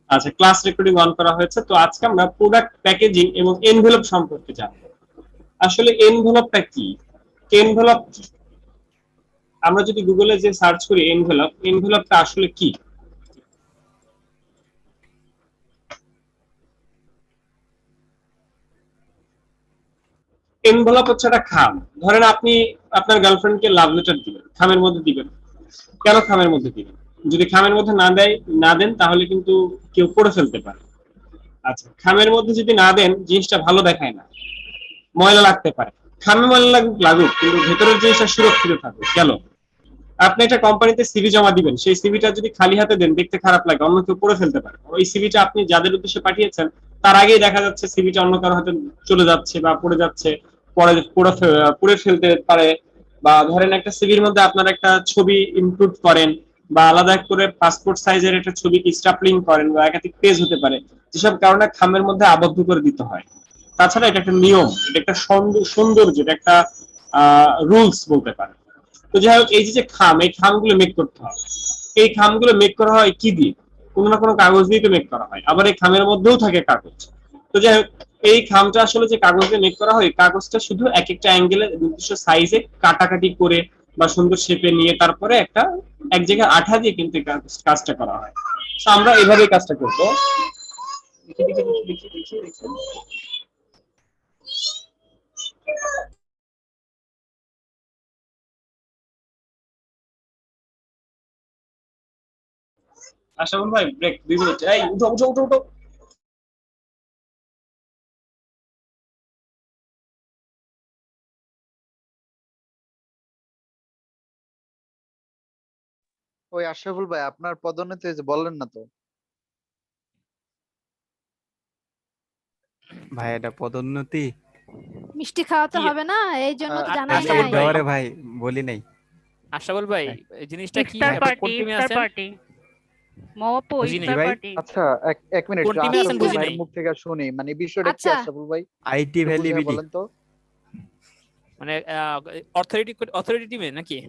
আচ্ছা, class recording on করা হয়েছে। তো আজকে আমরা প্রোডাক্ট প্যাকেজিং এবং এনভেলপ সম্পর্কে জানবো। আসলে এনভেলপটা কি? এনভেলপ, আমরা যদি গুগলে যে সার্চ করি এনভেলপ, এনভেলপটা আসলে কি? এনভেলপ হচ্ছে একটা খাম। ধরেন আপনি আপনার গার্লফ্রেন্ডকে লাভ লেটার দিবেন, খামের মধ্যে দিবেন। কেন খামের মধ্যে দিবেন? যদি খামের মধ্যে না দেন তাহলে কিন্তু কেউ পড়ে ফেলতে পারে। আচ্ছা, খামের মধ্যে যদি না দেন জিনিসটা ভালো দেখায় না, ময়লা লাগতে পারে। খামে ময়লা লাগুক কিন্তু ভেতরের জিনিসটা সুরক্ষিত থাকুক। গেল, আপনি একটা কোম্পানিতে সিভি জমা দিবেন, সেই সিভিটা যদি খালি হাতে দেন দেখতে খারাপ লাগে, অন্য কেউ পড়ে ফেলতে পারে। ওই সিভিটা আপনি যাদের উদ্দেশ্যে পাঠিয়েছেন তার আগেই দেখা যাচ্ছে সিভিটা অন্য কারো হাতে চলে যাচ্ছে বা পড়ে যাচ্ছে, পরে পড়ে ফেলতে পারে। বা ধরেন একটা সিভির মধ্যে আপনার একটা ছবি ইনক্লুড করেন বা আলাদা করে পাসপোর্ট সাইজের একটা ছবি স্টাপলিং করেন বা একাধিক পেজ হতে পারে, যেসব কারণে খামের মধ্যে আবদ্ধ করে দিতে হয়। তাছাড়া এটা একটা নিয়ম, এটা একটা সৌন্দর্য, এটা একটা রুলস বলতে পারেন। তো যাই হোক, এই যে খাম, এই খামগুলো মেক করতে হয়। এই খামগুলো মেক করা হয় কি দিয়ে? কোনো না কোনো কাগজ দিয়ে তো মেক করা হয়, আবার এই খামের মধ্যেও থাকে কাগজ। তো যাই হোক, এই খামটা আসলে যে কাগজ দিয়ে মেক করা হয়, কাগজটা শুধু এক একটা অ্যাঙ্গেলে নির্দিষ্ট সাইজে কাটাকাটি করে বা সুন্দর শেপে নিয়ে তারপরে একটা এক জায়গায় আঠা দিয়ে কিন্তু কাজটা করা হয়। তো আমরা এইভাবেই কাজটা করবো। দেখি দেখি দেখি দেখি দেখি দেখি। আশরাফুল ভাই, ব্রেক 2 মিনিট। এই উঠো উঠো উঠো উঠো। ওই আশরাফুল ভাই, আপনার পদোন্নতি হয়েছে বললেন না তো? ভাই এটা পদোন্নতি? মিষ্টি খাওয়াতে কি? হবে না, এই জন্য তো জানাই আরে আশরাফুল নাই। ভাই, ডরে ভাই, বলি নাই। আশরাফুল ভাই, হ্যাঁ, এই জিনিসটা কি? ইফতার আপনি কোন পার্টি, টিমে ইফতার আছেন? পার্টি, মাওয়াপু বুঝি নাই কি ইফতার ভাই? পার্টি। আচ্ছা, এক মিনিট, কোন টিমে কি আছেন আশরাফুল বুঝি ভাইয়ের নাই। মুখ থেকে শুনি, মানে বিষয়টা কি আচ্ছা, আশরাফুল ভাই? আইটি একটু ভ্যালি বুঝায় বিডি। বলেন তো। মানে অথরিটি অথরিটি টিমে নাকি?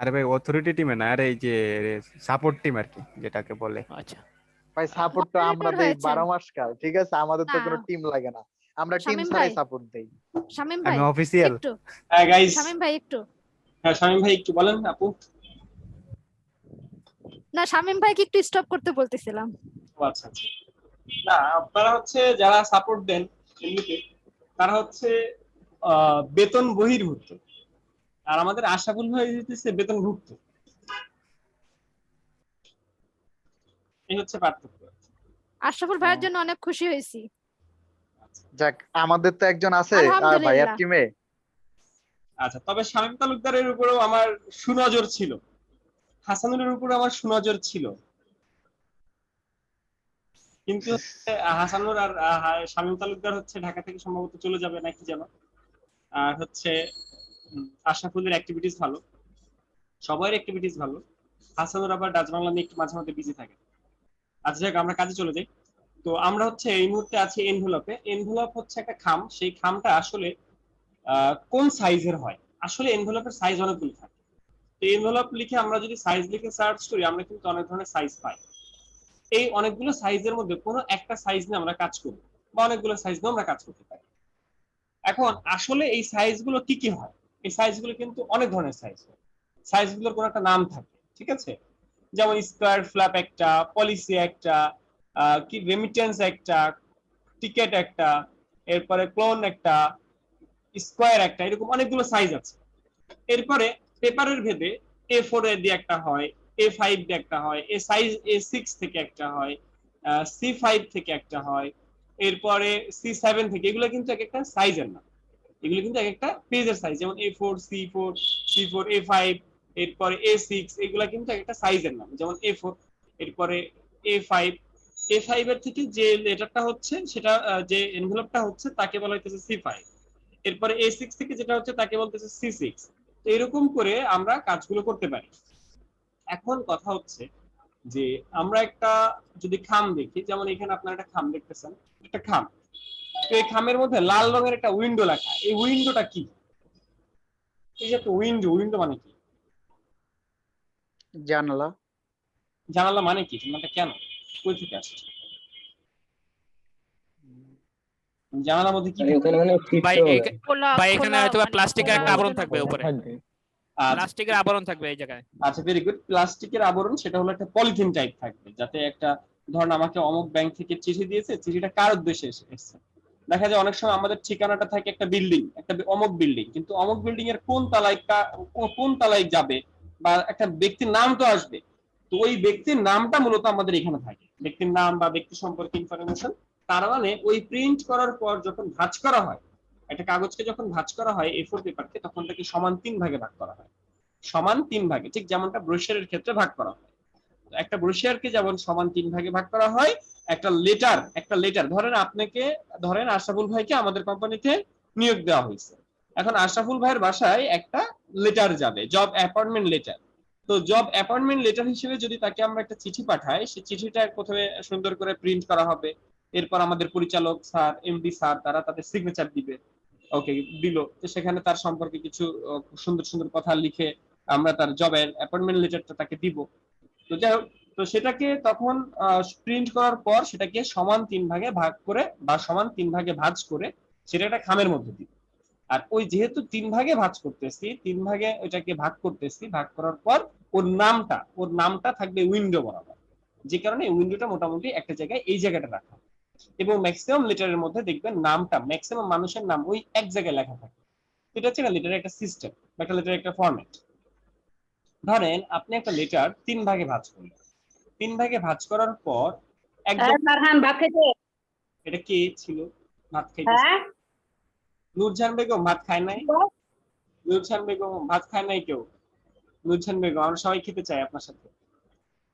আরে ভাই অথরিটি টিমে না, আরে এই যে সাপোর্ট টিম আর কি, যেটাকে বলে। আচ্ছা, ভাই সাপোর্ট তো আমরা মডারেটর দেই হয়েছেন 12 মাস কাল, ঠিক আছে? আমাদের তো না? কোনো টিম লাগে না, আমরা টিম শামিম ছাড়াই ভাই, সাপোর্ট দেই। শামিম আমি ভাই অফিসিয়াল। একটু, হ্যাঁ গাইস। শামিম ভাই একটু। হ্যাঁ শামীম ভাই, একটু বলেন আপু। না, শামিম ভাইকে একটু স্টপ করতে বলতেছিলাম। ও আচ্ছা আচ্ছা। না, আপনারা হচ্ছে যারা সাপোর্ট দেন এমনিতে, তারা হচ্ছে বেতন বহির্ভূত, আর আমাদের আশাফুল ভাই হচ্ছে বেতনভুক্ত। এই হচ্ছে পার্থক্য। আশরাফুল ভাইয়ের ও, জন্য অনেক খুশি হয়েছি। যাক, আমাদের তো একজন আছে ভাইয়ার আলহামদুলিল্লাহ। টিমে। আচ্ছা, তবে শামীম তালুকদারের উপরেও আমার সুনজর ছিল, হাসানুলের উপরে আমার সুনজর ছিল, কিন্তু হাসানুর আর শামীম তালুকদার হচ্ছে ঢাকা থেকে সম্ভবত চলে যাবে নাকি যেন। আর হচ্ছে আশরাফুলের অ্যাক্টিভিটিস ভালো, সবার অ্যাক্টিভিটিস ভালো। হাসানুর আবার ডাচ বাংলা নিয়ে একটু মাঝে মাঝে বিজি থাকে। আচ্ছা যাক, আমরা কাজে চলে যাই। তো আমরা হচ্ছে এই মুহূর্তে আছি এনভেলপে। এনভেলপ হচ্ছে একটা খাম, সেই খামটা আসলে কোন সাইজের হয়? আসলে এনভেলপের সাইজ অনেকগুলো থাকে। তো এনভেলপ লিখে আমরা যদি সাইজ লিখে সার্চ করি, আমরা কিন্তু অনেক ধরনের সাইজ পাই। এই অনেকগুলো সাইজের মধ্যে কোনো একটা সাইজ নিয়ে আমরা কাজ করব, বা অনেকগুলো সাইজ নিয়ে আমরা কাজ করতে পারি। এখন আসলে এই সাইজগুলো কি কি হয়? এই সাইজগুলো কিন্তু অনেক ধরনের সাইজ হয়। সাইজগুলোর কোনো একটা নাম থাকে, ঠিক আছে? যেমন স্কোয়ার ফ্ল্যাপ একটা, পলিসি একটা, কি রেমিটেন্স একটা, টিকেট একটা, এরপরে ক্লোন একটা, স্কোয়ার একটা, এরকম অনেকগুলো সাইজ আছে। এরপরে পেপারের ভেদে A4 দিয়ে একটা হয়, A5 দিয়ে একটা হয়, A6 থেকে একটা হয়, C5 থেকে একটা হয়, এরপরে C7 থেকে। এগুলো কিন্তু এক একটা সাইজের নাম, এগুলো কিন্তু এক একটা পেজের সাইজ। যেমন A4, C4, C4, A5, এরপরে A6, এগুলা কিন্তু এক একটা সাইজের নাম। যেমন A4, এরপরে A5, A5 এর থেকে যে লেটারটা হচ্ছে সেটা, যে এনভেলপটা হচ্ছে তাকে বলা হইতেছে C5। এরপরে A6 থেকে যেটা হচ্ছে তাকে বলতেছে C6। তো এরকম করে আমরা কাজগুলো করতে পারি। এখন কথা হচ্ছে যে আমরা একটা যদি খাম দেখি, যেমন এখানে আপনারা একটা খাম দেখতেছেন, একটা খাম। তো এই খামের মধ্যে লাল রঙের একটা উইন্ডো লেখা, এই উইন্ডোটা কি? এই যে একটা উইন্ডো, উইন্ডো মানে কি? জানালা। জানালা মানে কি? জানালাটা কেন? কই থেকে আসছে? জানালার মধ্যে কি এখানে মানে ভাই ফিটতে হবে। ভাই এখানে হয়তো মানে প্লাস্টিকের খোলা একটা আবরণ ওজনের থাকবে মধ্যে উপরে, থাকবে। আচ্ছা, প্লাস্টিকের আবরণ থাকবে এই জায়গায়। আচ্ছা, ভেরি গুড। প্লাস্টিকের আবরণ, সেটা হলো একটা পলিথিন টাইপ থাকবে, যাতে একটা, ধরুন আমাকে অমুক ব্যাংক থেকে চিঠি দিয়েছে, চিঠিটা কার উদ্দেশ্যে এসেছে। দেখা যায় অনেক সময় আমাদের ঠিকানাটা থাকে একটা বিল্ডিং, একটা অমুক বিল্ডিং, কিন্তু অমুক বিল্ডিং এর কোন তলায় কোন তলায় যাবে, বা একটা ব্যক্তির নাম তো আসবে, তো ওই ব্যক্তির নামটা মূলত আমাদের এখানে থাকে, ব্যক্তির নাম বা ব্যক্তি সম্পর্কে ইনফরমেশন। তার মানে ওই প্রিন্ট করার পর যখন ভাঁজ করা হয়, একটা কাগজকে যখন ভাঁজ করা হয় A4 পেপারকে, তখন তাকে সমান 3 ভাগে ভাগ করা হয়, সমান 3 ভাগে, ঠিক যেমনটা ব্রোশিয়ারের ক্ষেত্রে ভাগ করা হয়। একটা ব্রোশিয়ারকে যেমন সমান 3 ভাগে ভাগ করা হয়, একটা লেটার ধরেন আশরাফুল ভাইকে আমাদের কোম্পানিতে নিয়োগ দেওয়া হয়েছে। এখন আশরাফুল ভাইয়ের বাসায় একটা লেটার যাবে, জব অ্যাপয়েন্টমেন্ট লেটার। তো জব অ্যাপয়েন্টমেন্ট লেটার হিসেবে যদি তাকে আমরা একটা চিঠি পাঠাই, সেই চিঠিটা প্রথমে সুন্দর করে প্রিন্ট করা হবে, এরপর আমাদের পরিচালক স্যার, এমডি স্যার, তারা তাদের সিগনেচার দিবে। ওকে, দিল, তো সেখানে তার সম্পর্কে কিছু সুন্দর সুন্দর কথা লিখে আমরা তার জবের অ্যাপয়েন্টমেন্ট লেটারটা তাকে দিব। তো যাই হোক, তো সেটাকে তখন প্রিন্ট করার পর সেটাকে সমান 3 ভাগে ভাগ করে, বা সমান 3 ভাগে ভাঁজ করে, সেটা একটা খামের মধ্যে দিব। আর ওই যেহেতু 3 ভাগে ভাঁজ করতেছি, 3 ভাগে ওইটাকে ভাগ করতেছি, ভাগ করার পর ওর নামটা থাকবে উইন্ডো বরাবর, যে কারণে উইন্ডোটা মোটামুটি একটা জায়গায়, এই জায়গাটা রাখা। এবং ম্যাক্সিমাম লেটারের মধ্যে দেখবেন নামটা, ম্যাক্সিমাম মানুষের নাম ওই এক জায়গায় লেখা থাকে। এটা হচ্ছে না লেটারের একটা সিস্টেম, বা একটা লেটারের একটা ফরম্যাট। ধরেন আপনি একটা লেটার 3 ভাগে ভাঁজ করলেন, 3 ভাগে ভাঁজ করার পর একদম, ফারহান ভাত খেতে? এটা কে ছিল ভাত খাইতেছে? হ্যাঁ নূরজাহান বেগম ভাত খায় নাই? নূরজাহান বেগম ভাত খায় নাই কেউ? নূরজাহান বেগম, আমরা সবাই খেতে চাই আপনার সাথে।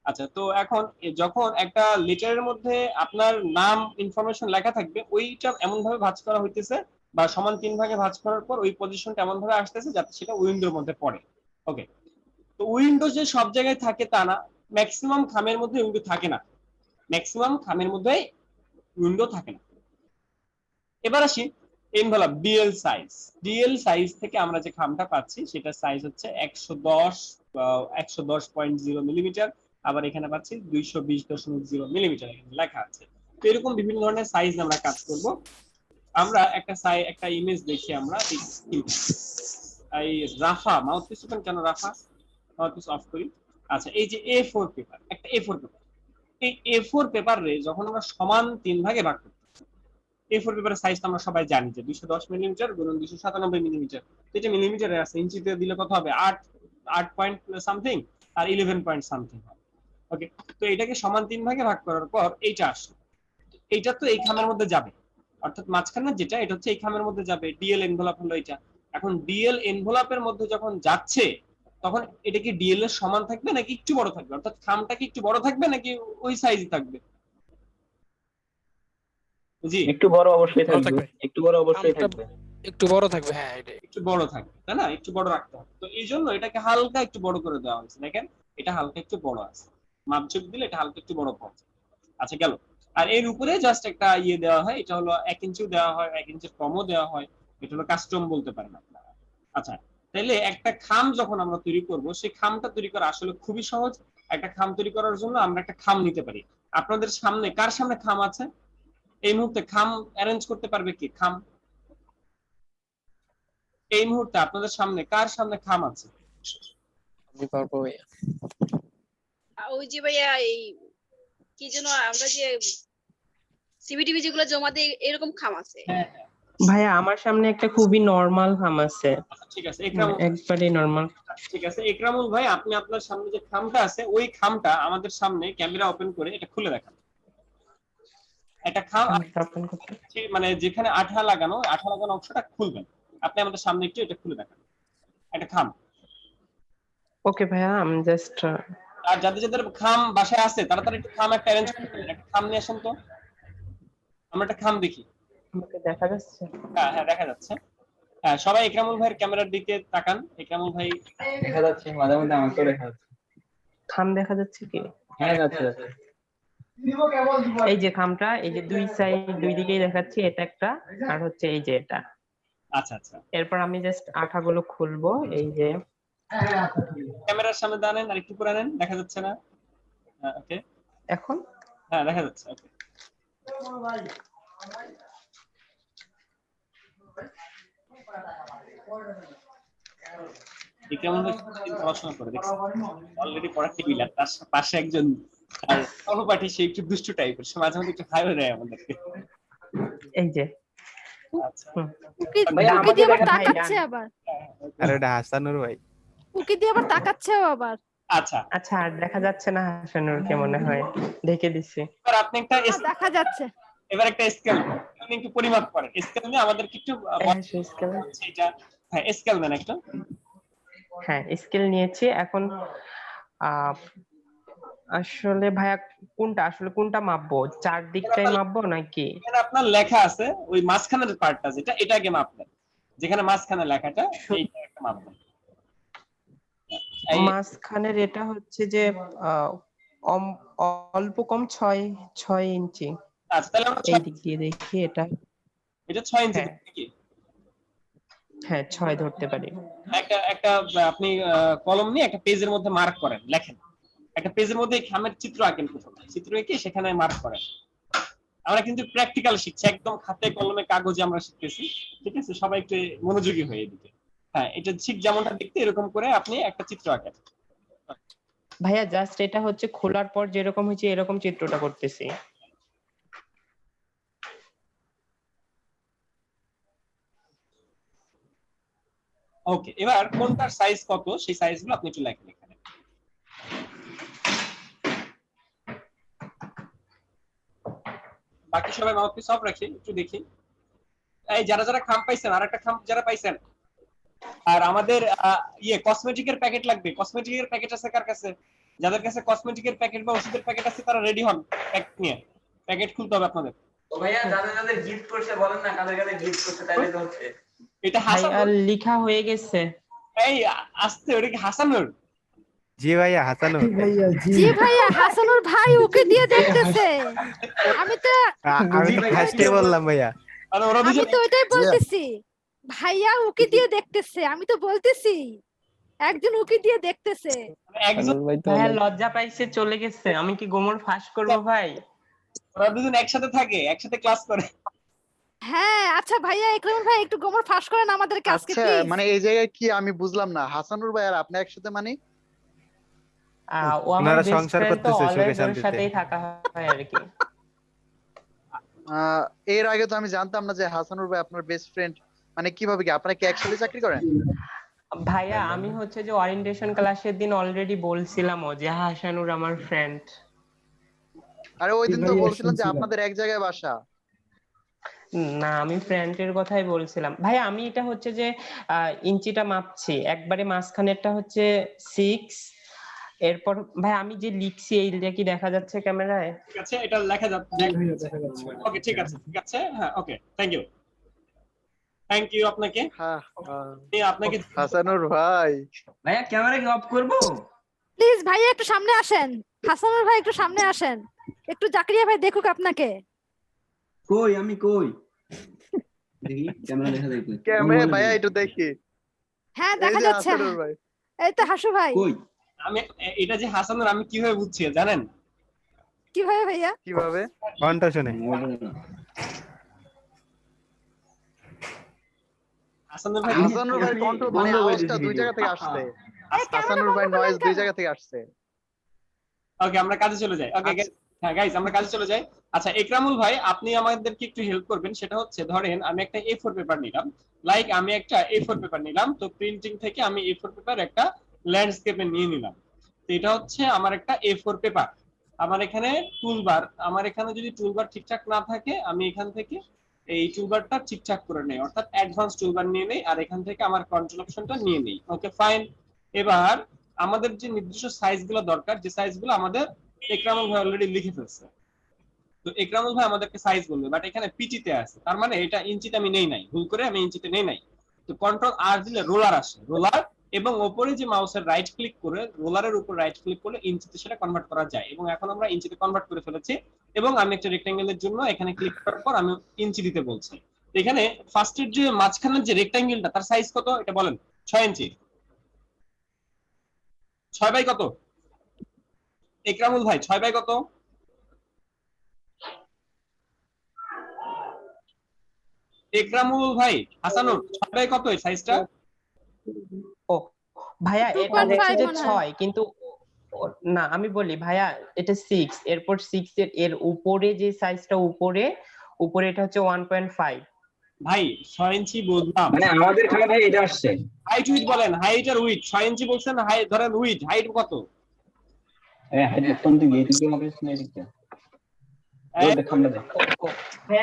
আচ্ছা, তো এখন যখন একটা লেটারের মধ্যে আপনার নাম ইনফরমেশন লেখা থাকবে, ওইটা এমন ভাবে ভাঁজ করা হইতেছে, বা সমান 3 ভাগে ভাঁজ করার পর ওই পজিশনটা এমন ভাবে আসতেছে যাতে সেটা উইন্ডোর মধ্যে পড়ে। ওকে, তো উইন্ডো যে সব জায়গায় থাকে তা না, ম্যাক্সিমাম খামের মধ্যে উইন্ডো থাকে না, ম্যাক্সিমাম খামের মধ্যে উইন্ডো থাকে না। এবার আসি এনভেলপ, ডিএল সাইজ থেকে আমরা যে খামটা পাচ্ছি সেটা সাইজ হচ্ছে 110.0 মিলিমিটার, আবার এখানে পাচ্ছি 220.0 মিলিমিটার, এখানে লেখা আছে। তো এরকম বিভিন্ন ধরনের সাইজ আমরা কাজ করব। আমরা একটা ইমেজ দেখি, আমরা এই রাফা মাউথপিস কেন রাফা মাউথপিস অফ করি। আচ্ছা, এই যে A4 পেপার, একটা A4 পেপার, এই A4 পেপারে যখন আমরা সমান 3 ভাগে ভাগ করি, A4 পেপারের সাইজটা আমরা সবাই জানি যে 210 মিলিমিটার গুণন 297 মিলিমিটার। এটা মিলিমিটারে আছে, ইঞ্চিতে দিলে কত হবে? 8 পয়েন্ট সামথিং, আর 11 পয়েন্ট সামথিং হবে। ওকে, তো এটাকে সমান 3 ভাগে ভাগ করার পর এইটা আসলো, এইটা তো এই খামের মধ্যে যাবে, অর্থাৎ মাঝখানে যেটা, এটা হচ্ছে এই খামের মধ্যে যাবে। ডিএল এনভেলপ হলো এটা। এখন ডিএল এনভেলপের মধ্যে যখন যাচ্ছে, তখন এটা কি ডিএল এর সমান থাকবে নাকি একটু বড় থাকবে, অর্থাৎ খামটা কি একটু বড় থাকবে নাকি ওই সাইজই থাকবে? জি, একটু বড় অবশ্যই বড় থাকবে, থাকবে। একটু বড় অবশ্যই আমটা থাকবে। একটু বড় থাকবে, হ্যাঁ এটাই। একটু বড় থাকবে, তাই না? একটু বড় রাখতে হবে। তো এই জন্য এটাকে হালকা একটু বড় করে দেওয়া হয়েছে। দেখেন, এটা হালকা একটু বড় আছে, মাপঝোঁক দিলে এটা হালকা একটু বড় পড়ছে। আচ্ছা, গেল। আর এর উপরে জাস্ট একটা ইয়ে দেওয়া হয়, এটা হলো 1 ইঞ্চিও দেওয়া হয়, 1 ইঞ্চির কমও দেওয়া হয়। এটা হলো কাস্টম বলতে পারেন আপনারা। আচ্ছা, তাহলে একটা খাম যখন আমরা তৈরি করব, সেই খামটা তৈরি করা আসলে খুবই সহজ। একটা খাম তৈরি করার জন্য আমরা একটা খাম নিতে পারি। আপনাদের সামনে, কার সামনে খাম আছে এই মুহূর্তে? খাম অ্যারেঞ্জ করতে পারবে কি? খাম এই মুহূর্তে আপনাদের সামনে কার সামনে খাম আছে? আমি পারবো ভাইয়া। ওই যে ভাইয়া, এই কি যেন আমরা যে সিভিটিভি যেগুলো জমা দিই, এরকম খাম আছে। ভাইয়া আমার সামনে একটা খুবই নরমাল খাম আছে, ঠিক আছে, একরামুল, একবারে নরমাল। ঠিক আছে একরামুল ভাই, আপনি আপনার সামনে যে খামটা আছে, ওই খামটা আমাদের সামনে ক্যামেরা ওপেন করে এটা খুলে দেখান। একটা খাম ওপেন করতে মানে যেখানে আঠা লাগানো অংশটা খুলবেন। আপনি আমাদের সামনে একটু এটা খুলে দেখান, একটা খাম। ওকে ভাইয়া, আমি জাস্ট আর যাদের যাদের খাম বাসায় আছে, তারা তারা একটু খাম একটা অ্যারেঞ্জ করতে পারেন। একটা খাম নিয়ে আসেন তো, আমরা একটা খাম দেখি। আমাকে দেখা যাচ্ছে? হ্যাঁ হ্যাঁ, দেখা যাচ্ছে। হ্যাঁ, সবাই একরামুল ভাইয়ের ক্যামেরার দিকে তাকান। একরামুল ভাই, দেখা যাচ্ছে, মাঝে মধ্যে আমাকেও দেখা যাচ্ছে। খাম দেখা যাচ্ছে কি? হ্যাঁ, যাচ্ছে যাচ্ছে। এই যে খামটা, এই যে দুই সাইড, দুই দিকেই দেখাচ্ছি, এটা একটা, আর হচ্ছে এই যে এটা। আচ্ছা আচ্ছা, এরপর আমি জাস্ট আঠাগুলো খুলবো, এই যে ক্যামেরার সামনে দাঁড়ান, আর একটু করে নেন, দেখা যাচ্ছে না? ওকে, এখন হ্যাঁ দেখা যাচ্ছে। ওকে বিক্রম ভাই পড়াশোনা করে দেখছি অলরেডি পড়া টেবিল, আর তার পাশে একজন আর সহপাঠী, সে একটু দুষ্টু টাইপের, সে মাঝে মাঝে একটু খাইয়ে দেয় আমাদেরকে। এই যে আচ্ছা উকি ভাইয়া, উকি দিয়ে আবার আমাদের ভাই তাকাচ্ছে ডান। আবার, আর ওটা হাসানুর ভাই। উকি দিয়ে আবার তাকাচ্ছেও আবার। আচ্ছা, আচ্ছা আর দেখা যাচ্ছে না হাসানুরকে মনে হয়, ঢেকে দিছি। এবার আপনি একটা দেখা যাচ্ছে। এবার একটা স্কেল আপনি একটু পরিমাপ করেন, স্কেল নিয়ে আমাদেরকে একটু এটা, হ্যাঁ স্কেল নেন একটা। হ্যাঁ স্কেল নিয়েছি এখন। আহ আসলে ভাইয়া কোনটা মাপবো, চারদিকটাই মাপবো নাকি? এখানে আপনার লেখা আছে ওই মাঝখানের পার্টটা, যেটা এটাকে মাপবেন, যেখানে মাঝখানে লেখাটা এইটা একটা মাপবেন। মাঝখানের এটা হচ্ছে যে অল্প কম 6 ইঞ্চি। আচ্ছা তাহলে আমরা এই দিক দিয়ে দেখি এটা 6 ইঞ্চি হ্যাঁ। নাকি? হ্যাঁ 6 ধরতে পারি। একটা আপনি কলম নিয়ে একটা পেজের মধ্যে মার্ক করেন, লেখেন একটা পেজের মধ্যে খামের চিত্র আঁকেন, প্রথমে চিত্র এঁকে সেখানে মার্ক করেন। আমরা কিন্তু প্র্যাকটিক্যাল শিখছি, একদম হাতে কলমে কাগজে আমরা শিখতেছি, ঠিক আছে? সবাই একটু মনোযোগী হয়ে এদিকে। হ্যাঁ এটা ঠিক যেমনটা দেখতে এরকম করে আপনি একটা চিত্র আঁকেন। ভাইয়া জাস্ট এটা হচ্ছে খোলার পর যেরকম হয়েছে এরকম চিত্রটা করতেছি। ওকে এবার কোনটার সাইজ কত সেই সাইজগুলো আপনি একটু লেখেন এখানে। বাকি সবাই মাউথপিস অফ রাখি, একটু দেখি। এই যারা যারা খাম পাইছেন, আর একটা খাম যারা পাইছেন, আর আমাদের কসমেটিকের প্যাকেট লাগবে। কসমেটিকের প্যাকেট আছে কার কাছে? যাদের কাছে কসমেটিকের প্যাকেট বা ওষুধের প্যাকেট আছে তারা রেডি হন, প্যাকেট নিয়ে। প্যাকেট খুলতে হবে আপনাদের। ও ভাইয়া, যাদের যাদের গিফট করছে বলেন না, কাদের কাদের গিফট করছে তাইলে তো হচ্ছে। এটা হাসান, ভাইয়া লেখা হয়ে গেছে। এই আসতে ওটা কি হাসানুর? জি ভাইয়া হাসানুর। জি ভাইয়া হাসানুর ভাই উকি দিয়ে দেখতেছে। আমি তো আমি তো ফার্স্টে বললাম ভাইয়া। আর ওরা আমি দুজন তো ওইটাই বলতেছি, ভাইয়া উকি দিয়ে দেখতেছে। আমি তো বলতেছি একজন উকি দিয়ে দেখতেছে। একজন, ভাইয়া লজ্জা পাইছে চলে গেছে। আমি কি গোমর ফাঁস করবো ভাই? ওরা দুজন একসাথে থাকে, একসাথে ক্লাস করে। হ্যাঁ আচ্ছা ভাইয়া ইকরামুল ভাই একটু গোমর ফাঁস করেন আমাদেরকে আজকে আচ্ছা প্লিজ। মানে এই জায়গায় কি আমি বুঝলাম না, হাসানুর ভাই আর আপনি একসাথে মানে? ও আমার ওনারা বেস্ট সংসার ফ্রেন্ড, তো করতেছে সুখে অলওয়েজ ওর শান্তিতে। সাথেই থাকা হয় আর কি। এর আগে তো আমি জানতাম না যে হাসানুর ভাই আপনার বেস্ট ফ্রেন্ড। মানে কিভাবে কি আপনারা কি একসাথে চাকরি করেন? ভাইয়া আমি হচ্ছে যে ওরিয়েন্টেশন ক্লাসের দিন অলরেডি বলছিলাম যে হাসানুর আমার ফ্রেন্ড। আরে ওই দিন তো বলছিলেন যে আপনাদের এক জায়গায় বাসা। না আমি ফ্রেন্ডের কথাই বলছিলাম ভাইয়া। আমি এটা হচ্ছে যে ইঞ্চিটা মাপছি, একবারে মাঝখানেরটা হচ্ছে 6। এরপর ভাই আমি যে লিখছি এইটা কি দেখা যাচ্ছে ক্যামেরায়? ঠিক আছে এটা লেখা যাচ্ছে। ওকে ঠিক আছে, ঠিক আছে। হ্যাঁ ওকে থ্যাংক ইউ আপনাকে। হ্যাঁ আপনাকে হাসানুর ভাই। ভাইয়া ক্যামেরা কি অফ করব? প্লিজ ভাইয়া একটু সামনে আসেন, হাসানুর ভাই একটু সামনে আসেন, একটু জাকারিয়া ভাই দেখুক আপনাকে। কই আমি কই? দেখি ক্যামেরা দেখা যায় কই? ক্যামেরা ভাইয়া একটু দেখি। হ্যাঁ এই দেখা যে যাচ্ছে। হাসানুর ভাই। এই তো হাসু ভাই। কই? আমি এটা যে হাসানুর আমি কিভাবে বুঝছি জানেন? কিভাবে ভাইয়া? কিভাবে? কণ্ঠ শুনে। হাসানুর ভাই হাসানুর ভাই কণ্ঠ মানে আওয়াজটা দুই জায়গা থেকে আসছে। হাসানুর ভাই নয়েজ দুই জায়গা থেকে আসছে। ওকে আমরা কাজে চলে যাই। ওকে হ্যাঁ গাইস আমরা কাজে চলে যাই। আচ্ছা ইকরামুল ভাই আপনি আমাদেরকে একটু হেল্প করবেন, সেটা হচ্ছে ধরেন আমি একটা A4 পেপার নিলাম, লাইক আমি একটা A4 পেপার নিলাম, তো প্রিন্টিং থেকে আমি A4 পেপার একটা ল্যান্ডস্কেপে নিয়ে নিলাম। তো এটা হচ্ছে আমার একটা A4 পেপার। আমার এখানে টুলবার, আমার এখানে যদি টুলবার ঠিকঠাক না থাকে আমি এখান থেকে এই টুলবারটা ঠিকঠাক করে নেই, অর্থাৎ অ্যাডভান্স টুলবার নিয়ে নেই, আর এখান থেকে আমার কন্ট্রোল অপশনটা নিয়ে নেই। Okay fine. এবার আমাদের যে নির্দিষ্ট সাইজগুলো দরকার, যে সাইজগুলো আমাদের ইকরামুল ভাই অলরেডি লিখে ফেলছে, তো ইকরামুল ভাই আমাদেরকে সাইজ বলবে, বাট এখানে পিচিতে আছে, তার মানে এটা ইঞ্চিতে আমি নেই নাই, ভুল করে আমি ইঞ্চিতে নেই নাই। তো কন্ট্রোল আর দিলে রোলার আসে, রোলার, এবং উপরে যে মাউসের রাইট ক্লিক করে রোলারের উপর রাইট ক্লিক করলে ইঞ্চিতে সেটা কনভার্ট করা যায়, এবং এখন আমরা ইঞ্চিতে কনভার্ট করে ফেলেছি। এবং আমি একটা রেক্ট্যাঙ্গেলের জন্য এখানে ক্লিক করার পর আমি ইঞ্চি দিতে বলছি। এখানে ফার্স্টের যে মাঝখানের যে রেক্ট্যাঙ্গেলটা তার সাইজ কত এটা বলেন? 6 ইঞ্চি। 6 বাই কত ইকরামুল ভাই? 6 বাই কত? একরামুল ভাই, হাসানুর 6 বাই কত এই সাইজটা? ও ভাইয়া এটা 2.5 হচ্ছে যে মনে হয়। 6 কিন্তু না আমি বলি ভাইয়া এটা 6 এরপর 6 এর উপরে যে সাইজটা উপরে এটা হচ্ছে 1.5। ভাই 6 ইঞ্চি বুঝলাম, মানে আমাদের খানে ভাই এটা আসছে। হাইট উইথ বলেন, হাইট আর উইথ 6 ইঞ্চি বলছেন, হাইট ধরেন উইথ হাইট কত? হাইট কোন দিকে এদিকে হবে না এদিকে? এই দেখ আমরা দেখ।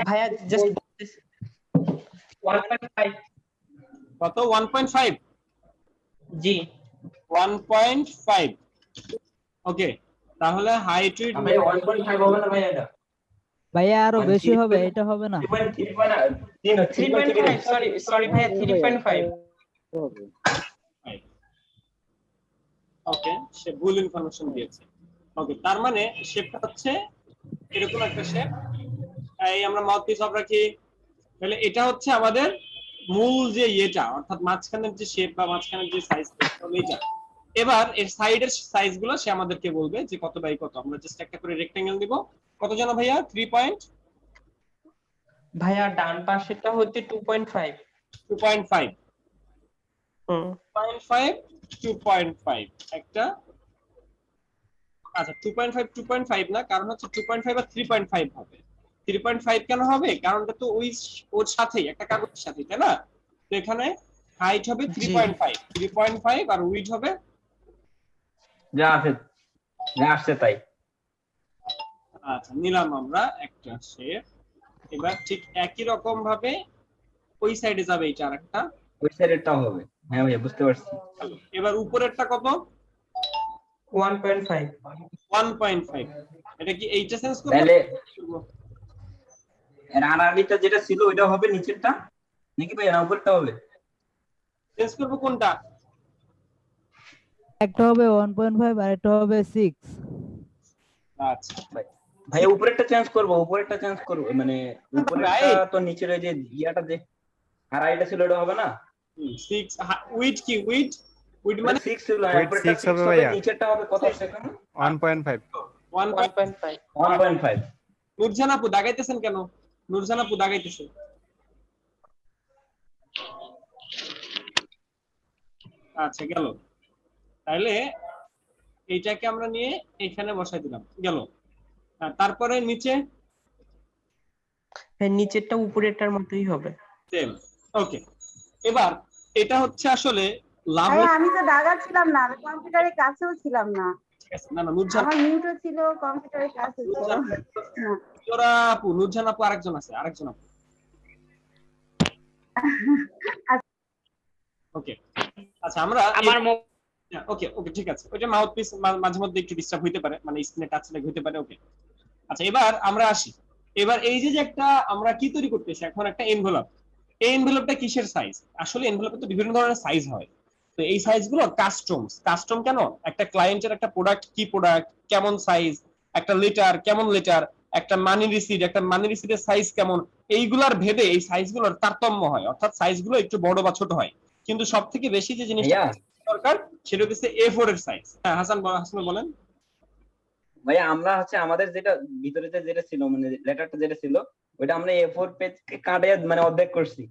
ভাইয়া জাস্ট 1.5 কত? 1.5? জি 1.5 ওকে, তাহলে হাইট উইথ ভাই 1.5 হবে না ভাই এটা? ভাইয়া আরো মানে বেশি হবে, 3.5 এটা হবে না। 3.5 সরি ভাইয়া 3.5 ওকে, সে ভুল ইনফরমেশন দিয়েছে। ওকে, তার মানে শেপটা হচ্ছে এরকম একটা শেপ। এই আমরা মাউথপিস অফ রাখি, তাহলে এটা হচ্ছে আমাদের মূল যে ইয়েটা, অর্থাৎ মাঝখানের যে শেপ বা মাঝখানের যে সাইজ এইটা। এবার এর সাইডের সাইজগুলো সে আমাদেরকে বলবে যে কত বাই কত। আমরা জাস্ট একটা করে রেক্টেঙ্গেল দিব। কত জানো ভাইয়া? 3 পয়েন্ট ভাইয়া ডান পাশেরটা হচ্ছে 2.5 2.5 হুম 2.5 একটা। আচ্ছা 2.5 না, কারণ হচ্ছে 2.5 আর 3.5 হবে। 3.5 কেন হবে? কারণটা তো ওই ওর সাথেই একটা কাগজের সাথে, তাই না? তো এখানে হাইট হবে 3.5 আর উইডথ হবে যা আসছে তাই। আচ্ছা নিলাম আমরা একটা শেপ। এবার ঠিক একই রকম ভাবে ওই সাইডে যাবে এটা আরেকটা, ওই সাইডেরটাও হবে। হ্যাঁ ভাই বুঝতে পারছি। এবার উপরেরটা কত? 1.5 1.5। এটা কি এইটা সেন্স করব? তাহলে এর আড়াআড়িটা যেটা ছিল ওইটা হবে নিচেরটা নাকি ভাই না উপরটা হবে? সেন্স করব কোনটা? একটা হবে 1.5 আর একটা হবে 6। আচ্ছা ভাই উপরেরটা চেঞ্জ করব মানে উপরেরটা তো নিচের ওই যে ইয়াটা যে আড়াইটা ছিল ওটা হবে না? 6 উইডথ কি উইডথ মানে 6 ছিল, Width উপরেরটা 6 হবে 6 হবে, ভাইয়া। নিচেরটা হবে কত সেখানে? 1.5 1.5 1.5। নূরজান আপু দাগাইতেছেন কেন? নূরজান আপু দাগাইতেছে। আচ্ছা গেল, তাহলে এইটাকে আমরা নিয়ে এখানে বসাই দিলাম, গেল। তারপরে নিচে হ্যাঁ নিচেরটা উপরেরটার মতোই হবে সেম। ওকে, এবার এটা হচ্ছে আসলে লাভ। আমি তো দাগাচ্ছিলাম না, আমি কম্পিউটারের কাছেও ছিলাম না। না না নূরজান, আমার মিউটও ছিল, কম্পিউটারের কাছে ছিল না। তোরা আপু, নূরজান আপু আরেকজন আছে, আরেকজন আপু। ওকে আচ্ছা আমরা আমার ওকে ওকে ঠিক আছে, ওইটা মাউথপিস মাঝে মধ্যে একটু ডিস্টার্ব হইতে পারে, মানে স্ক্রিনে টাচ ল্যাগ হইতে পারে। ওকে আচ্ছা এবার আমরা আসি। এবার এই যে একটা আমরা কি তৈরি করতেছি এখন, একটা এনভেলপ। এই এনভেলপটা কিসের সাইজ? আসলে এনভেলপে তো বিভিন্ন ধরনের সাইজ হয়, তো এই সাইজগুলো কাস্টম কেন? একটা ক্লায়েন্টের একটা প্রোডাক্ট কি প্রোডাক্ট, কেমন সাইজ, একটা লেটার কেমন লেটার, একটা মানি রিসিটের সাইজ কেমন, এইগুলার ভেদে এই সাইজগুলোর তারতম্য হয়, অর্থাৎ সাইজগুলো একটু বড় বা ছোট হয়। কিন্তু সবথেকে বেশি যে জিনিসটা দরকার সেটা হচ্ছে A4 এর সাইজ। হ্যাঁ হাসান বলেন। ভাইয়া আমরা হচ্ছে আমাদের যেটা ভিতরে যেটা ছিল মানে লেটারটা যেটা ছিল ওইটা আমরা A4 পেজকে কাটে মানে অর্ধেক করছি।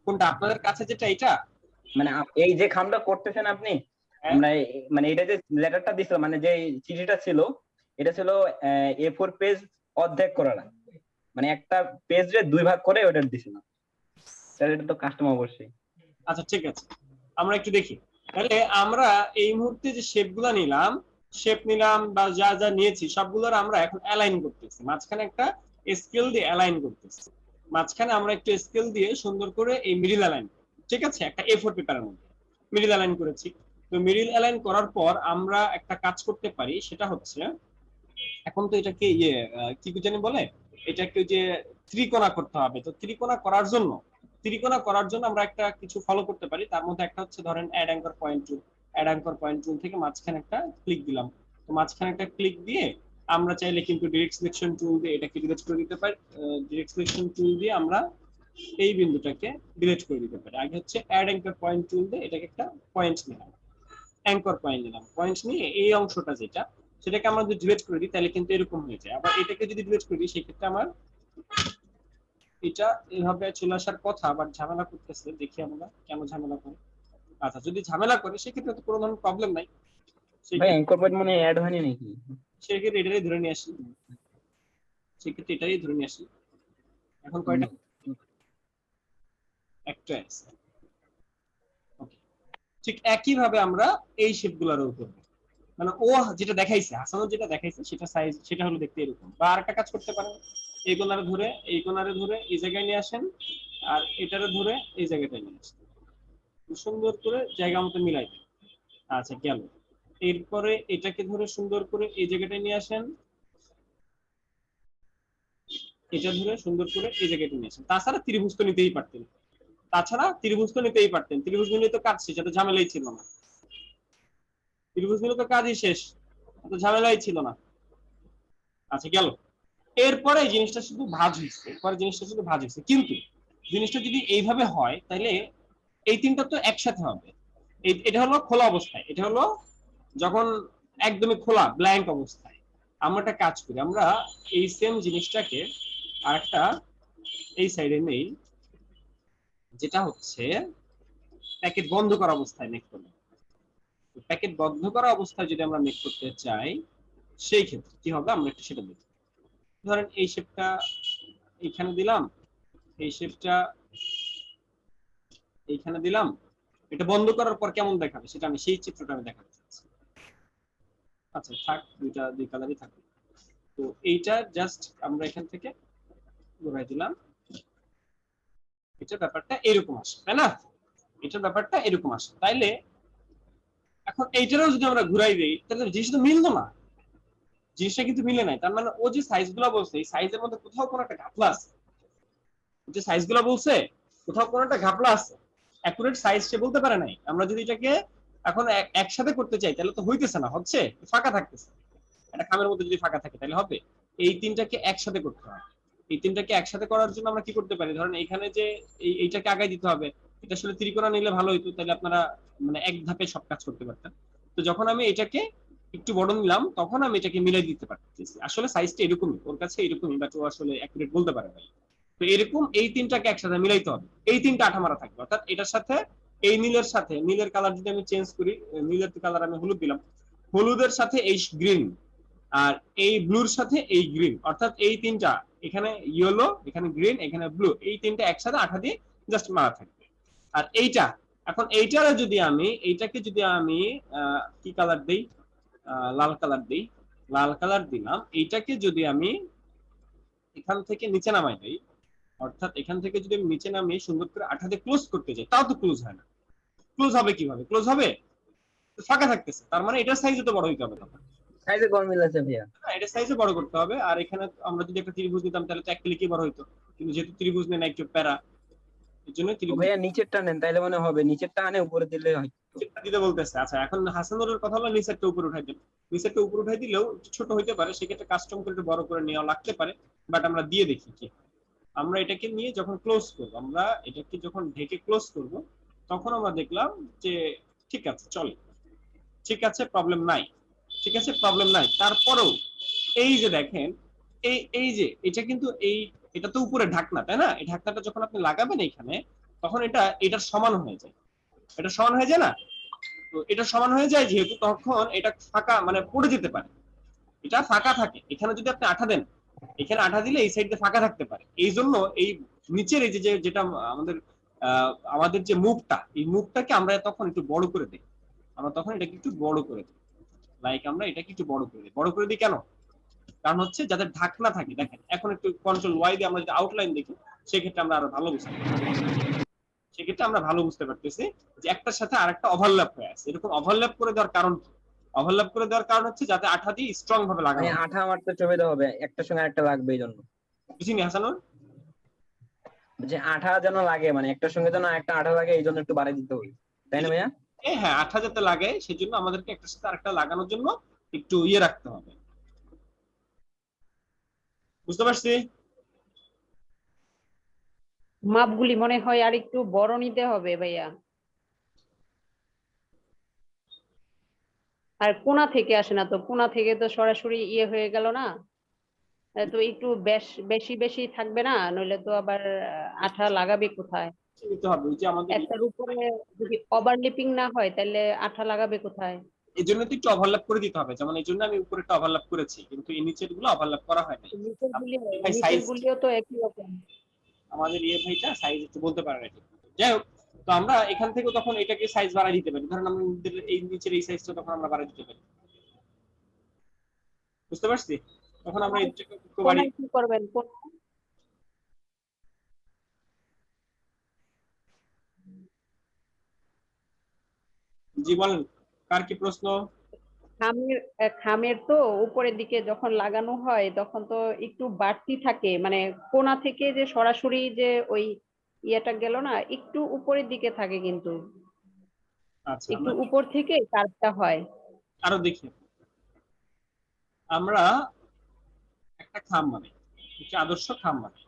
কোনটা আপনাদের কাছে যেটা? এটা মানে এই যে খামটা করতেছেন আপনি, আমরা মানে এটা যে লেটারটা দিছিল মানে যে চিঠিটা ছিল এটা ছিল A4 পেজ অর্ধেক করা, মানে একটা পেজে 2 ভাগ করে ওটা দিছিল। তাহলে এটা তো কাস্টম অবশ্যই। আচ্ছা ঠিক আছে, আমরা একটু দেখি। তাহলে আমরা এই মুহূর্তে যে শেপগুলো নিলাম বা যা যা নিয়েছি সবগুলোর আমরা এখন অ্যালাইন করতেছি, মাঝখানে একটা স্কেল দিয়ে অ্যালাইন করতেছি। মাঝখানে আমরা একটু স্কেল দিয়ে সুন্দর করে এই মিডল অ্যালাইন, ঠিক আছে, একটা A4 পেপারের মধ্যে মিডল অ্যালাইন করেছি। তো মিডল অ্যালাইন করার পর আমরা একটা কাজ করতে পারি, সেটা হচ্ছে এখন তো এটাকে কি জানি বলে, এটাকে যে ত্রিকোণা করতে হবে। তো ত্রিকোণা করার জন্য আমরা একটা কিছু ফলো করতে পারি। তার মধ্যে একটা হচ্ছে ধরেন অ্যাড অ্যাঙ্কর পয়েন্ট টুল থেকে মাঝখানে একটা ক্লিক দিলাম। তো মাঝখানে একটা ক্লিক দিয়ে আমরা চাইলে কিন্তু ডিরেক্ট সিলেকশন টুল দিয়ে এটাকে ডিলিট করে দিতে পারি। ডিরেক্ট সিলেকশন টুল দিয়ে আমরা এই বিন্দুটাকে ডিলিট করে দিতে পারি। আগে হচ্ছে অ্যাড অ্যাঙ্কর পয়েন্ট টুল দিয়ে এটাকে একটা পয়েন্ট নিলাম, অ্যাঙ্কর পয়েন্ট নিলাম। পয়েন্ট নিয়ে এই অংশটা যেটা সেটাকে আমরা যদি ডিলিট করে দিই তাহলে কিন্তু এরকম হয়ে যায়। আবার এটাকে যদি ডিলিট করে দিই সেক্ষেত্রে আমার এটা এইভাবে চলে আসার কথা, বাট ঝামেলা করতেছে, দেখি আমরা কেন ঝামেলা করে। আচ্ছা, যদি ঝামেলা করে সেক্ষেত্রে তো কোনো ধরনের প্রবলেম নাই, ভাই ইনকর্পোরেট মানে অ্যাড হয়নি নাকি? সেক্ষেত্রে এটাই ধরে নিয়ে আসি, সেক্ষেত্রে এটাই ধরে নিয়ে আসি। এখন কয়টা? একটা আছে। ওকে, ঠিক একই ভাবে আমরা এই শেপগুলোরও করব, মানে ও যেটা দেখাইছে, হাসানুর যেটা দেখাইছে সেটা সাইজ, সেটা হলো দেখতে এরকম। বা আরেকটা কাজ করতে পারেন, এই কোণারে ধরে এই কোণারে ধরে এই জায়গায় নিয়ে আসেন, আর এটারে ধরে এই জায়গাটায় নিয়ে আসেন, সুন্দর করে জায়গা মতো মিলাই দেন। আচ্ছা গেল। এরপরে এটাকে ধরে সুন্দর করে এই জায়গাটায় নিয়ে আসেন, এটা ধরে সুন্দর করে এই জায়গাটা নিয়ে আসেন। তাছাড়া ত্রিভুজ তো নিতেই পারতেন, ত্রিভুজ নিলে তো কাজ শেষ, এত ঝামেলাই ছিল না। ত্রিভুজ নিলে তো কাজই শেষ, এত ঝামেলাই ছিল না। আচ্ছা গেল। এরপরে এই জিনিসটা শুধু ভাঁজ হয়েছে, কিন্তু জিনিসটা যদি এইভাবে হয় তাহলে এই তিনটা তো একসাথে হবে। এটা হলো খোলা অবস্থায়, এটা হলো যখন একদমই খোলা ব্ল্যাঙ্ক অবস্থায়। আমরা একটা কাজ করি, আমরা এই সেম জিনিসটাকে আরেকটা এই সাইডে নেই, যেটা হচ্ছে প্যাকেট বন্ধ করা অবস্থায় মেক করব। প্যাকেট বন্ধ করা অবস্থায় যদি আমরা মেক করতে চাই, সেই ক্ষেত্রে কি হবে আমরা একটু সেটা দেখি। ধরেন এই শেপটা এইখানে দিলাম, এই শেপটা এইখানে দিলাম, এটা বন্ধ করার পর কেমন দেখাবে সেটা আমি সেই চিত্রটা আমি দেখাতে চাচ্ছি। আচ্ছা থাক, দুই কালারই থাকবে। তো এইটা জাস্ট আমরা এখান থেকে ঘুরাই দিলাম, এটা ব্যাপারটা এরকম আসে, তাই না? এটার ব্যাপারটা এরকম আসে। তাইলে এখন এইটারও যদি আমরা ঘুরাই দিই তাহলে জিনিসটা মিললো না, জিনিসটা কিন্তু মিলে নাই। তার মানে ও যে সাইজগুলো বলছে এই সাইজের মধ্যে কোথাও কোনো একটা ঘাপলা আছে, যে সাইজগুলো বলছে কোথাও কোনো একটা ঘাপলা আছে, অ্যাকুরেট সাইজ সে বলতে পারে নাই। আমরা যদি এটাকে এখন একসাথে করতে চাই তাহলে তো হইতেছে না, হচ্ছে ফাঁকা থাকতেছে। একটা খামের মধ্যে যদি ফাঁকা থাকে তাহলে হবে। এই তিনটাকে একসাথে করতে হবে। এই তিনটাকে একসাথে করার জন্য আমরা কি করতে পারি, ধরেন এখানে যে এইটাকে আগায় দিতে হবে, এটা আসলে ত্রিকোণা নিলে ভালো হইতো, তাহলে আপনারা মানে এক ধাপে সব কাজ করতে পারতেন। তো যখন আমি এটাকে একটু বড় নিলাম তখন আমি এটাকে মিলাই দিতে পারতেছি। আসলে সাইজটা এরকমই, ওর কাছে এরকমই, বাট ও আসলে অ্যাকুরেট বলতে পারে না। তো এরকম এই তিনটাকে একসাথে মিলাইতে হবে, এই তিনটা আঠা মারা থাকবে। অর্থাৎ এটার সাথে এই নীলের সাথে, নীলের কালার যদি আমি চেঞ্জ করি, নীলের কালার আমি হলুদ দিলাম, হলুদের সাথে এই গ্রিন, আর এই ব্লুর সাথে এই গ্রিন, অর্থাৎ এই তিনটা, এখানে ইয়েলো, এখানে গ্রিন, এখানে ব্লু, এই তিনটা একসাথে আঠা দিয়ে জাস্ট মারা থাকবে। আর এইটা, এখন এইটারে যদি আমি, এইটাকে যদি আমি কি কালার দেই, লাল কালার দেই, লাল কালার দিলাম। এইটাকে যদি আমি এখান থেকে নিচে নামাই দেই, অর্থাৎ এখান থেকে যদি আমি নিচে নামিয়ে সুন্দর করে আঠা দিয়ে ক্লোজ করতে যাই, তাও তো ক্লোজ হয় না। ক্লোজ হবে কিভাবে? ক্লোজ হবে ফাঁকা থাকতেছে, তার মানে এটার সাইজ তো বড় হইতে হবে তখন। সাইজে কম মিল আছে ভাইয়া। এটা সাইজে বড় করতে হবে। আর এখানে আমরা যদি একটা ত্রিভুজ নিতাম তাহলে তো এক ক্লিকই বড় হইতো, কিন্তু যেহেতু ত্রিভুজ নেই না, একটু প্যারা, এর জন্য ত্রিভুজ ভাইয়া নিচেরটা নেন তাইলে মনে হবে, নিচেরটা আনে উপরে দিলে হয় দিতে বলতেছে। আচ্ছা এখন হাসানুরের কথা হলো নিচেরটা উপরে উঠাই দেন, নিচেরটা উপরে উঠাই দিলেও একটু ছোট হইতে পারে, সেক্ষেত্রে কাস্টম করে একটু বড় করে নেওয়া লাগতে পারে, বাট আমরা দিয়ে দেখি কি। আমরা এটাকে নিয়ে যখন ক্লোজ করব, আমরা এটাকে যখন ঢেকে ক্লোজ করব, তখন আমরা দেখলাম যে ঠিক আছে, চলে, ঠিক আছে, প্রবলেম নাই, ঠিক আছে, প্রবলেম নাই। তারপরেও এই যে দেখেন, এই যে এটা কিন্তু এটা তো উপরে ঢাকনা, তাই না? এই ঢাকনাটা যখন আপনি লাগাবেন এখানে, তখন এটার সমান হয়ে যায়, এটা সমান হয়ে যায় না? তো এটা সমান হয়ে যায় যেহেতু, তখন এটা ফাঁকা মানে পড়ে যেতে পারে, এটা ফাঁকা থাকে। এখানে যদি আপনি আঠা দেন, এখানে আঠা দিলে এই সাইডে ফাঁকা থাকতে পারে। এই জন্য এই নিচের এই যে যেটা আমাদের আমাদের যে মুখটা, এই মুখটাকে আমরা তখন একটু বড় করে দিই, আমরা তখন এটাকে একটু বড় করে দিই, লাইক আমরা এটাকে একটু বড় করে দিই। বড় করে দিই কেন? কারণ হচ্ছে যাদের ঢাকনা থাকে, দেখেন এখন একটু কন্ট্রোল ওয়াই দিয়ে আমরা যদি আউটলাইন দেখি, সেক্ষেত্রে আমরা আরো ভালো বুঝতে পারছি, সেক্ষেত্রে আমরা ভালো বুঝতে পারতেছি যে একটার সাথে আরেকটা ওভারল্যাপ হয়ে আছে। এরকম ওভারল্যাপ করে দেওয়ার কারণ কি? ওভারল্যাপ করে দেওয়ার কারণ হচ্ছে যাতে আঠা দিয়ে স্ট্রং ভাবে লাগানো হয়। আঠা মারতে সুবিধা হবে, একটার সঙ্গে আরেকটা লাগবে এই জন্য। বুঝিনি হাসানুর? যে আঠা যেন লাগে, মানে একটার সঙ্গে যেন একটা আঠা লাগে, এই জন্য একটু বাড়াই দিতে হবে, তাই না ভাইয়া? হ্যাঁ, আঠা যাতে লাগে সেজন্য আমাদেরকে একটার সাথে আরেকটা লাগানোর জন্য একটু ইয়ে রাখতে হবে। বুঝতে পারছি? মাপগুলি মনে হয় আর একটু বড় নিতে হবে ভাইয়া। আর কোণা থেকে আসে না তো, কোণা থেকে তো সরাসরি ইয়ে হয়ে গেল না, তো একটু বেশি বেশি থাকবে না, নইলে তো আবার আঠা লাগাবে কোথায়? নিতে হবে ওই যে আমাদের একটার উপরে যদি ওভারলিপিং না হয় তাহলে আঠা লাগাবে কোথায়? এই জন্য তো একটু ওভারল্যাপ করে দিতে হবে, যেমন এই জন্য আমি উপরেটা ওভারল্যাপ করেছি, কিন্তু এই নিচের গুলো ওভারল্যাপ করা হয় নাই। ভাই নিচের সাইজ গুলিও তো একই রকম। আমাদের ভাইটা সাইজ একটু বলতে পারে না ঠিক। যাই হোক, তো আমরা এখান থেকে তখন এটাকে সাইজ বাড়াই দিতে পারি, ধরেন আমাদের এই নিচের এই সাইজটা তখন আমরা বাড়াই দিতে পারি, বুঝতে পারছি? তখন আমরা এইটাকে একটু বাড়িয়ে কোনায় কি করবেন? জি বলেন, কার কি প্রশ্ন? খামের তো উপরের দিকে যখন লাগানো হয় তখন তো একটু বাড়তি থাকে, মানে কোণা থেকে যে সরাসরি যে ওই ইয়েটা গেল না, একটু উপরের দিকে থাকে, কিন্তু আচ্ছা একটু আমরা উপর থেকে কাজটা হয়। আরো দেখি, আমরা একটা খাম বানাই, একটা আদর্শ খাম বানাই।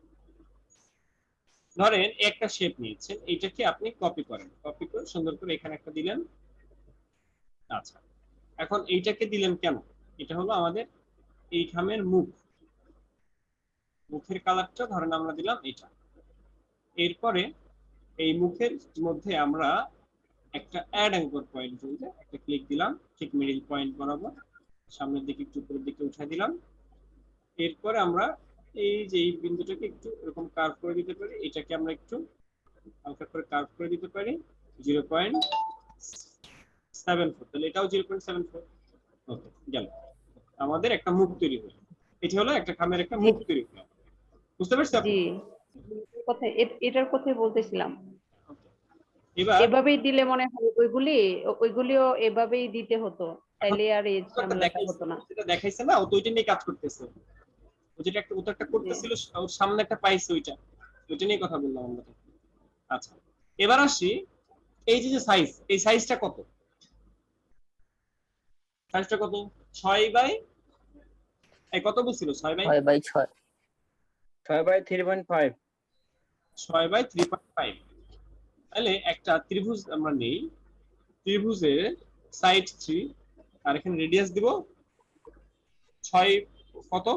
ধরেন একটা শেপ নিয়েছেন, এইটাকে আপনি কপি করেন, কপি করে সুন্দর করে এখানে একটা দিলেন। আচ্ছা, এখন এইটাকে দিলেন কেন? এটা হলো আমাদের এই খামের মুখ, মুখের কালারটা ধরেন আমরা দিলাম এটা। এরপরে এই মুখের মধ্যে আমরা একটা অ্যাড অ্যাঙ্কর পয়েন্ট বলতে একটা ক্লিক দিলাম, ঠিক মিডল পয়েন্ট বরাবর সামনের দিকে একটু উপরের দিকে উঠাই দিলাম। এরপরে আমরা এই যে এই বিন্দুটাকে একটু এরকম কার্ভ করে দিতে পারি, এটাকে আমরা একটু হালকা করে কার্ভ করে দিতে পারি 0.74, তাহলে এটাও 0.74। ওকে, গেল, আমাদের একটা মুখ তৈরি হলো। এটা হলো একটা খামের একটা মুখ তৈরি হলো, বুঝতে পারছেন আপনি? জি, এটার কথাই বলতেছিলাম। এবার এভাবেই দিলে মনে হয় ওইগুলিও এভাবেই দিতে হতো, তাইলে আর এই ঝামেলাটা হতো না। যেটা দেখাইছে না, ও তো ওইটা নিয়ে কাজ করতেছে, ও যেটা ও তো একটা করতেছিল, ওর সামনে একটা পাইছে, ওইটা নিয়ে কথা বললাম আমরা। আচ্ছা, এবার আসি এই যে সাইজ, এই সাইজটা কত? সাইজটা কত? 6 বাই কত বলছিল? 6 বাই 6 বাই 3.5। 6 বাই 3.5। তাহলে একটা ত্রিভুজ আমরা নেই, ত্রিভুজের সাইড 3 আর এখানে রেডিয়াস দিব 6 কত?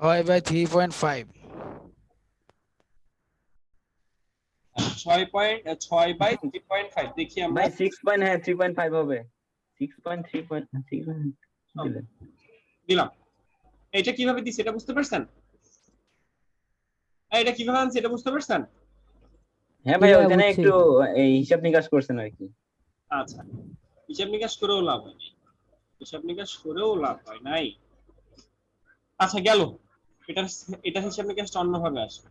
6 বাই 3.5। 6 বাই 3.5 দেখি আমরা। ভাই 6 হ্যাঁ 3.5 হবে। 6.3 দিলাম। এটা কিভাবে দিছি এটা বুঝতে পারছেন? এটা কিভাবে আনছি এটা বুঝতে পারছেন? হ্যাঁ ভাই, ওখানে একটু এই হিসাব নিকাশ করছেন আর কি। আচ্ছা, হিসাব নিকাশ করেও লাভ হয় নাই, হিসাব নিকাশ করেও লাভ হয় নাই। আচ্ছা গেল, এটা হিসাব নিকাশটা অন্যভাবে আসে।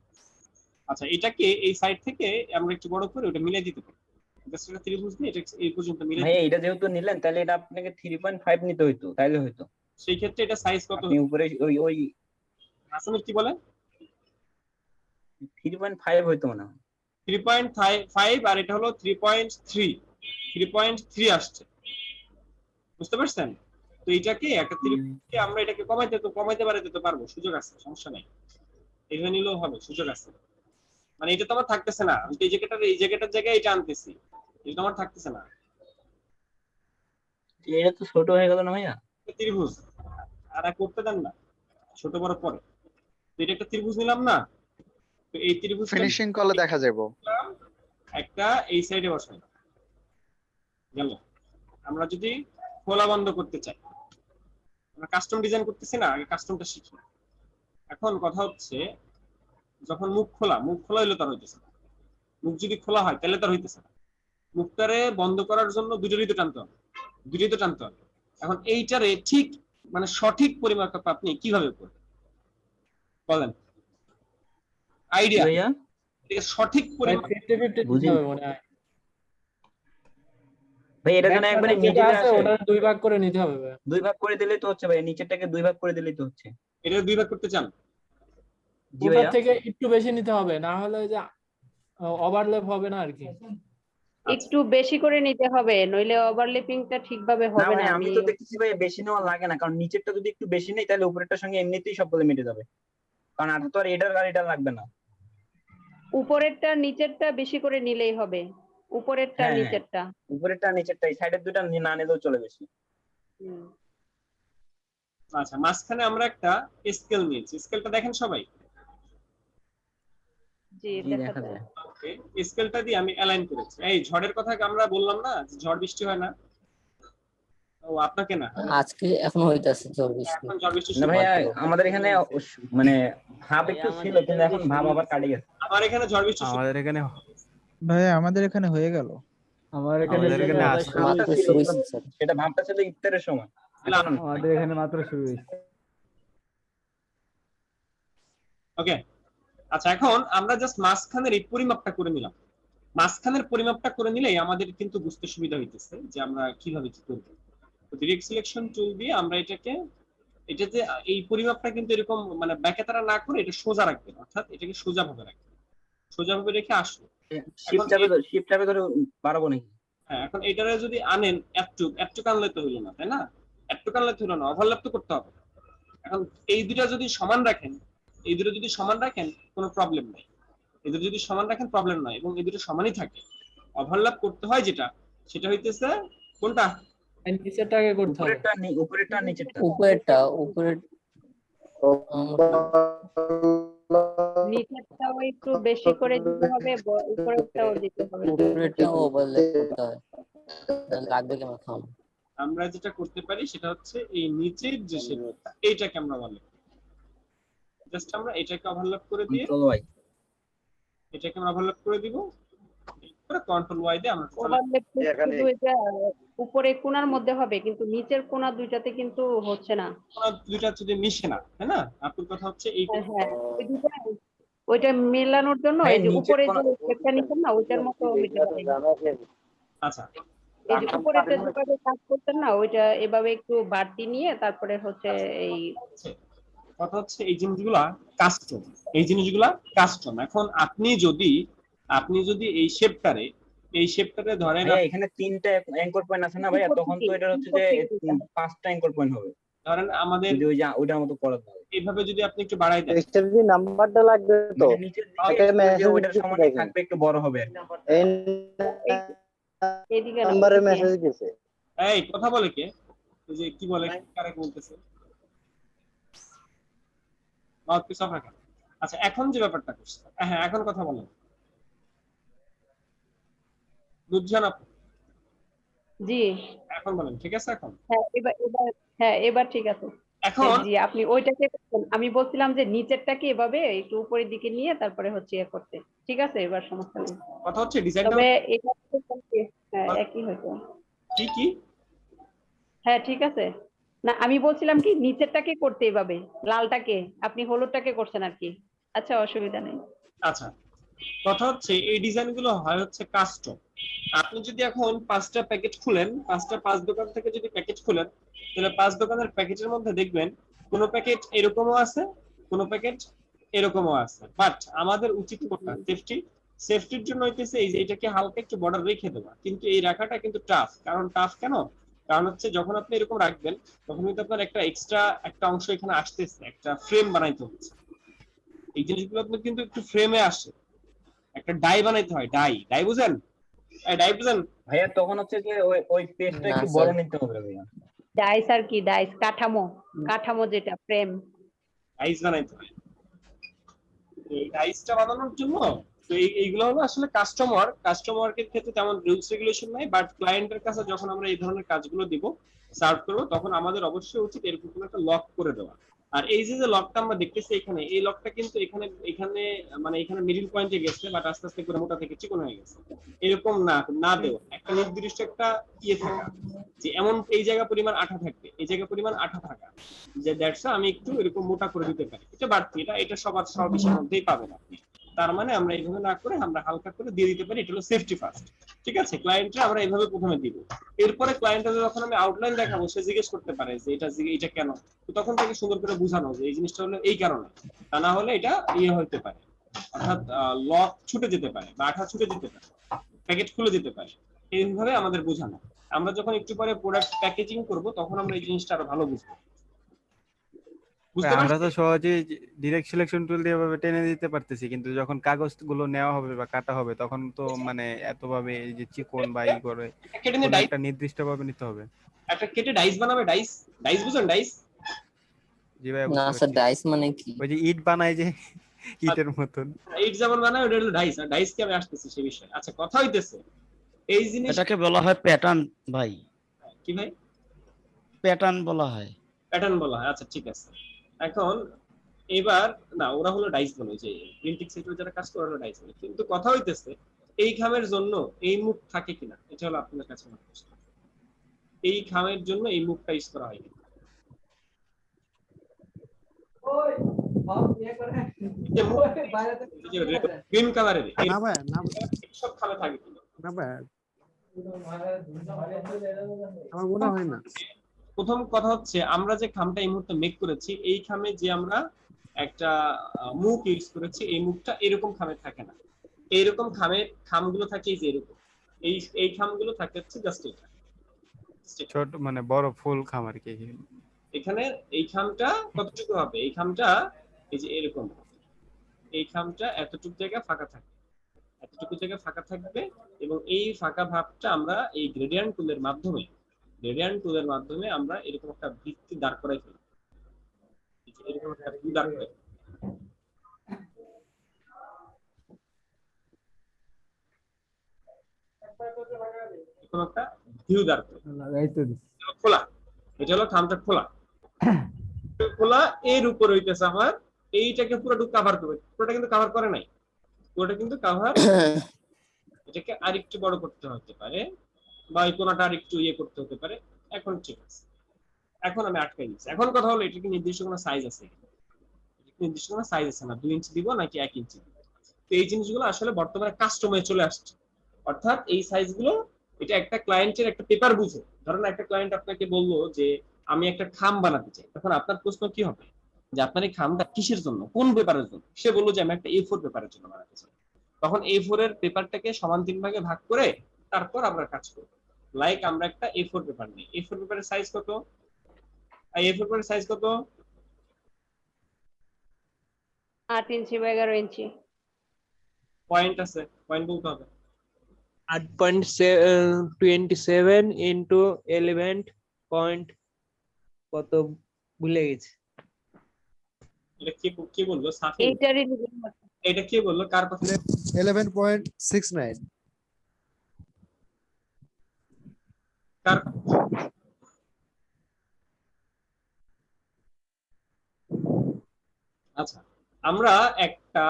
আচ্ছা, এটাকে এই সাইড থেকে আমরা একটু বড় করে ওটা মিলাই দিতে পারি। এটা ত্রিভুজ নিয়ে এটা এই পর্যন্ত মিলাই। ভাই এটা যেহেতু নিলেন তাহলে এটা আপনাকে 3.5 নিতে হইতো, তাইলে হইতো। সেই ক্ষেত্রে এটা সাইজ কত? আপনি উপরে ওই হাসানের কি বলে? 3.5 হইতো মনে হয়। 3.5 আর এটা হলো 3.3 আসছে, বুঝতে পারছেন? তো এইটাকে একটা ত্রিভুজকে আমরা এটাকে কমাইতে বাড়াইতে তো পারবো, সুযোগ আছে, সমস্যা নাই, এইভাবে নিলেও হবে, সুযোগ আছে। মানে এটা তো আমার থাকতেছে না, আমি তো এই জায়গাটার জায়গায় এটা আনতেছি, এটা আমার থাকতেছে না। এটা তো ছোট হয়ে গেল না ভাইয়া? ত্রিভুজ আর করতে দেন না, ছোট বড় পরে। তো এটা একটা ত্রিভুজ নিলাম না, তো এই ত্রিভুজ ফিনিশিং করলে দেখা যাবে একটা এই সাইডে বসাই গেল। আমরা যদি খোলা বন্ধ করতে চাই, আমরা কাস্টম ডিজাইন করতেছি না, আগে কাস্টমটা শিখি। এখন কথা হচ্ছে, যখন মুখ খোলা হইলে তার হইতেছে না, মুখ যদি খোলা হয় তাহলে তার হইতেছে না। মুখটারে বন্ধ করার জন্য দুটোরই তো টানতে হবে। এখন এইটারে ঠিক মানে সঠিক পরিমাপ আপনি কিভাবে করবেন বলেন? আইডিয়া, এটা সঠিক পরিমাপ ভাই এটা জন্য একবারে মিডিলে আসে, ওটা 2 ভাগ করে নিতে হবে ভাই। 2 ভাগ করে দিলেই তো হচ্ছে ভাই, নিচেরটাকে 2 ভাগ করে দিলেই তো হচ্ছে। এটা 2 ভাগ করতে চান? জি ওটার ভাইয়া, থেকে একটু বেশি নিতে হবে, না হলে যে ওভারল্যাপ হবে না আর কি। একটু বেশি করে নিতে হবে, নইলে ওভারল্যাপিংটা ঠিকভাবে না হবে ভাই না। আমি তো দেখতেছি ভাই বেশি নেওয়া লাগে না, কারণ নিচেরটা যদি একটু বেশি নেই তাহলে উপরেরটার সঙ্গে এমনিতেই সবগুলো মিটে যাবে, কারণ আটা তো আর এটার লাগবে না। উপরেরটা নিচেরটা বেশি করে নিলেই হবে। উপরেরটা হ্যাঁ, হ্যাঁ। নিচেরটা? উপরেরটা নিচেরটা, এই সাইডের দুইটা না নিলেও চলে বেশি। হুম। আচ্ছা, মাঝখানে আমরা একটা স্কেল নিয়েছি, স্কেলটা দেখেন সবাই। জি, জি, দেখা দেখা যায়। যায়। ওকে, স্কেলটা দিয়ে আমি অ্যালাইন করেছি। এই ঝড়ের কথা আমরা বললাম না যে ঝড় বৃষ্টি হয় না? ও আপনাকে না, আজকে এখন হইতাছে ঝড় বৃষ্টি। এখন ঝড় বৃষ্টি না শুরু ভাইয়া, হয়েছে। আমাদের এখানে মানে ভাব একটু ছিল, কিন্তু এখন ভাব আবার কাটে গেছে। আমার এখানে ঝড় বৃষ্টি শুরু আমাদের এখানে ভাই আমাদের এখানে হয়ে গেল। আমাদের এখানে আসছে। ভাবটা মাত্র ছিল, শুরু হয়েছে স্যার। সেটা ভাবটা ছিল ইফতারের সময়। এখন আমাদের এখানে মাত্র শুরু হয়েছে। ওকে। আচ্ছা, এখন আমরা জাস্ট মাঝখানের এই পরিমাপটা করে নিলাম। মাঝখানের পরিমাপটা করে নিলেই আমাদের কিন্তু বুঝতে সুবিধা হইতেছে যে আমরা কিভাবে কি করব। তো ডিরেক্ট সিলেকশন টুল দিয়ে আমরা এটাতে এই পরিমাপটা কিন্তু এরকম মানে ব্যাকেতারা না করে এটা সোজা রাখবেন, অর্থাৎ এটাকে সোজা ভাবে রাখবেন। সোজা ভাবে রেখে আসলো। শিফট চাপে ধরে পারবো নাকি? হ্যাঁ, এখন এটারে যদি আনেন একটু আনলে তো হইলো না, তাই না? একটু আনলে তো হইলো না, ওভারল্যাপ তো করতে হবে। এখন এই দুটো যদি সমান রাখেন, কোনো প্রবলেম নাই। এই দুটো যদি সমান রাখেন প্রবলেম নাই, এবং এই দুটো সমানই থাকে। ওভারল্যাপ করতে হয় যেটা, সেটা হইতেছে কোনটা? নিচেরটাকে করতে হবে। উপরেরটা নিচেরটা। নিচেরটাও একটু বেশি করে দিতে হবে, উপরেরটাও দিতে হবে। উপরেরটাও ওভারল্যাপ করতে হয়, লাগবে কেমন খাম। আমরা যেটা করতে পারি সেটা হচ্ছে এই নিচের যে শেপটা, এইটাকে আমরা বলি, জাস্ট আমরা এটাকে ওভারল্যাপ করে দিয়ে এটাকে আমরা ওভারল্যাপ করে দিব, এরপরে কন্ট্রোল ওয়াই দিয়ে আমরা ওভারল্যাপ শুধু এটা উপরে কোণার মধ্যে হবে, কিন্তু নিচের কোণা দুইটাতে কিন্তু হচ্ছে না। কোণা দুইটা যদি মিশে না, তাই না? আপনার কথা হচ্ছে এই হ্যাঁ, ওইটা মেলানোর জন্য এই যে উপরে যে শেপটা নিছেন না, ওইটার মতো হইতে পারে। আচ্ছা, এই যে উপরেতে যেভাবে কাজ করতেন না, ওইটা এভাবে একটু বাড়তি নিয়ে তারপরে হচ্ছে এই কথা হচ্ছে এই জিনিসগুলা কাস্টম। এখন আপনি যদি এই শেপটারে ধরেন, এখানে 3টা অ্যাঙ্কর পয়েন্ট আছে না ভাইয়া, তখন তো এটা হচ্ছে যে 5টা অ্যাঙ্কর পয়েন্ট হবে। ধরেন আমাদের ওইটার মতো করা যাবে। এইভাবে যদি আপনি একটু বাড়াই দেন, এক্সট্রা নাম্বারটা লাগবে তো একটা মেসেজ ওইটার সমান থাকবে, একটু বড় হবে। এইদিকে নাম্বারে মেসেজ গেছে। এই কথা বলে কে? এই যে কি বলে, কারে বলতেছে? মাউথপিস অফ রাখেন। আচ্ছা, এখন যে ব্যাপারটা করছে, হ্যাঁ এখন কথা বলেন। বুঝছেন আপনি? জি, এখন বলেন, ঠিক আছে? এখন এবার ঠিক আছে। এখন জি, আপনি ওইটাকে করছেন। আমি বলছিলাম যে নিচেরটাকে এভাবে একটু উপরের দিকে নিয়ে তারপরে হচ্ছে ইয়ে করতে। ঠিক আছে, এবার সমস্যা নেই। কথা হচ্ছে ডিজাইনটা তবে এটা একই হয়তো। কি? হ্যাঁ, ঠিক আছে। না, আমি বলছিলাম কি নিচেরটাকে করতে এভাবে, লালটাকে আপনি হলুদটাকে করছেন আর কি। আচ্ছা, অসুবিধা নেই। আচ্ছা, কথা হচ্ছে এই ডিজাইনগুলো হয় হচ্ছে কাস্টম। আপনি যদি এখন 5টা প্যাকেট খুলেন, 5 দোকান থেকে যদি প্যাকেট খুলেন, তাহলে 5 দোকানের প্যাকেটের মধ্যে দেখবেন কোন প্যাকেট এরকমও আছে, কোন প্যাকেট এরকমও আছে। বাট আমাদের উচিত কোনটা? সেফটির জন্য হইতেছে এই যে এটাকে হালকা একটু বর্ডার রেখে দেওয়া, কিন্তু এই রাখাটা কিন্তু টাফ। কারণ হচ্ছে যখন আপনি এরকম রাখবেন, তখন কিন্তু আপনার একটা এক্সট্রা একটা অংশ এখানে আসতেছে, একটা ফ্রেম বানাইতে হচ্ছে। এই জিনিসগুলো আপনার কিন্তু একটু ফ্রেমে আসে, একটা ডাই বানাইতে হয়। ডাই বুঝেন? ডাই বুঝেন ভাইয়া? তখন হচ্ছে যে ওই পেজটা একটু বড় নিতে হবে ভাইয়া। ডাইস আর কি? ডাইস কাঠামো যেটা ফ্রেম ডাইস বানাইতে হয়। এই ডাইসটা বানানোর জন্য তো এইগুলো হলো আসলে কাস্টমারের ক্ষেত্রে তেমন রুলস রেগুলেশন নাই, বাট ক্লায়েন্টের কাছে যখন আমরা এই ধরনের কাজগুলো দিব, সার্ভ করব, তখন আমাদের অবশ্যই উচিত এরকম কোনো একটা লক করে দেওয়া। আর এই যে লকটা আমরা দেখতেছি এখানে, এই লকটা কিন্তু এখানে মিডল পয়েন্টে গেছে, বাট আস্তে আস্তে করে মোটা থেকে চিকন হয়ে গেছে। এরকম না দেওয়া, একটা নির্দিষ্ট একটা থাকা যে এমন এই জায়গা পরিমাণ আঠা থাকবে, এই জায়গা পরিমাণ আঠা থাকা, যে দ্যাটস আমি একটু এরকম মোটা করে দিতে পারি। এটা বাড়তি, এটা সবার সর্বশেষের মধ্যেই পাবেন আপনি। তার মানে আমরা এইভাবে না করে আমরা হালকা করে দিয়ে দিতে পারি। এটা হলো সেফটি ফার্স্ট। ঠিক আছে, ক্লায়েন্টরা আমরা এইভাবে প্রথমে দিব। এরপরে ক্লায়েন্টরা যখন আমি আউটলাইন দেখাবো, সে জিজ্ঞেস করতে পারে যে এটা কেন, তো তখন থেকে সুন্দর করে বোঝানো যে এই জিনিসটা হলো এই কারণে, তা না হলে এটা হতে পারে, অর্থাৎ লক ছুটে যেতে পারে বা আঠা ছুটে যেতে পারে, প্যাকেট খুলে যেতে পারে। এইভাবে আমাদের বোঝানো। আমরা যখন একটু পরে প্রোডাক্ট প্যাকেজিং করব, তখন আমরা এই জিনিসটা আরো ভালো বুঝবো। বুঝতে আমরা পারছেন? তো সহজেই ডিরেক্ট সিলেকশন টুল দিয়ে ভাবে টেনে দিতে পারতেছি, কিন্তু যখন কাগজগুলো নেওয়া হবে বা কাটা হবে তখন তো মানে এতভাবে এই যে চিকন বা ই করে কেটে কোন নিয়ে ডাইস, একটা নির্দিষ্ট ভাবে নিতে হবে। একটা কেটে ডাইস বানাবে, ডাইস, ডাইস বুঝেন ডাইস? জি ভাইয়া না বুঝতে স্যার, পারছি। ডাইস মানে কি? ওই যে ইট বানায় যে ইটের মতন। এইট যেমন বানাবে ওটা হলো ডাইস, আর ডাইস কি আমি আসতেছি সে বিষয়ে। আচ্ছা কথা হইতেছে এই জিনিস এটাকে বলা হয় প্যাটার্ন ভাই, কি ভাই? প্যাটার্ন বলা হয়। প্যাটার্ন বলা হয়, আচ্ছা ঠিক আছে। এখন এবার না, ওরা হলো ডাইস বলে, যে প্রিন্টিং সেক্টরে যারা কাজ করে ওরা ডাইস বলে, কিন্তু কথা হইতেছে এই খামের জন্য এই মুখ থাকে কিনা, এটা হলো আপনাদের কাছে আমার প্রশ্ন। এই খামের জন্য এই মুখটা ইউজ করা হয় কিনা? গ্রিন কালারের সব খামে থাকে কিনা? আমার মনে হয় না। প্রথম কথা হচ্ছে আমরা যে খামটা এই মুহূর্তে মেক করেছি, এই খামে যে আমরা একটা মুখ ইউজ করেছি, এই মুখটা এরকম খামে থাকে না। এইরকম খামের খামগুলো থাকে এই যে এরকম, এই খামগুলো থাকে হচ্ছে জাস্ট এটা ছোট মানে বড় ফুল খাম আর কি। এখানে এই খামটা কতটুকু হবে, এই খামটা এই যে এরকম, এই খামটা এতটুকু জায়গা ফাঁকা থাকবে, এতটুকু জায়গা ফাঁকা থাকবে, এবং এই ফাঁকা ভাবটা আমরা এই গ্রেডিয়েন্ট টুলের মাধ্যমে, আমরা এরকম একটা ভিত্তি দাঁড় করাই ফেলি, এরকম একটা ভিত্তি দাঁড় করাই ফেলি। এরকম একটা ভিউ দাঁড় করাই খোলা, এটা হলো খামটা খোলা, খোলা এর উপর হইতেছে আমার এইটাকে পুরোটুকু কভার করবে, পুরোটা কিন্তু কভার করে নাই, পুরোটা কিন্তু কভার, এটাকে আরেকটু বড় করতে হতে পারে বা এই কোণাটা আরেকটু ইয়ে করতে হতে পারে। এখন ঠিক আছে, এখন আমি আটকাই দিচ্ছি। এখন কথা হলো এটা কি নির্দিষ্ট কোনো সাইজ আছে, নির্দিষ্ট কোনো সাইজ আছে না, 2 ইঞ্চি দিব নাকি 1 ইঞ্চি দিব। তো এই জিনিসগুলো আসলে বর্তমানে কাস্টমাইজ চলে আসছে, অর্থাৎ এই সাইজগুলো এটা একটা ক্লায়েন্টের একটা পেপার বুঝে, ধরেন একটা ক্লায়েন্ট আপনাকে বললো যে আমি একটা খাম বানাতে চাই, তখন আপনার প্রশ্ন কি হবে যে আপনার এই খামটা কিসের জন্য, কোন পেপারের জন্য? সে বললো যে আমি একটা A4 পেপারের জন্য বানাতে চাই। তখন A4 এর পেপারটাকে সমান 3 ভাগে ভাগ করে তারপর আমরা কাজ করব। লাইক আমরা একটা A4 পেপার নিই, A4 পেপারের সাইজ কত, A4 পেপারের সাইজ কত? 8 ইঞ্চি বা 11 ইঞ্চি। পয়েন্ট আছে, পয়েন্ট বলতে হবে। 8.27 ইন্টু 11 পয়েন্ট কত ভুলে গেছি। এটা কি বললো সাফি? এইটারই এটা কি বললো, কার কথা? 11.69 কার? আচ্ছা, আমরা একটা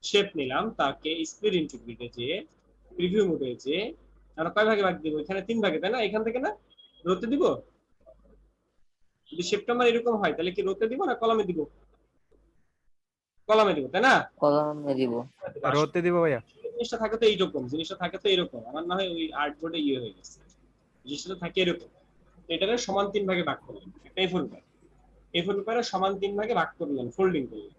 শেপ নিলাম, তাকে স্প্লিট ইনটু গ্রিডে যে প্রিভিউ মোডে যে আমরা কয় ভাগে ভাগ দিব? এখানে 3 ভাগে, তাই না? এখান থেকে না রোতে দিব। যদি শেপটা আমার এরকম হয় তাহলে কি রোতে দিব না কলামে দিব? কলামে দিব, তাই না? কলামে দিব। রোতে দিব ভাইয়া। জিনিসটা থাকে তো এইরকম, জিনিসটা থাকে তো এরকম, আমার না হয় ওই আর্ট বোর্ডে ইয়ে হয়ে গেছে, জিনিসটা থাকে এরকম। এটাকে সমান 3 ভাগে ভাগ করলেন, একটা A4 পেপার, A4 পেপারে সমান 3 ভাগে ভাগ করলেন, ফোল্ডিং করলেন।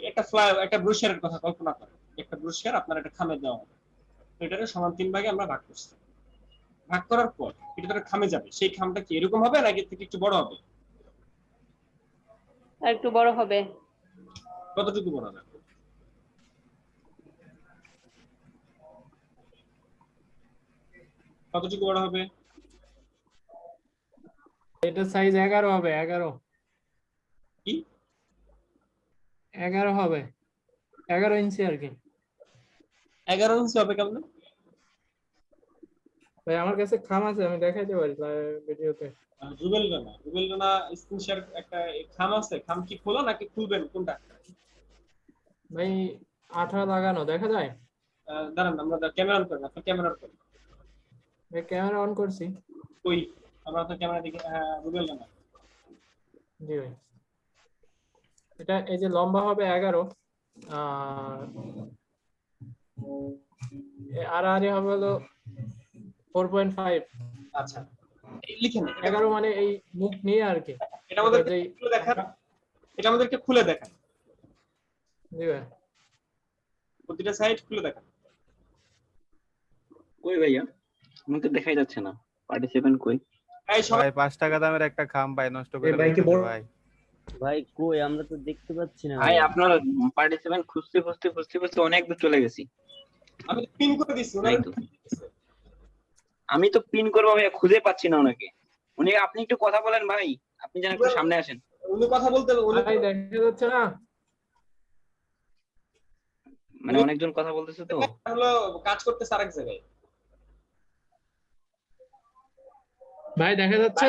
একটা একটা ব্রোশারের কথা কল্পনা করেন, একটা ব্রোশার আপনার একটা খামে দেওয়া হবে, এটাকে সমান 3 ভাগে আমরা ভাগ করছি। ভাগ করার পর এটা তার খামে যাবে, সেই খামটা কি এরকম হবে নাকি এর থেকে একটু বড় হবে? আর একটু বড় হবে। কতটুকু বড় হবে? কতটুকু বড় হবে? এটা সাইজ 11 হবে, 11। কি 11 হবে, 11 ইঞ্চি আর কি। 11 ইঞ্চি হবে কেমন? ভাই আমার কাছে খাম আছে, আমি দেখাইতে পারি ভিডিওতে। রুবেল রানা স্ক্রিন শেয়ার একটা খাম আছে, খাম কি খোলা নাকি খুলবেন কোনটা? ভাই 18 লাগানো দেখা যায়। দাঁড়ান আমরা ক্যামেরা অন করেন, আপনি ক্যামেরা অন করেন। ভাই ক্যামেরা অন করছি। কই আমরা তো ক্যামেরা দেখি। রুবেল রানা, জি ভাই, এটা এই যে লম্বা হবে 11, আর আরে হবে হলো 4.5। আচ্ছা এই লিখেন 11 মানে এই মুখ নিয়ে আর কি। এটা আমাদেরকে খুলে দেখান, এটা আমাদেরকে খুলে দেখান। জি ভাই, প্রতিটা সাইড খুলে দেখান। কই ভাইয়া, আমাকে দেখাই যাচ্ছে না, পার্টিসিপেন্ট কই? এই সবাই ভাই 5 টাকা দামের একটা খাম ভাই নষ্ট করে ভাই কি দিতেছে বড়- ভাই। ভাই কই আমরা তো দেখতে পাচ্ছি না ভাই আপনার পার্টিসিপেন্ট খুঁজতে খুঁজতে খুঁজতে খুঁজতে অনেক দূর চলে গেছি। আমি পিন করে দিচ্ছি নাই তো। আমি তো পিন করবো ভাই, খুঁজে পাচ্ছি না ওনাকে। আপনি একটু কথা বলেন ভাই, আপনি যেন একটু সামনে আসেন। উনি কথা বলতে উনি ভাই দেখা যাচ্ছে না। মানে অনেকজন কথা বলতেছে তো। হলো কাজ করতেছে আরেক জায়গায়। ভাই দেখা যাচ্ছে?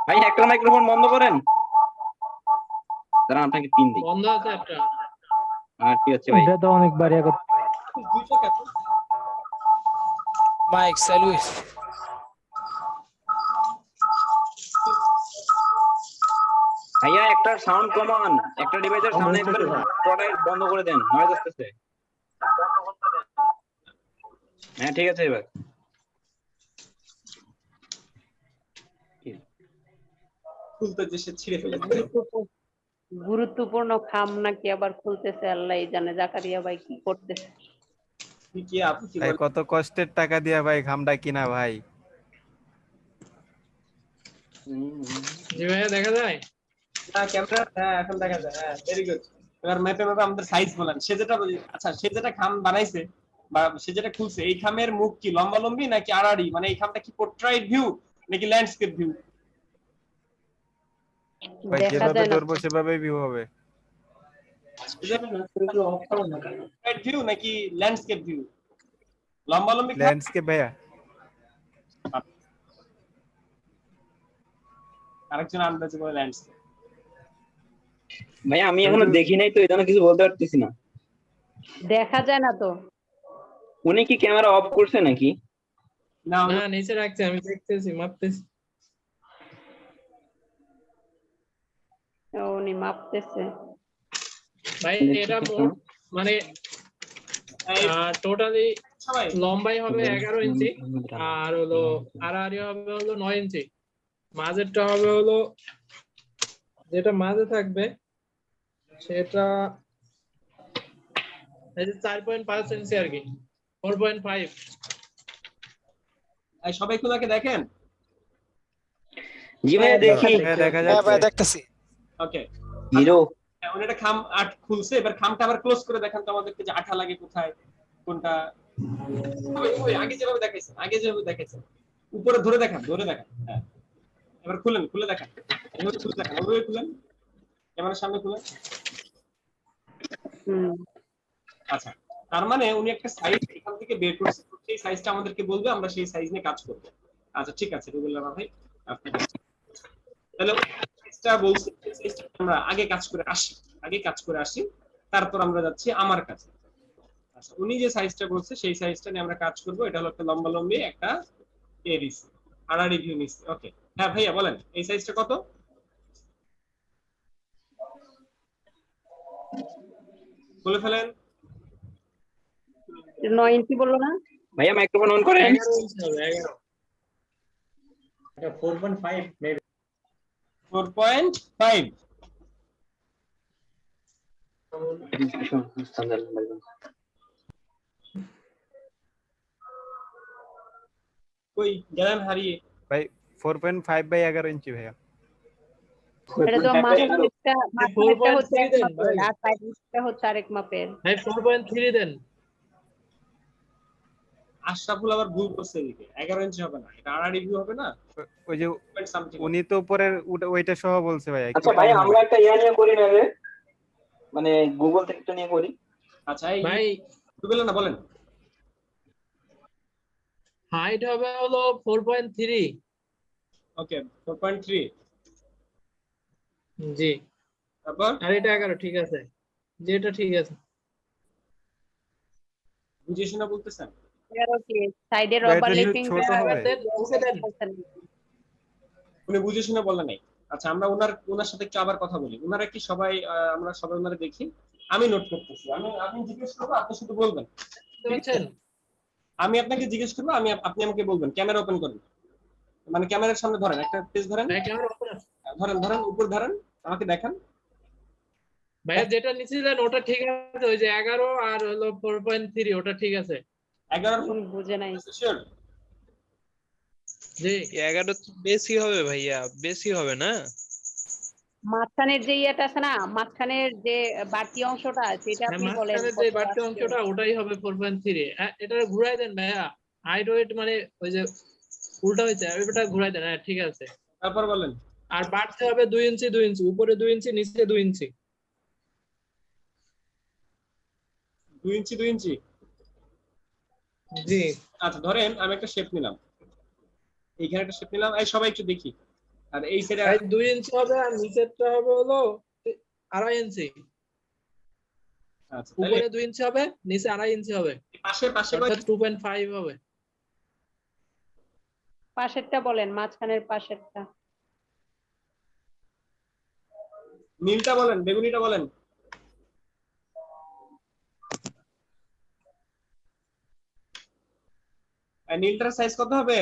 ভাই একটা মাইক্রোফোন বন্ধ করেন। দাঁড়ান আপনাকে পিন দিই। বন্ধ আছে একটা। ঠিক আছে ভাই। এটা তো অনেক বাড়িয়া কথা। মাইক স্যালুইস ভাইয়া একটা সাউন্ড কমান, একটা ডিভাইসের সাউন্ড একবার টোটাল বন্ধ করে দেন, নয়েজ আসতেছে। হ্যাঁ ঠিক আছে এবার। খুলতে যে সে ছিঁড়ে ফেলে। গুরুত্বপূর্ণ খাম নাকি আবার খুলতেছে, আল্লাহ জানে জাকারিয়া ভাই কি করতেছে। কি আপনি কি ভাই বলেন? কত কষ্টের টাকা দিয়া ভাই খামটা কিনা ভাই। জি ভাইয়া দেখা যায়? না ক্যামেরা, হ্যাঁ এখন দেখা যায়। হ্যাঁ ভেরি গুড। এবার ম্যাপে আমাদের সাইজ বলেন। সে যেটা আচ্ছা সে যেটা খাম বানাইছে বা সে যেটা খুলছে, এই খামের মুখ কি লম্বালম্বি নাকি আড়াআড়ি, মানে এই খামটা কি পোর্ট্রেট ভিউ নাকি ল্যান্ডস্কেপ ভিউ? ভাই দেখা যেভাবে যায় না ধরবো সেভাবেই ভিউ হবে। পোর্ট্রেট ভিউ নাকি ল্যান্ডস্কেপ ভিউ? লম্বালম্বি খাম ল্যান্ডস্কেপ ভাইয়া। আরেকজন আন্দাজে বলে ল্যান্ডস্কেপ। ভাই আমি এখনো দেখি নাই তো, এজন্য কিছু বলতে পারতেছি না। দেখা যায় না তো। উনি কি ক্যামেরা অফ করছে নাকি? না না নিচে রাখছে, আমি দেখতেছি মাপতেছি। উনি মাপতেছে। ভাই এটা মোট মানে টোটালি লম্বাই হবে 11 ইঞ্চি আর হলো আড়াআড়ি হবে হলো 9 ইঞ্চি। মাঝেরটা হবে হলো, যেটা মাঝে থাকবে সেটা এই যে 4.5 ইঞ্চি আর কি, 4.5। এই সবাই খোলাকে দেখেন। জি ভাই দেখি। হ্যাঁ দেখা যাচ্ছে। দেখতেছি। ওকে হিরো উনি একটা খাম আট খুলছে, এবার খামটা আবার ক্লোজ করে দেখান তো আমাদেরকে যে আঠা লাগে কোথায় কোনটা। ওই আগে যেভাবে দেখাইছেন উপরে ধরে দেখান হ্যাঁ এবার খুলে দেখান, এভাবে খুলে দেখান, ওইভাবে খুলেন, ক্যামেরার সামনে খুলেন। আচ্ছা তার মানে উনি একটা সাইজ এখান থেকে বের করছে, সেই সাইজটা আমাদেরকে বলবে, আমরা সেই সাইজ নিয়ে কাজ করব। আচ্ছা ঠিক আছে রুবেল রানা ভাই, আপনি তাহলে সাইজটা বলছি, সাইজটা আমরা আগে কাজ করে আসি, তারপর আমরা যাচ্ছি আমার কাছে। আচ্ছা উনি যে সাইজটা বলছে সেই সাইজটা নিয়ে আমরা কাজ করব। এটা হলো একটা লম্বালম্বি একটা এরিস আড়াআড়ি ভিউ নিচ্ছে। ওকে হ্যাঁ ভাইয়া বলেন এই সাইজটা কত? বলে ফেলেন। 9 ইঞ্চি বললো না ভাইয়া, মাইক্রোফোন অন করেন। 11 ইঞ্চি হবে 11। এটা 4.5 মেবি। 4.5 কই গেলেন হারিয়ে? ভাই 4.5 বাই 11 ইঞ্চি ভাইয়া। এটা তো মাঝখানেরটা হচ্ছে এক মাপের আর সাইডটা হচ্ছে আরেক মাপের। ভাই 4.3 দেন। আশরাফুল আবার ভুল করছে, এদিকে 11 ইঞ্চি হবে না, এটা আড়াআড়ি ভিউ হবে না। ওই যে উনি তো উপরের ওইটা সহ বলছে ভাইয়া। আচ্ছা ভাই আমরা একটা ইয়া নিয়ে করি না রে, মানে গুগল থেকে একটা নিয়ে করি। আচ্ছা এই ভাই গুগল না বলেন। হাইট হবে হলো 4.3। ওকে 4.3 জি তারপর আর এটা 11 ঠিক আছে, যেটা ঠিক আছে। বুঝিয়ে শোনা বলতেছেন? 11 কি সাইডের এটা ওভারল্যাপিং ছোট হবে। উনি বুঝে শুনে বলে নাই। আচ্ছা আমরা ওনার সাথে একটু আবার কথা বলি। ওনারা কি সবাই আমরা সবাই ওনারা দেখি, আমি নোট করতেছি। আপনি জিজ্ঞেস করবো, আপনি শুধু বলবেন। আমি আপনাকে জিজ্ঞেস করবো, আপনি আমাকে বলবেন। ক্যামেরা ওপেন করবেন, মানে ক্যামেরার সামনে ধরেন, একটা পেজ ধরেন, ধরেন উপর ধরেন, আমাকে দেখান। ভাইয়া যেটা নিছিলেন ওটা ঠিক আছে, ওই যে 11 আর হলো 4.3 ওটা ঠিক আছে। 11 বুঝে নাই। শিওর? জি 11 তো বেশি হবে ভাইয়া, বেশি হবে না? মাঝখানের যে ইয়েটা আছে না, মাঝখানের যে বাড়তি অংশটা সেটা হ্যাঁ, আপনি বলেন মাঝখানে যে কত বাড়তি আসছে। অংশটা ওটাই হবে 4.3। এটা ঘুরাই দেন ভাইয়া, হাইট ওয়েট মানে ওই যে উল্টা হয়েছে, ওইটা ঘুরাই দেন। হ্যাঁ ঠিক আছে। তারপর বলেন। আর বাড়তে হবে 2 ইঞ্চি 2 ইঞ্চি, উপরে 2 ইঞ্চি নিচে 2 ইঞ্চি। 2 ইঞ্চি 2 ইঞ্চি। জি আচ্ছা ধরেন আমি একটা শেপ নিলাম, এইখানে একটা শেপ নিলাম, এই সবাই একটু দেখি। আর এই সাইডে ভাই 2 ইঞ্চি হবে আর নিচেরটা হবে হলো 2.5 ইঞ্চি। আচ্ছা তাহলে উপরে 2 ইঞ্চি হবে, নিচে 2.5 ইঞ্চি হবে, পাশে পাশে অর্থাৎ 2.5 হবে। পাশেরটা বলেন, মাঝখানের পাশেরটা। নীলটা বলেন, বেগুনিটা বলেন। আর নীলটার সাইজ কত হবে?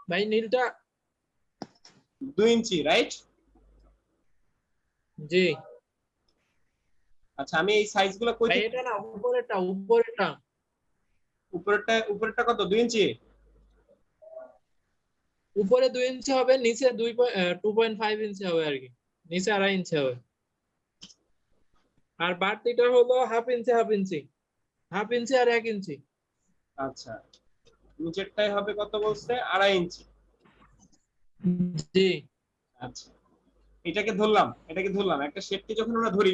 ভাই নীলটা 2 ইঞ্চি, রাইট? জি আচ্ছা আমি এই সাইজগুলো কই ভাই থেকে? এটা না, উপরেরটা উপরেরটা। উপরেরটা কত? 2 ইঞ্চি। উপরে 2 ইঞ্চি হবে, নিচে 2.5 ইঞ্চি হবে আর কি, নিচে 2.5 ইঞ্চি হবে। আর বাড়তিটা হলো half inch half inch, half inch আর 1 ইঞ্চি। আচ্ছা নিচেরটাই হবে কত বলছে? 2.5 ইঞ্চি। জি আচ্ছা এটাকে ধরলাম, এটাকে ধরলাম, একটা শেপকে যখন আমরা ধরি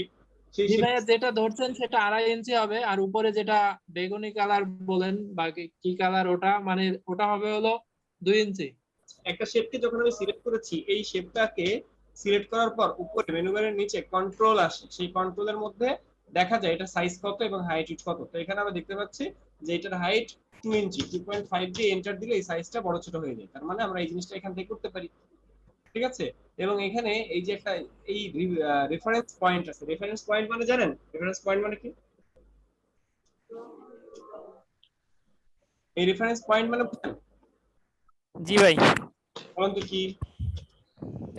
সেই জি শেপ ভাইয়া, যেটা ধরছেন সেটা 2.5 ইঞ্চি হবে। আর উপরে যেটা বেগুনি কালার বলেন বা কি কালার, ওটা মানে ওটা হবে হলো 2 ইঞ্চি। একটা শেপকে যখন আমি সিলেক্ট করেছি, এই শেপটাকে সিলেক্ট করার পর উপরে মেনু বারের নিচে কন্ট্রোল আসে, সেই কন্ট্রোলের মধ্যে দেখা যায় এটা সাইজ কত এবং হাইট কত। তো এখানে আমরা দেখতে পাচ্ছি যে এটার হাইট 2 ইঞ্চি, 2.5 দিয়ে এন্টার দিলে এই সাইজটা বড় ছোট হয়ে যায়। তার মানে আমরা এই জিনিসটা এখান থেকে করতে পারি, ঠিক আছে? এবং এখানে এই যে একটা এই রেফারেন্স পয়েন্ট আছে, রেফারেন্স পয়েন্ট মানে জানেন রেফারেন্স পয়েন্ট মানে কি? এই রেফারেন্স পয়েন্ট মানে বুঝেন? জি ভাই, বলেন তো কি?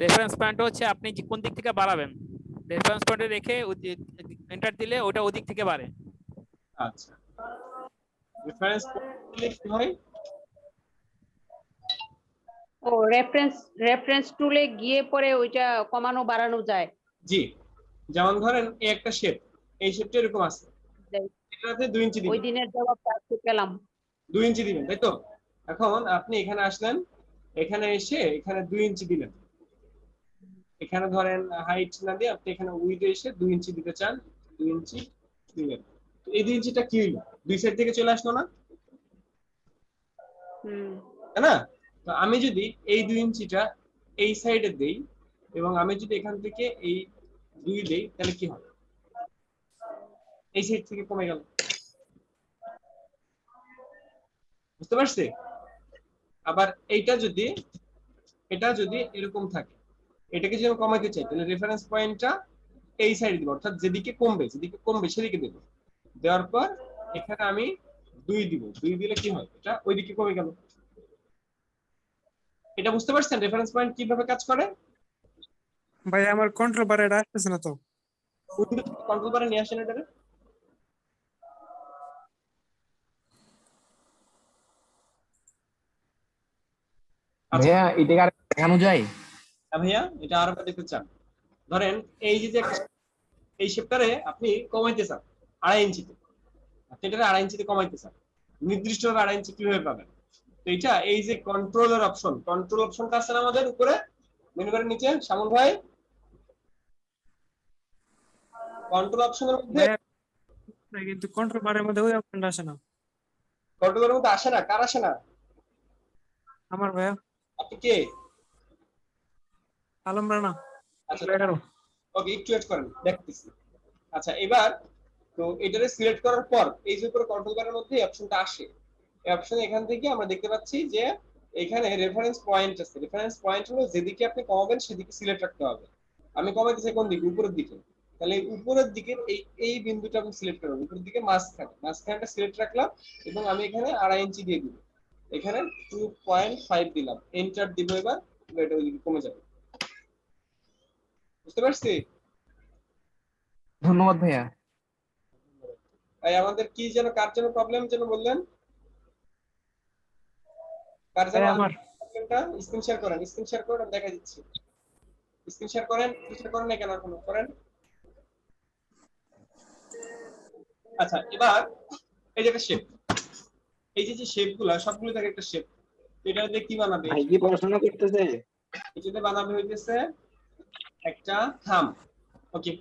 রেফারেন্স পয়েন্ট হচ্ছে আপনি যে কোন দিক থেকে বাড়াবেন, রেফারেন্স পয়েন্টে রেখে এন্টার দিলে ওটা ওদিক থেকে বাড়ে। আচ্ছা রেফারেন্স পয়েন্ট কি হয়? ও রেফারেন্স টুলে গিয়ে পরে ওইটা কমানো বাড়ানো যায়। জি যেমন ধরেন এই একটা শেপ, এই শেপটা এরকম আছে, এটাতে 2 ইঞ্চি ওই দিবেন, দিনের জবাবটা আজকে পেলাম। 2 ইঞ্চি দিবেন, তাই তো? এখন আপনি এখানে আসলেন, এখানে এসে এখানে 2 ইঞ্চি দিলেন, এখানে ধরেন হাইট না দিয়ে আপনি এখানে উইডে এসে 2 ইঞ্চি দিতে চান, 2 ইঞ্চি দিলেন। তো এই 2 ইঞ্চিটা কি হইলো? দুই সাইড থেকে চলে আসলো না, তাই না? তো আমি যদি এই 2 ইঞ্চিটা এই সাইডে দেই এবং আমি যদি এখান থেকে এই 2 দেই তাহলে কি হবে? এই সাইড থেকে কমে গেল, বুঝতে পারছি? আবার এটা যদি এরকম থাকে, এটাকে যদি আমি কমাইতে চাই তাহলে রেফারেন্স পয়েন্টটা এই সাইডে দিব, অর্থাৎ যেদিকে কমবে সেদিকে দেব। দেওয়ার পর এখানে আমি 2 দিব, 2 দিলে কি হয়? এটা ওইদিকে কমে গেল। এটা বুঝতে পারছেন রেফারেন্স পয়েন্ট কিভাবে কাজ করে? ভাই আমার কন্ট্রোল বারে এটা আসতেছে না তো। কন্ট্রোল বারে নিয়ে আসেন এটারে। ভাইয়া এটাকে আর দেখানো যায়? হ্যাঁ ভাইয়া, এটা আরো দেখতে চান? ধরেন এই যে এই শেপটারে আপনি কমাইতে চান 2.5 ইঞ্চিতে, আপনি এটারে 2.5 ইঞ্চিতে কমাইতে চান, নির্দিষ্ট 2.5 ইঞ্চি কিভাবে পাবেন? তো এটা এই যে কন্ট্রোল অপশনটা আছে না আমাদের উপরে মেনু বারের নিচে, শ্যামল ভাই কন্ট্রোল অপশনের মধ্যে, কিন্তু কন্ট্রোল বারের মধ্যে ওই অপশনটা আসে না। কন্ট্রোল বারের মধ্যে আসে না? কার আসে না? আমার ভাইয়া। আপনি কে? আলম রানা। আচ্ছা ওকে, একটু ওয়েট করেন, দেখতেছি। আচ্ছা এবার তো এটারে সিলেক্ট করার পর এই যে উপরে কন্ট্রোল বারের মধ্যে এই অপশনটা আসে, এই অপশন এখান থেকে আমরা দেখতে পাচ্ছি যে এখানে রেফারেন্স পয়েন্ট আছে। রেফারেন্স পয়েন্ট হলো যেদিকে আপনি কমাবেন সেদিকে সিলেক্ট রাখতে হবে। আমি কমাইতে চাই কোন দিকে? উপরের দিকে। তাহলে উপরের দিকের এই বিন্দুটা আমি সিলেক্ট করব, উপরের দিকে মাঝখানটা সিলেক্ট রাখলাম এবং আমি এখানে 2.5 ইঞ্চি দিয়ে দিব, এখানে 2.5 দিলাম, এন্টার দিব। এবার এটা ওইদিকে কমে যাবে, বুঝতে পারছি? ধন্যবাদ ভাইয়া। এই আমাদের কি যেন কার যেন প্রবলেম যেন বললেন, কার যেন আমার প্রবলেমটা? স্ক্রিন শেয়ার করেন, স্ক্রিন শেয়ার করে দেখা দিচ্ছি। স্ক্রিন শেয়ার করেন, শেয়ার করেন না কেন এখনো করেন? আচ্ছা এবার এই যে একটা শেপ, এই যে শেপ গুলা সবগুলো থাকে একটা শেপ, এটা দিয়ে কি বানাবে? ভাই কি পড়াশোনা করতেছে? এটাতে বানাবে হইতেছে একটা থাম। ওকে,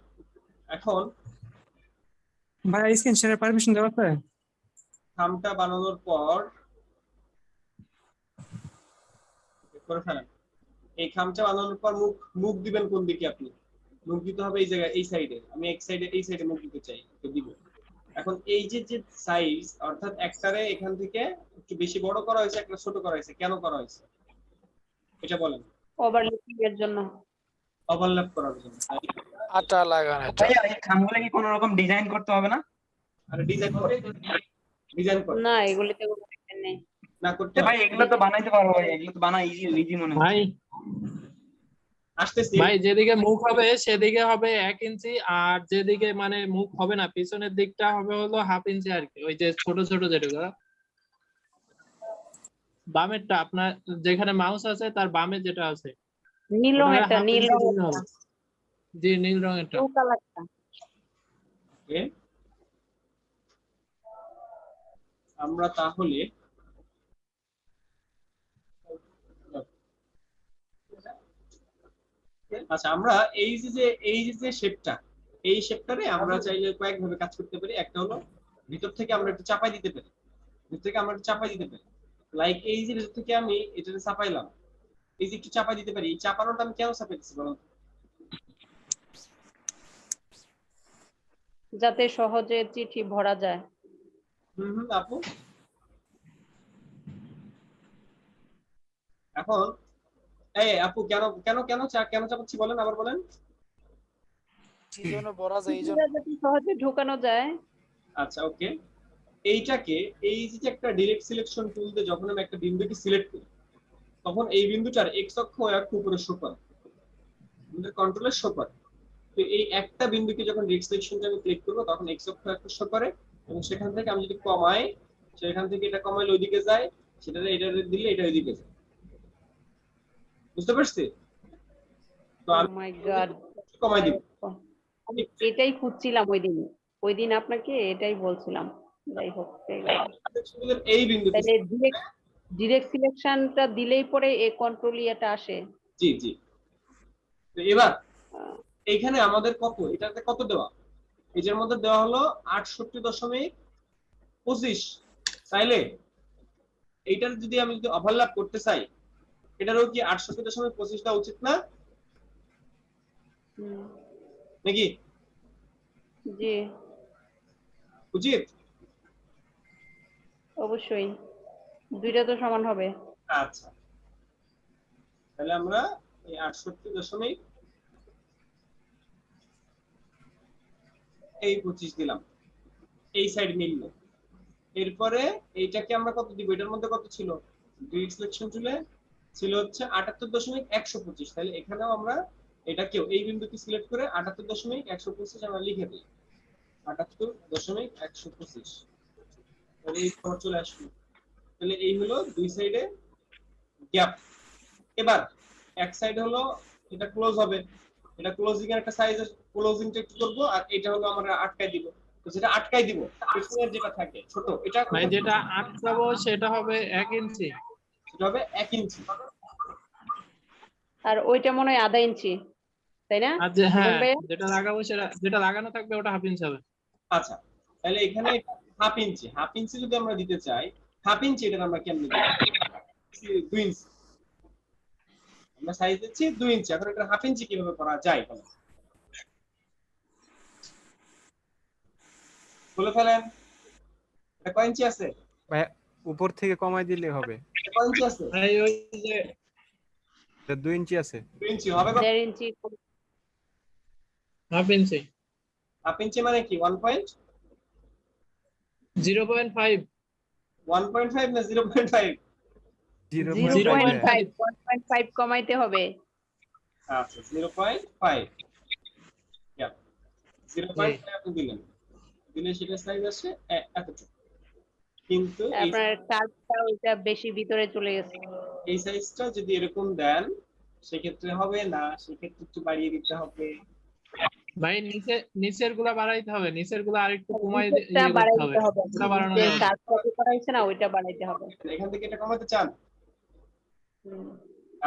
এখন ভাই স্ক্রিন শেয়ারের পারমিশন দেওয়া আছে? থামটা বানানোর পর করে ফেলেন। এই খামটা বানানোর পর মুখ মুখ দিবেন কোন দিকে? আপনি মুখ দিতে হবে এই জায়গায়, এই সাইডে। আমি এক সাইডে, এই সাইডে মুখ দিতে চাই, তো দিব। এখন এই যে যে সাইজ, অর্থাৎ একটারে এখান থেকে একটু বেশি বড় করা হয়েছে, একটা ছোট করা হয়েছে, কেন করা হয়েছে এটা বলেন? ওভারল্যাপিং এর জন্য। ওভারল্যাপ করার জন্য। আটা লাগানো। ভাইয়া এই খামগুলো কি কোনো রকম ডিজাইন করতে হবে না? আরে ডিজাইন করে, ডিজাইন করে না, এগুলিতে কোনো ডিজাইন নেই। না করতে ভাই এগুলো তো বানাইতে পারবো ভাই, এগুলো তো বানা ইজি ইজি মনে হয়। ভাই আসতেছি ভাই যেদিকে মুখ হবে সেদিকে হবে 1 ইঞ্চি, আর যেদিকে মানে মুখ হবে না পিছনের দিকটা হবে হলো 1/2 ইঞ্চি আর কি। ওই যে ছোট ছোট যেগুলো বামেরটা, আপনার যেখানে মাউস আছে তার বামে যেটা আছে নীল ওটাকে রঙেরটা, 1/2 নীল ইঞ্চি দিতে রঙেরটা, হবে। জি নীল রঙেরটা। ব্লু কালারটা। আমরা তাহলে আচ্ছা আমরা এই যে শেপটা, এই শেপটারে আমরা চাইলে কয়েক ভাবে কাজ করতে পারি। একটা হলো ভিতর থেকে আমরা একটু চাপাই দিতে পারি, ভিতর থেকে আমরা একটু চাপাই দিতে পারি। লাইক এই যে ভিতর থেকে আমি এটাতে চাপাইলাম, এই যে একটু চাপাই দিতে পারি। এই চাপানোটা আমি কেন চাপাইতেছি বলুন? যাতে সহজে চিঠি ভরা যায়। আপু এখন এই আপু কেন কেন কেন কেন চাপাচ্ছি বলেন, আবার বলেন। যেন ভরা যায় এই জন্য। যাতে সহজে ঢোকানো যায়। আচ্ছা ওকে, এইটাকে এই যে একটা ডাইরেক্ট সিলেকশন টুল দিয়ে যখন আমি একটা বিন্দুকে সিলেক্ট করি, তখন এই বিন্দুটার এক্স অক্ষ একটু উপরে শো করে, আমাদের কন্ট্রোলের শো করে। তো এই একটা বিন্দুকে যখন ডাইরেক্ট সিলেকশনটা আমি ক্লিক করব, তখন এক্স অক্ষ একটু শো করে, এবং সেখান থেকে আমি যদি কমাই, সেখান থেকে এটা কমাইলে ওইদিকে যায়, সেটা এটা দিলে এটা ওইদিকে যায়। বুঝতে পারছি? তো আমি মাই গড, কমাই দিব। আমি এটাই খুঁজছিলাম ওই দিন আপনাকে এটাই বলছিলাম। যাই হোক, এই বিন্দু তাহলে ডিরেক্ট সিলেকশনটা দিলেই পরে এই কন্ট্রোল ইয়েটা আসে। জি জি। তো এবার এইখানে আমাদের কত, এটাতে কত দেওয়া? এটার মধ্যে দেওয়া হলো 68.25। তাইলে এইটার যদি আমি ওভারল্যাপ করতে চাই, এটারও কি 68.25 দেওয়া উচিত না নাকি? জি উচিত, অবশ্যই, দুইটা তো সমান হবে। আচ্ছা তাহলে আমরা এই 68.25 দিলাম, এই সাইড মিলল। এরপরে এইটাকে আমরা কত দিব? এটার মধ্যে কত ছিল? ডিরেক্ট সিলেকশন টুলে ছিল হচ্ছে 78.125। তাহলে এখানেও আমরা এটাকেও এই বিন্দুকে সিলেক্ট করে 78.125 আমরা লিখে দিই। 78.125 তাহলে এই ফর চলে আসলো। তাহলে এই হলো দুই সাইডে গ্যাপ। এবার এক সাইড হলো এটা ক্লোজ হবে, এটা ক্লোজিং এর একটা সাইজ, ক্লোজিংটা একটু করব, আর এটা হলো আমরা আটকাই দিব। তো যেটা আটকাই দিব পেছনের যেটা থাকে ছোট, এটা ভাই যেটা আটকাবো সেটা হবে 1 ইঞ্চি। সেটা হবে 1 ইঞ্চি। আর ওইটা মনে হয় আধা ইঞ্চি, তাই না? আর যে হ্যাঁ যেটা লাগাবো সেটা, যেটা লাগানো থাকবে ওটা 1/2 ইঞ্চি হবে। আচ্ছা তাহলে এখানে 1/2 ইঞ্চি, 1/2 ইঞ্চি যদি আমরা দিতে চাই, 1/2 ইঞ্চি এটা আমরা কেমনে দিব? 2 ইঞ্চি আমরা সাইজ দিচ্ছি 2 ইঞ্চি। এখন এটা 1/2 ইঞ্চি কিভাবে করা যায় বলে ফেলেন। এটা কয় ইঞ্চি আছে? ভাই উপর থেকে কমাই দিলে হবে। কয় ইঞ্চি আছে? ভাই ওই যে এটা 2 ইঞ্চি আছে। 2 ইঞ্চি হবে কত? 1.5 ইঞ্চি। 1/2 ইঞ্চি। 1/2 ইঞ্চি মানে কি? 1.0.5 1.5 না 0.5? 0.5 কমাইতে হবে। আচ্ছা 0.5 0.5 আপনি দিলেন। দিলে সেটা সাইজ আসে এতটুকু, কিন্তু এই আপনার কাজটা ওইটা বেশি ভিতরে চলে গেছে। এই সাইজটা যদি এরকম দেন সেক্ষেত্রে হবে না, সেক্ষেত্রে একটু বাড়িয়ে দিতে হবে। ভাই নিচের গুলা বাড়াইতে হবে, নিচের গুলা আরেকটু কমাই নিচেরটা ইয়ে করতে বাড়াইতে হবে, হবে, ওটা বাড়ানো যে যাবে না। কাজ কপি করাইছে না ওইটা বাড়াইতে হবে। এখান থেকে এটা কমাতে চান?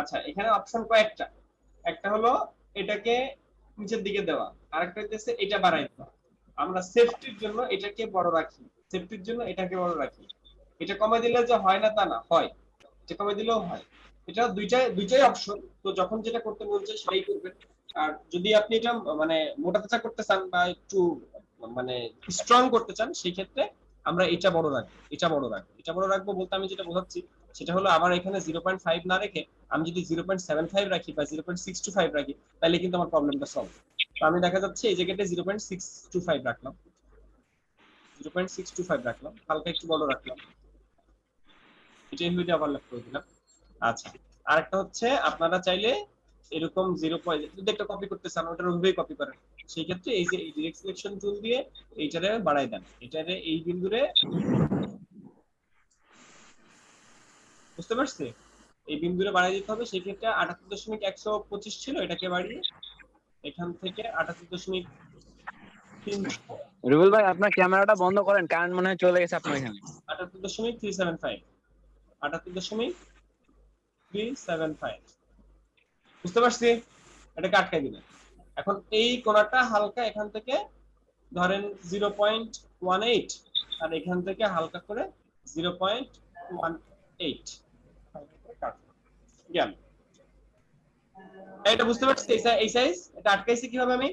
আচ্ছা, এখানে অপশন কয়েকটা, একটা হলো এটাকে নিচের দিকে দেওয়া, আরেকটা হচ্ছে এটা বাড়াই দেওয়া। আমরা সেফটির জন্য এটাকে বড় রাখি, সেফটির জন্য এটাকে বড় রাখি। এটা কমে দিলে যে হয় না তা না, হয়, এটা কমে দিলেও হয়। এটা দুইটাই অপশন, তো যখন যেটা করতে বলছে সেটাই করবেন। আর যদি আপনি এটা মানে মোটা তাজা করতে চান বা একটু মানে স্ট্রং করতে চান, সেই ক্ষেত্রে আমরা এটা বড় রাখবো, এটা বড় রাখবো। এটা বড় রাখবো বলতে আমি যেটা বোঝাচ্ছি সেটা হলো আমার এখানে 0.5 না রেখে আমি যদি 0.75 রাখি বা 0.625 রাখি, তাহলে কিন্তু আমার প্রবলেমটা সলভ। তো আমি দেখা যাচ্ছে এই জায়গাটা 0.625 রাখলাম, 0.625 রাখলাম, হালকা একটু বড় রাখলাম, এটাই হইতে ওভারল্যাপ করে দিলাম। আচ্ছা, আরেকটা হচ্ছে আপনারা চাইলে এরকম 0. যদি একটা কপি করতে চান ওটার ওইভাবেই কপি করেন, সেই ক্ষেত্রে এই যে ডিরেক্ট সিলেকশন টুল দিয়ে এইটারে বাড়াই দেন, এটারে এই বিন্দুরে, বুঝতে পারছি, এই বিন্দুরে বাড়াই দিতে হবে। সেই ক্ষেত্রে 78.125 ছিল, এটাকে বাড়িয়ে এখান থেকে 78.3, রুবেল ভাই আপনার ক্যামেরাটা বন্ধ করেন, কারেন্ট মনে হয় চলে গেছে আপনার এখানে। 78.375, 78.375, বুঝতে পারছি, এটাকে আটকাই দিবেন। এখন এই কোণাটা হালকা এখান থেকে ধরেন 0.18 আর এখান থেকে হালকা করে 0.18 গেল। এটা বুঝতে পারছি, এই সাইজ এটা আটকাইছি কিভাবে আমি?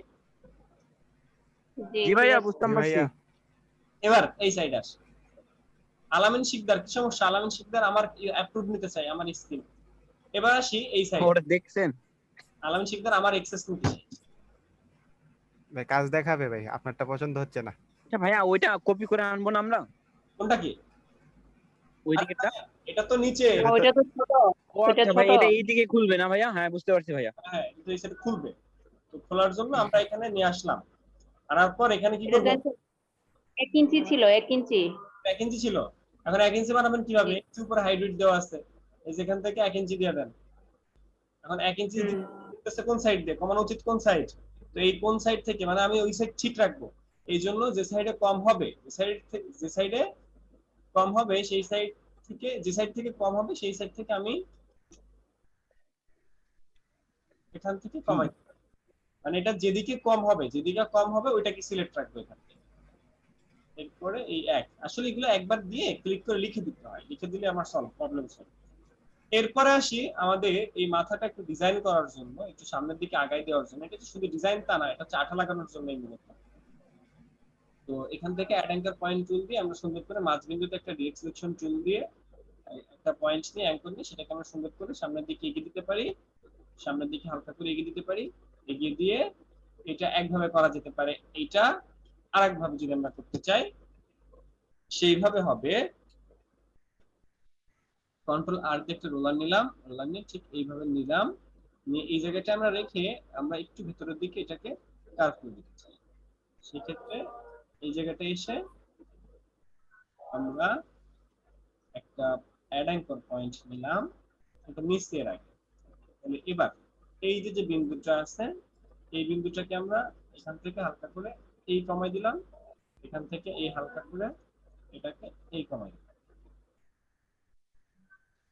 জি ভাইয়া বুঝতে পারছি। এবার এই সাইড আসে আলামিন শিকদার, কি সমস্যা? আলামিন শিকদার আমার অ্যাপ্রুভ নিতে চাই আমার স্ক্রিন। এবার আসি এই সাইড, ওটা দেখছেন? আলামিন শিকদার আমার এক্সেস নিতে চাই। ভাই কাজ দেখাবে ভাই, আপনারটা পছন্দ হচ্ছে না। আচ্ছা ভাইয়া ওইটা কপি করে আনবো না আমরা? কোনটা কি? ওই দিকেরটা? এটা তো নিচে, ওইটা তো ছোট, ওইটা আচ্ছা ছোট। ভাই এটা এই দিকে খুলবে না ভাইয়া? হ্যাঁ বুঝতে পারছি ভাইয়া। হ্যাঁ এটা এই সাইডে খুলবে, তো খোলার জন্য আমরা এখানে নিয়ে আসলাম। আনার পর এখানে কি করব? 1 ইঞ্চি ছিল, 1 ইঞ্চি। 1 ইঞ্চি ছিল, এখন 1 ইঞ্চি বানাবেন কিভাবে? এর উপরে হাইড্রোইড দেওয়া আছে, এই যেখান থেকে 1 ইঞ্চি দিয়ে দেন। এখন 1 ইঞ্চি দিতেছে কোন সাইড দিয়ে, কমানো উচিত কোন সাইড? তো এই কোন সাইড থেকে, মানে আমি ওই সাইড ঠিক রাখবো, এই জন্য যে সাইডে কম হবে, যে সাইডে কম হবে সেই সাইড থেকে, যে সাইড থেকে কম হবে সেই সাইড থেকে আমি এখান থেকে কমাই, মানে এটা যেদিকে কম হবে, যেদিকে কম হবে ওইটাকে সিলেক্ট রাখবো এখান থেকে। এরপরে এই এক, আসলে এগুলো একবার দিয়ে ক্লিক করে লিখে দিতে হয়, লিখে দিলে আমার প্রবলেম সলভ। এরপরে আসি আমাদের এই মাথাটা একটু ডিজাইন করার জন্য, একটু সামনের দিকে আগাই দেওয়ার জন্য। এটা শুধু ডিজাইন তা না, এটা হচ্ছে আঠা লাগানোর জন্য এই মূলত। তো এখান থেকে অ্যাড অ্যাঙ্কার পয়েন্ট টুল দিয়ে আমরা সুন্দর করে মাঝবিন্দুতে একটা ডিরেক্ট সিলেকশন টুল দিয়ে একটা পয়েন্ট নিয়ে অ্যাঙ্কর নিয়ে সেটাকে আমরা সুন্দর করে সামনের দিকে এগিয়ে দিতে পারি, সামনের দিকে হালকা করে এগিয়ে দিতে পারি। এগিয়ে দিয়ে এটা একভাবে করা যেতে পারে, এইটা আরেকভাবে যদি আমরা করতে চাই সেইভাবে হবে। কন্ট্রোল আর দিয়ে একটা রোলার নিলাম, রোলার নিয়ে ঠিক এইভাবে নিলাম, নিয়ে এই জায়গাটা আমরা রেখে আমরা একটু ভেতরের দিকে এটাকে কার্ভ করে দিতে চাই। সেক্ষেত্রে এই জায়গাটা এসে আমরা একটা অ্যাড অ্যাঙ্কর পয়েন্ট নিলাম, এটা নিচে রাখি। তাহলে এবার এই যে বিন্দুটা আছে এই বিন্দুটাকে আমরা এখান থেকে হালকা করে এই কমাই দিলাম, এখান থেকে এই হালকা করে এটাকে এই কমাই দিলাম।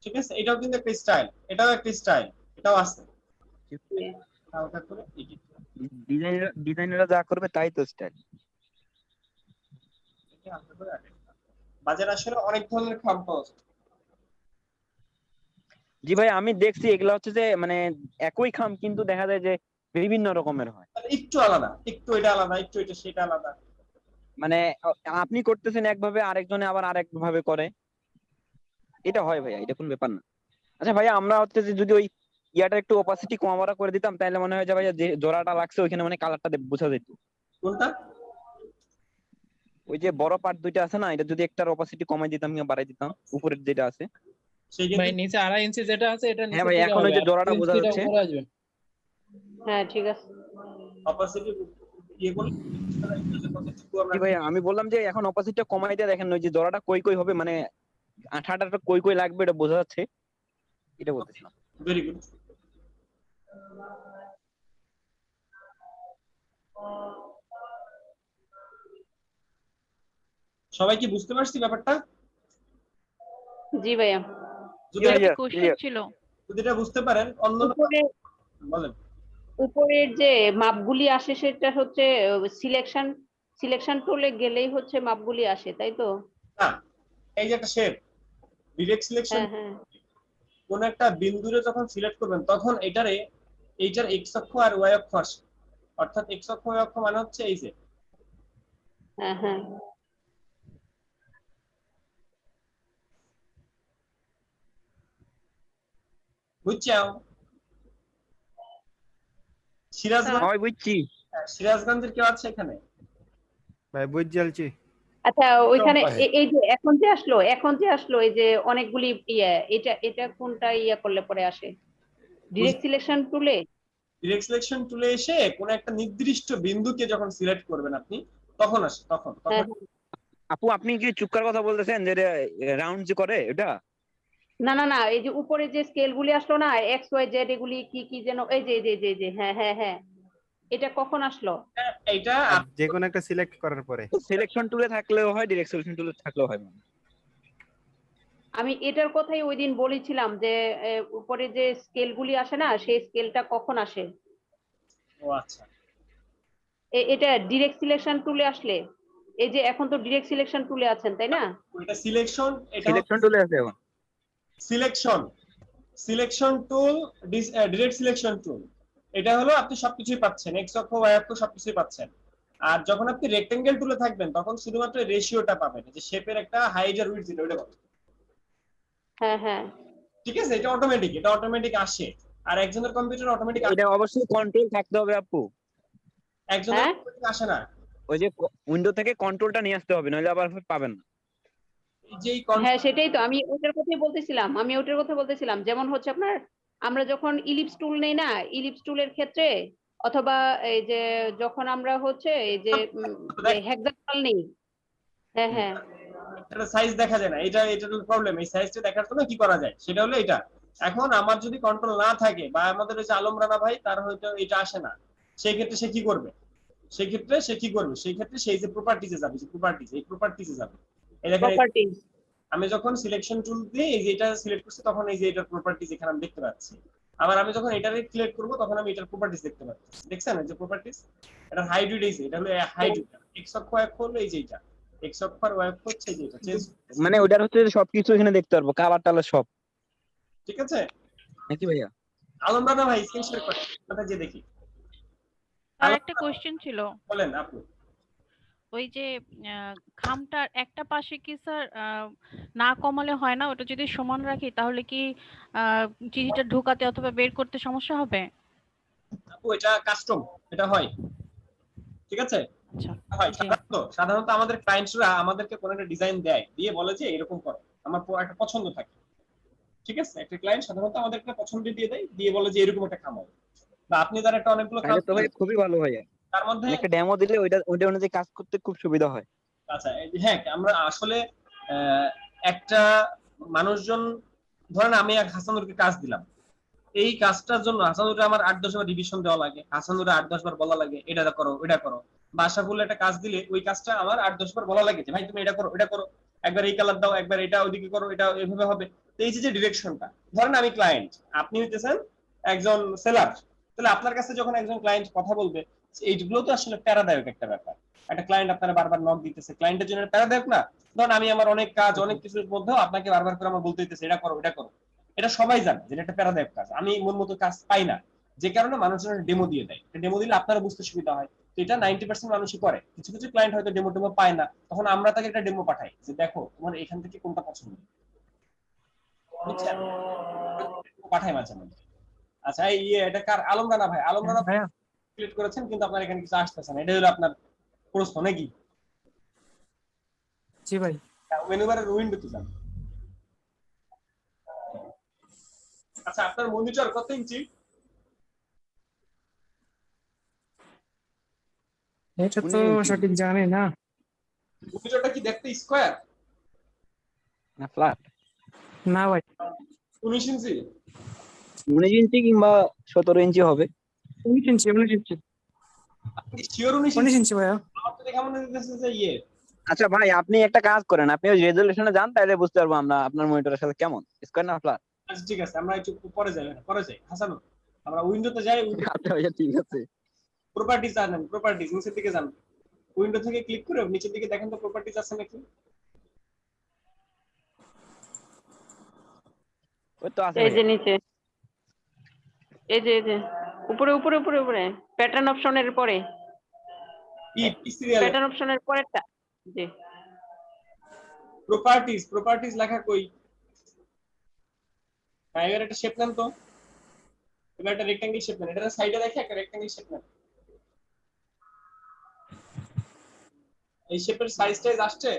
ঠিক আছে, এটাও কিন্তু একটা স্টাইল, এটাও একটা স্টাইল, এটাও আছে। হালকা করে ডিজাইনাররা যা করবে তাই তো স্টাইল। হালকা করে বাজারে আসলে অনেক ধরনের খাম পাওয়া যায়। জি ভাই আমি দেখছি এগুলা হচ্ছে যে মানে একই খাম কিন্তু দেখা যায় যে বিভিন্ন রকমের হয়, একটু আলাদা, একটু এটা আলাদা, একটু এটা সেটা আলাদা। মানে আপনি করতেছেন একভাবে আরেকজনে আবার আরেক ভাবে করে, এটা হয় ভাইয়া, এটা কোনো ব্যাপার না। আচ্ছা ভাইয়া আমরা হচ্ছে যে যদি ওই ইয়াটা একটু অপাসিটি কমাবরা করে দিতাম তাহলে মনে হয় যে ভাইয়া যে জোড়াটা লাগছে ওইখানে মানে কালারটা বোঝা যেত। কোনটা? ওই যে বড় পার্ট দুইটা আছে না, এটা যদি একটার অপাসিটি কমাই দিতাম কিংবা বাড়াই দিতাম উপরের যেটা আছে। ভাই নিচে 2.5 ইঞ্চি যেটা আছে এটা নিচে হ্যাঁ ভাই এখন ওই যে জোড়াটা বোঝা যাচ্ছে। হ্যাঁ ঠিক আছে। অপাসিটি ইয়ে করুন, জি ভাইয়া, আমি বললাম যে এখন অপোজিটটা কমাই দিয়ে দেখেন ওই যে জোড়াটা কই কই হবে, মানে আঠাটা কই কই লাগবে এটা বোঝা যাচ্ছে, এটা বলতেছিলাম। Very good. সবাই কি বুঝতে পারছি ব্যাপারটা? জি ভাইয়া। যদি যদি এটা বুঝতে পারেন অন্য বলেন। উপরের যে মাপগুলি আসে সেটা হচ্ছে সিলেকশন টুলে গেলেই হচ্ছে মাপগুলি আসে, তাই তো? না, এই যে একটা শেপ ডিরেক্ট সিলেকশন, কোন একটা বিন্দুরে যখন সিলেক্ট করবেন তখন এইটার এক্স অক্ষ আর ওয়াই অক্ষ আসে। অর্থাৎ এক্স অক্ষ ওয়াই অক্ষ মানে হচ্ছে এই যে, হ্যাঁ হ্যাঁ, বুঝছাও? সিরাজগঞ্জের কেউ আছে এখানে? ভাই বুঝালছি। আচ্ছা ওইখানে এই যে এখন যে আসলো এই যে অনেকগুলি এটা কোনটা করলে পরে আসে? ডিরেক্ট সিলেকশন টুলে? ডিরেক্ট সিলেকশন টুলে এসে কোন একটা নির্দিষ্ট বিন্দুকে যখন সিলেক্ট করবেন আপনি তখন আসে, তখন। আপু আপনি কি চুক্কার কথা বলতেছেন যে রাউন্ড যে করে এটা? না না না, এই যে উপরে যে স্কেল গুলি আসলো না, এক্স ওয়াই জেড এগুলি কি কি যেন, এই যে হ্যাঁ হ্যাঁ হ্যাঁ, এটা কখন আসলো? এইটা যে কোনো একটা সিলেক্ট করার পরে। সিলেকশন টুলে থাকলেও হয়, ডিরেক্ট সিলেকশন টুলে থাকলেও হয়। আমি এটার কথাই ওই দিন বলেছিলাম যে উপরে যে স্কেল গুলি আসে না, সেই স্কেলটা কখন আসে? ও আচ্ছা, এটা ডিরেক্ট সিলেকশন টুলে আসলে, এই যে এখন তো ডিরেক্ট সিলেকশন টুলে আছেন তাই না? এটা সিলেকশন, এটা সিলেকশন টুলে আছে এখন। Selection tool, direct selection tool, এটা হলো আপনি সবকিছুই পাচ্ছেন, এক্স অক্ষ ওয়াই অক্ষ সবকিছুই পাচ্ছেন। আর যখন আপনি রেক্টেঙ্গেল টুলে থাকবেন তখন শুধুমাত্র রেশিওটা পাবেন, যে শেপের একটা হাইট আর উইডথ যেটা ওটা পাবেন। হ্যাঁ হ্যাঁ, ঠিক আছে, এটা অটোমেটিক আসে। আর একজনের কম্পিউটার অটোমেটিক এটা অবশ্যই কন্ট্রোল থাকতে হবে আপু, একজনের কম্পিউটার আসে না। ওই যে উইন্ডো থেকে কন্ট্রোলটা নিয়ে আসতে হবে, নইলে আবার পাবেন না। হ্যাঁ সেটাই তো, আমি ওটার কথাই বলতেছিলাম। যেমন হচ্ছে আপনার, আমরা যখন ইলিপস টুল নেই না, ইলিপস টুলের ক্ষেত্রে, অথবা এই যে যখন আমরা হচ্ছে এই যে হেক্সাগোনাল নেই, হ্যাঁ হ্যাঁ, এটা সাইজ দেখা যায় না, এটা প্রবলেম। এই সাইজটা দেখার জন্য কি করা যায় সেটা হলো এটা। এখন আমার যদি কন্ট্রোল না থাকে, বা আমাদের ওই যে আলম রানা ভাই তার হয়তো এটা আসে না, সেই ক্ষেত্রে সে কি করবে? সেই ক্ষেত্রে সেই যে প্রপার্টিজে যাবে, এই প্রপার্টিজে যাবে। এই দেখেন, আমি যখন সিলেকশন টুল দিয়ে এই যে এটা সিলেক্ট করছি তখন এই যে এটার প্রপার্টিজ এখানে আমি দেখতে পাচ্ছি। আবার আমি যখন এটারে সিলেক্ট করব তখন আমি এটার প্রপার্টিজ দেখতে পাচ্ছি। দেখছেন এই যে প্রপার্টিজ, এটা হাইট উইডথ, এটা হলো হাইট, এক্স অক্ষ ওয়াই অক্ষ হলো এই যে এটা, এক্স অক্ষ আর ওয়াই অক্ষ হচ্ছে যে এটা চেঞ্জ, মানে ওটার হচ্ছে সবকিছু এখানে দেখতে পারবো, কালার টালার সব। ঠিক আছে নাকি ভাইয়া? আলম রানা ভাই স্ক্রিন শেয়ার করেন, আমরা যে দেখি। আর একটা কোশ্চেন ছিল, বলেন আপু। ওই যে খামটার একটা পাশে কি স্যার না কমালে হয় না? ওটা যদি সমান রাখি তাহলে কি চিঠিটা ঢোকাতে অথবা বের করতে সমস্যা হবে? আপু এটা কাস্টম, এটা হয়, ঠিক আছে? হয় সাধারণত আমাদের ক্লায়েন্টসরা আমাদেরকে কোনো একটা ডিজাইন দেয়, দিয়ে বলে যে এরকম করো, আমার একটা পছন্দ থাকে। ঠিক আছে, একটা ক্লায়েন্ট সাধারণত আমাদেরকে পছন্দ দিয়ে দেয়, দিয়ে বলে যে এরকম একটা খাম হবে, বা আপনি তার একটা অনেকগুলো কাজ তো ভাই খুবই ভালো ভাইয়া, তার মধ্যে একটা ডেমো দিলে ওইটা অনুযায়ী কাজ করতে খুব সুবিধা হয়। আচ্ছা হ্যাঁ, আমরা আসলে একটা মানুষজন, ধরেন আমি এক হাসানুরকে কাজ দিলাম, এই কাজটার জন্য হাসানুরে আমার 8-10 বার রিভিশন দেওয়া লাগে, হাসানুরে 8-10 বার বলা লাগে এটা করো ওইটা করো। বাসাফুল একটা কাজ দিলে ওই কাজটা আমার 8-10 বার বলা লাগে যে ভাই তুমি এটা করো ওইটা করো, একবার এই কালার দাও, একবার এটা ওইদিকে করো, এটা এভাবে হবে। তো এই যে ডিরেকশনটা, ধরেন আমি ক্লায়েন্ট, আপনি হইতেছেন একজন সেলার, তাহলে আপনার কাছে যখন একজন ক্লায়েন্ট কথা বলবে, এইগুলো তো আসলে প্যারাদায়ক একটা ব্যাপার। একটা ক্লায়েন্ট আপনারা বারবার নক দিতেছে, ক্লায়েন্টের জন্য প্যারাদায়ক না? ধরেন আমি আমার অনেক কাজ, অনেক কিছুর মধ্যেও আপনাকে বারবার করে আমার বলতে হইতেছে এটা করো এটা করো, এটা সবাই জানে যে এটা প্যারাদায়ক কাজ, আমি মন মতো কাজ পাই না, যে কারণে মানুষজন ডেমো দিয়ে দেয়। ডেমো দিলে আপনারা বুঝতে সুবিধা হয়। তো এটা 90% মানুষই করে। কিছু কিছু ক্লায়েন্ট হয়তো ডেমো পায় না, তখন আমরা তাকে একটা ডেমো পাঠাই যে দেখো তোমার এখান থেকে কোনটা পছন্দ, বুঝছেন? পাঠাই মাঝে মাঝে। আচ্ছা এই এটা কার? আলম রানা ভাই, আলম রানা ভাই ক্লিক করেছেন কিন্তু আপনার এখানে কিছু আসতেছে না, এটা হলো আপনার প্রশ্ন নাকি? জি ভাই। মেনু বারের উইন্ডোতে যান। আচ্ছা আপনার মনিটর কত ইঞ্চি? এটা তো সঠিক জানি না। ঘূর্ণিঝড়টা কি দেখতে স্কয়ার না ফ্ল্যাট? না ভাই 19 ইঞ্চি 19 ইঞ্চি কিংবা 17 ইঞ্চি হবে। 19 ইঞ্চি 19 ইঞ্চি আপনি শিওর 19 19 ইঞ্চি ভাইয়া। আমার তো দেখা মনে হচ্ছে যে ইয়ে। আচ্ছা ভাই, আপনি একটা কাজ করেন, আপনি ওই রেজলিউশনে যান, তাহলে বুঝতে পারবো আমরা আপনার মনিটরের সাথে কেমন, স্কয়ার না ফ্ল্যাট। আচ্ছা ঠিক আছে, আমরা একটু পরে যাই হাসান, আমরা উইন্ডোতে যাই। আচ্ছা ভাইয়া ঠিক আছে। প্রপার্টিজ জানেন, প্রপার্টিজ নিচের দিকে যান, উইন্ডো থেকে ক্লিক করে নিচের দিকে দেখেন তো প্রপার্টিজ আছে নাকি। ওই তো আছে এই যে নিচে, এই যে উপরে উপরে উপরে উপরে প্যাটার্ন অপশনের পরে, প্যাটার্ন অপশনের পরেরটা। জি প্রপার্টিজ লেখা কই? হ্যাঁ, এবার একটা শেপ নেন তো, এবার একটা রেক্ট্যাঙ্গেল শেপ নেন, এটা সাইডে রেখে একটা রেক্ট্যাঙ্গেল শেপ নেন। এই শেপের সাইজ আসছে?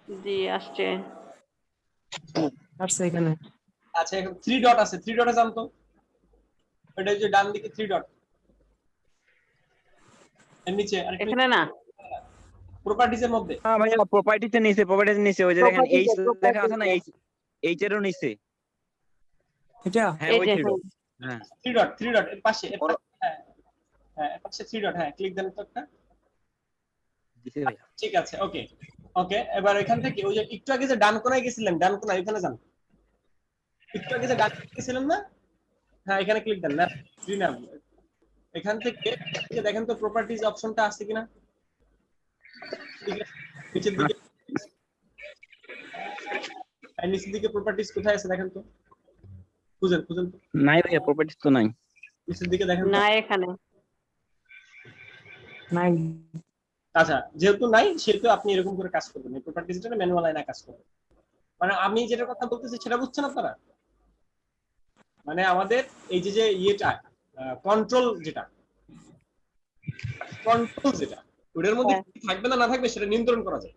জি আসছে। আসছে এখানে। আচ্ছা, এখন 3 ডট আছে, 3 ডটে যান তো, এটা যে ডান দিকে 3 ডট, এর নিচে আরেকটা এখানে না, প্রপার্টিজের মধ্যে। হ্যাঁ ভাইয়া, প্রপার্টিতে নিচে ওই যে দেখেন এইচ লেখা আছে না, এইচ এরও নিচে এটা। হ্যাঁ ওই 3 ডট। হ্যাঁ 3 ডট এর পাশে, হ্যাঁ এর পাশে 3 ডট, হ্যাঁ ক্লিক দেন তো একটা। দিছে ভাইয়া। ঠিক আছে, ওকে ওকে। এবার এখান থেকে ওই যে একটু আগে যে ডান কোণায় গেছিলেন, ডান কোণায় ওখানে যান, একটু আগে যে ডান গেছিলেন না, হ্যাঁ এখানে ক্লিক দেন না, এখান থেকে দেখেন তো প্রপার্টিজ অপশনটা আছে কিনা নিচের দিকে। নিচের দিকে প্রপার্টিজ কোথায় আছে দেখেন তো, খুঁজেন তো। নাই ভাইয়া, প্রপার্টিজ তো নাই। নিচের দিকে দেখেন না এখানে নাই। আচ্ছা, যেহেতু নাই সেহেতু আপনি এরকম করে কাজ করবেন, এই প্রপার্টিজটা ম্যানুয়াল লাইনে কাজ করবেন। মানে আমি যেটা কথা বলতেছি সেটা বুঝছেন আপনারা? মানে আমাদের এই যে ইয়েটা কন্ট্রোল যেটা ওটার মধ্যে কি থাকবে না থাকবে সেটা নিয়ন্ত্রণ করা যায়।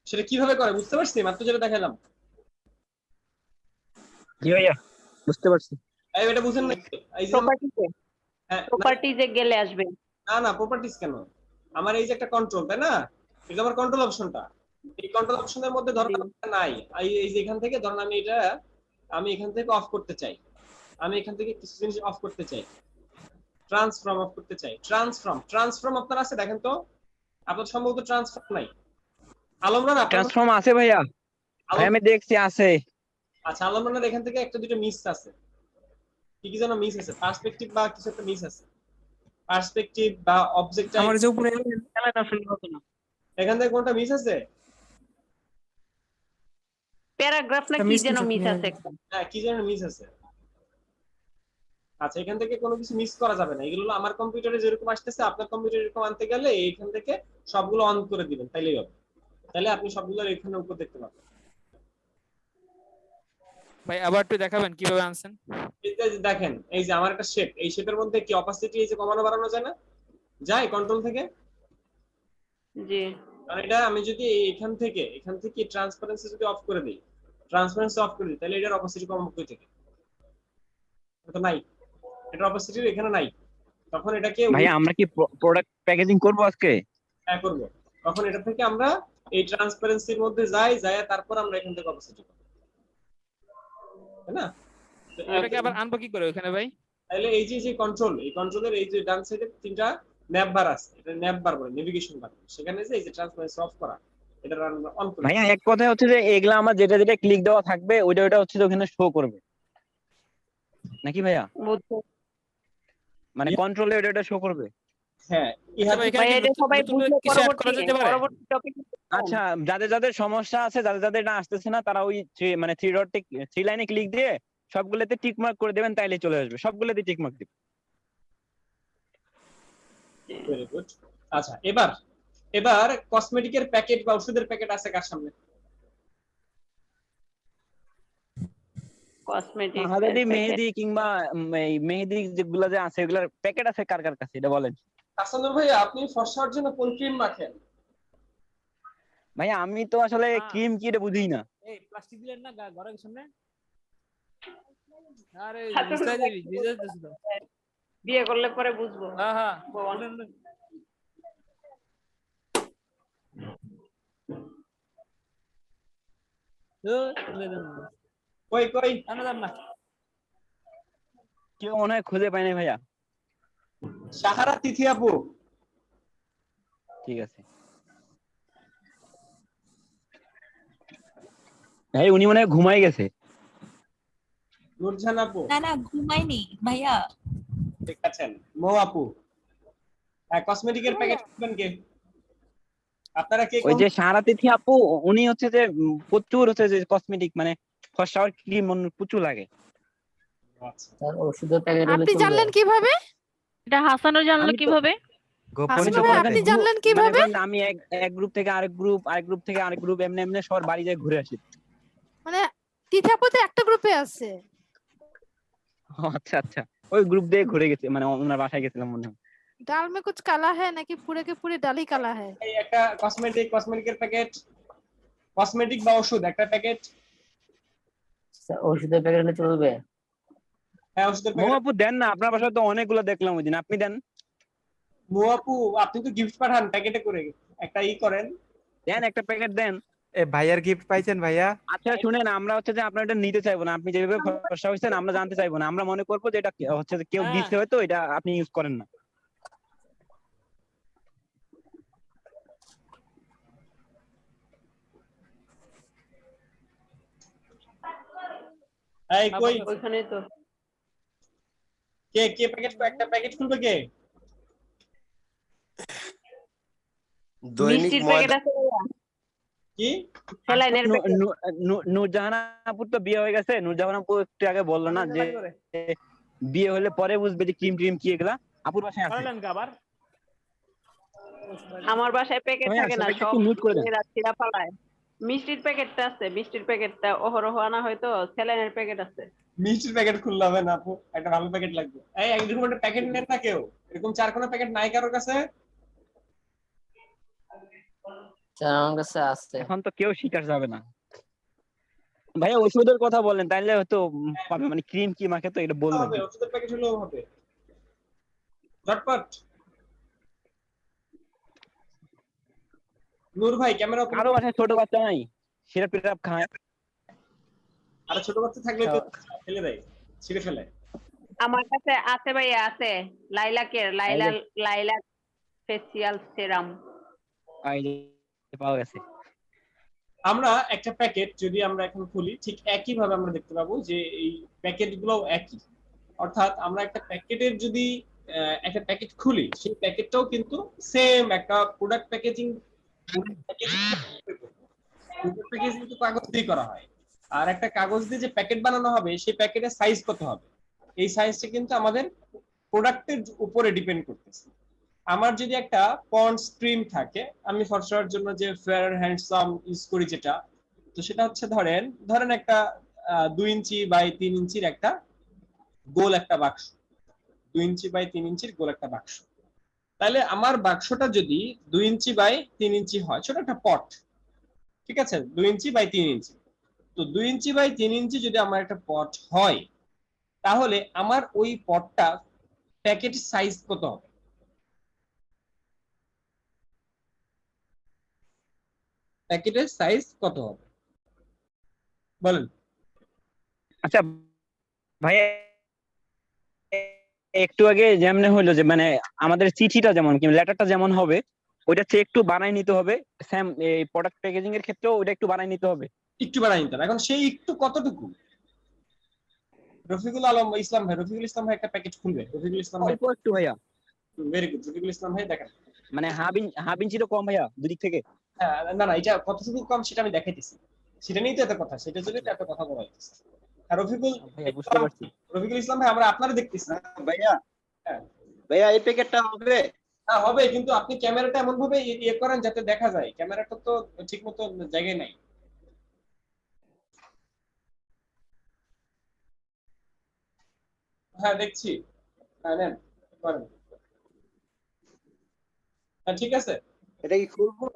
সেটা কিভাবে করে বুঝতে পারছি, মাত্র যেটা দেখালাম। জি ভাইয়া বুঝতে পারছি। এটা বুঝেন না? এই যে প্রপার্টিজে গেলে আসবে না প্রপার্টিজ কেন, আমার এই যে একটা কন্ট্রোল, তাই না, এটা আমার কন্ট্রোল অপশনটা, এই কন্ট্রোল অপশনের মধ্যে ধরুন নাই, এই যে এখান থেকে ধরুন আমি এখান থেকে অফ করতে চাই, আমি এখান থেকে কিছু জিনিস অফ করতে চাই, ট্রান্সফর্ম অফ করতে চাই। ট্রান্সফর্ম আপনার আছে দেখেন তো, আপনার সম্ভবত ট্রান্সফর্ম নাই। আলমরান ট্রান্সফর্ম আছে ভাইয়া, আমি দেখছি আছে। আচ্ছা আলমরান এখান থেকে একটা দুটো মিস আছে, কি যেন মিস আছে, পার্সপেক্টিভ বা কিছু একটা মিস আছে, পার্সপেক্টিভ বা অবজেক্ট। আমার যে উপরে খেলাটা শুরু হতো না, এখান থেকে কোনটা মিস আছে? প্যারাগ্রাফ না কি যেন মিস আছে একটা। হ্যাঁ কি যেন মিস আছে। আচ্ছা, এখান থেকে কোনো কিছু মিস করা যাবে না, এগুলো আমার কম্পিউটারে যেরকম আসতেছে আপনার কম্পিউটারে এরকম আনতে গেলে এইখান থেকে সবগুলো অন করে দিবেন, তাইলেই হবে। তাহলে আপনি সবগুলো এখানে উপর দেখতে পাবেন। ভাই আবার একটু দেখাবেন কিভাবে আনছেন? এই যে দেখেন, এই যে আমার একটা শেপ, এই শেপের মধ্যে কি অপাসিটি এই যে কমানো বাড়ানো যায় না, যায় কন্ট্রোল থেকে। জি, আর এটা আমি যদি এখান থেকে ট্রান্সপারেন্সি যদি অফ করে দিই, তাহলে এটার অপাসিটি কমাবো কই থেকে? এটা নাই, এটার অপাসিটি এখানে নাই। তখন এটাকে ভাই আমরা কি প্রোডাক্ট প্যাকেজিং করব আজকে? হ্যাঁ করব। তখন এটা থেকে আমরা এই ট্রান্সপারেন্সির মধ্যে যাই তারপর আমরা এখান থেকে অপাসিটি পাবো, তাই না? এটাকে আবার আনবো কি করে ওখানে ভাই? তাহলে এই যে কন্ট্রোল, এই কন্ট্রোলের এই যে ডান সাইডে তিনটা ন্যাব বার আছে, এটা ন্যাব বার বলে, নেভিগেশন বার। সেখানে যে এই যে ট্রান্সপারেন্সি অফ করা, এটা অন করে। ভাইয়া এক কথা হচ্ছে যে এগুলা আমার যেটা যেটা ক্লিক দেওয়া থাকবে ওইটা হচ্ছে যে ওখানে শো করবে নাকি ভাইয়া? মানে কন্ট্রোলে ওইটা শো করবে। হ্যাঁ, আচ্ছা, যাদের সমস্যা আছে, যাদের না আসতেছে না, তারা ওই মানে 3 লাইনে ক্লিক দিয়ে সবগুলোতে টিক মার্ক করে দিবেন, তাইলে চলে আসবে। সবগুলোতে টিক মার্ক দিবেন। Very good. আচ্ছা, এবার কসমেটিকের প্যাকেট বা ওষুধের প্যাকেট আছে কার সামনে? কসমেটিক মেহেদি কিংবা মেহেদি যেগুলো যে আছে এগুলোর প্যাকেট আছে কার কাছে এটা বলেন। হাসানুর ভাই, আপনি ফর্সার জন্য কোন ক্রিম মাখেন? ভাইয়া আমি তো আসলে ক্রিম কি এটা বুঝি না। এই প্লাস্টিক দিলেন না ঘরের সামনে? আরে বিয়ে করলে পরে বুঝবো। হ্যাঁ হ্যাঁ কই কই না কেউ মনে হয় খুঁজে পায় নাই ভাইয়া। সাহারা তিথি আপু। ঠিক আছে ভাই, উনি মনে হয় ঘুমাই গেছে। নূরজাহান আপু। না না ঘুমাইনি ভাইয়া। ঠিক আছেন। মৌ আপু। কসমেটিকের প্যাকেট কিনবেন কে? আপনারা কে? ওই যে সারা তিথি আপু, উনি হচ্ছে যে প্রচুর হচ্ছে যে কসমেটিক মানে ফর্সা ক্রিম প্রচুর লাগে। স্যার ওষুধের প্যাকেট হলে আপনি চলবে? জানলেন কিভাবে? এটা হাসানও জানলো কিভাবে? হাসান ভাই আপনি জানলেন কিভাবে? আমি এক গ্রুপ থেকে আরেক গ্রুপ, আরেক গ্রুপ থেকে আরেক গ্রুপ, এমনি এমনি সবার বাড়ি যায় ঘুরে আসি। মানে তিথি আপু তো একটা গ্রুপে আছে। আচ্ছা আচ্ছা, ওই গ্রুপ দিয়ে ঘুরে গেছে, মানে ওনার বাসায় গেছিলাম মনে হয়। दाल में कुछ काला है ना कि पूरे के पूरे दाल ही काला है? এই একটা কসমেটিকের প্যাকেট, কসমেটিক বা ওষুধ একটা প্যাকেট। স্যার ওষুধের প্যাকেট হলে চলবে? হ্যাঁ ওষুধের মৌ প্যাকেট। আপু দেন না, আপনার বাসায় তো অনেকগুলো দেখলাম ওই দিন, আপনি দেন। মৌ আপু আপনি তো গিফট পাঠান প্যাকেটে করে, একটা করেন, দেন একটা প্যাকেট দেন। এ ভাইয়ার গিফট পাইছেন ভাইয়া? আচ্ছা শুনেন, আমরা হচ্ছে যে আপনার এটা নিতে চাইবো না, আপনি যেভাবে ফর্সা হয়েছেন আমরা জানতে চাইবো না, আমরা মনে করবো যে এটা হচ্ছে যে কেউ দিচ্ছে, হয়তো এটা আপনি ইউজ করেন না। এই কই ওইখানে তো কে কে প্যাকেট, একটা প্যাকেট খুলবে কে? মিষ্টির প্যাকেট আছে ভাইয়া? কি স্যালাইনের প্যাকেট? নূরজাহান আপুর তো বিয়ে হয়ে গেছে, নূরজাহান আপু একটু আগে বললো না যে বিয়ে হলে পরে বুঝবে যে ক্রিম ট্রিম কি এগুলা। আপুর বাসায় আছে? আমার বাসায় প্যাকেট থাকে না, সব রাত্রিরা পালায়। মিষ্টির প্যাকেটটা আছে, মিষ্টির প্যাকেটটা অহরহ আনা হয়তো, স্যালাইনের প্যাকেট আছে। মিষ্টির প্যাকেট খুললে হবে না আপু, একটা ভালো প্যাকেট লাগবে। এই এরকম একটা প্যাকেট নেন না কেউ, এরকম চারকোনা প্যাকেট নাই কারোর কাছে? স্যার আমার কাছে আছে। এখন তো কেউ শিকার যাবে না ভাইয়া, ওষুধের কথা বলেন তাইলে হয়তো পাবে, মানে ক্রিম কি মাখে তো এটা বলবেন। হবে ওষুধের প্যাকেট হলেও হবে, ঝটপট। নূর ভাই ক্যামেরা ওপেন। কারো বাসায় ছোট বাচ্চা নাই, সেটা পেটাপ খায়? আর ছোট বাচ্চা থাকলে তো ফেলে দেয়, ছিঁড়ে ফেলে। আমার কাছে আছে ভাইয়া, আছে লাইলা ফেসিয়াল সেরাম পাওয়া গেছে। আমরা একটা প্যাকেট যদি আমরা এখন খুলি, ঠিক একই ভাবে আমরা দেখতে পাবো যে এই প্যাকেট গুলো একই, অর্থাৎ আমরা একটা প্যাকেটের যদি একটা প্যাকেট খুলি, সেই প্যাকেটটাও কিন্তু সেম একটা প্রোডাক্ট প্যাকেজিং কিন্তু কাগজ দিয়ে করা হয়। আর একটা কাগজ দিয়ে যে প্যাকেট বানানো হবে, সেই প্যাকেটের সাইজ কত হবে, এই সাইজটা কিন্তু আমাদের প্রোডাক্টের উপরে ডিপেন্ড করতেছে। আমার যদি একটা পন্ডস ক্রিম থাকে, আমি ফর্সার জন্য যে ফেয়ার হ্যান্ডসাম ইউজ করি যেটা, তো সেটা হচ্ছে ধরেন একটা 2 ইঞ্চি বাই 3 ইঞ্চির একটা গোল একটা বাক্স, 2 ইঞ্চি বাই 3 ইঞ্চির গোল একটা বাক্স। তাহলে আমার বাক্সটা যদি 2 ইঞ্চি বাই 3 ইঞ্চি হয়, ছোট একটা পট, ঠিক আছে, 2 ইঞ্চি বাই 3 ইঞ্চি, তো 2 ইঞ্চি বাই 3 ইঞ্চি যদি আমার একটা পট হয়, তাহলে আমার ওই পটটা প্যাকেট সাইজ কত হবে? প্যাকেটের সাইজ কত হবে বলেন? আচ্ছা ভাইয়া, একটু আগে যেমন হলো যে মানে আমাদের চিঠিটা যেমন কি লেটারটা যেমন হবে, ওইটা চেয়ে একটু বানাই নিতে হবে, সেম এই প্রোডাক্ট প্যাকেজিং এর ক্ষেত্রেও ওইটা একটু বানাই নিতে হবে। একটু বানাই নিতে হবে। এখন সেই একটু কতটুকু? রফিকুল ইসলাম ভাই একটা প্যাকেট খুলবে। রফিকুল ইসলাম ভাই একটু ভাইয়া, ভেরি গুড। রফিকুল ইসলাম ভাই দেখেন, মানে হাফ ইঞ্চিরও কম ভাইয়া দুদিক থেকে। হ্যাঁ না এটা কতটুকু কম সেটা আমি দেখাইতেছি, সেটা নিয়ে তো এত কথা, সেটার জন্য তো এত কথা বলা হইতেছে। আর রফিকুল ইসলাম ভাই আমরা আপনারা দেখতেছি ভাইয়া। হ্যাঁ ভাইয়া এই প্যাকেটটা হবে? হ্যাঁ হবে, কিন্তু আপনি ক্যামেরাটা এমন ভাবে ইয়ে করেন যাতে দেখা যায়, ক্যামেরাটা তো ঠিক মতো জায়গায় নাই। হ্যাঁ দেখছি, হ্যাঁ নেন করেন। হ্যাঁ ঠিক আছে, এটা কি খুলবো?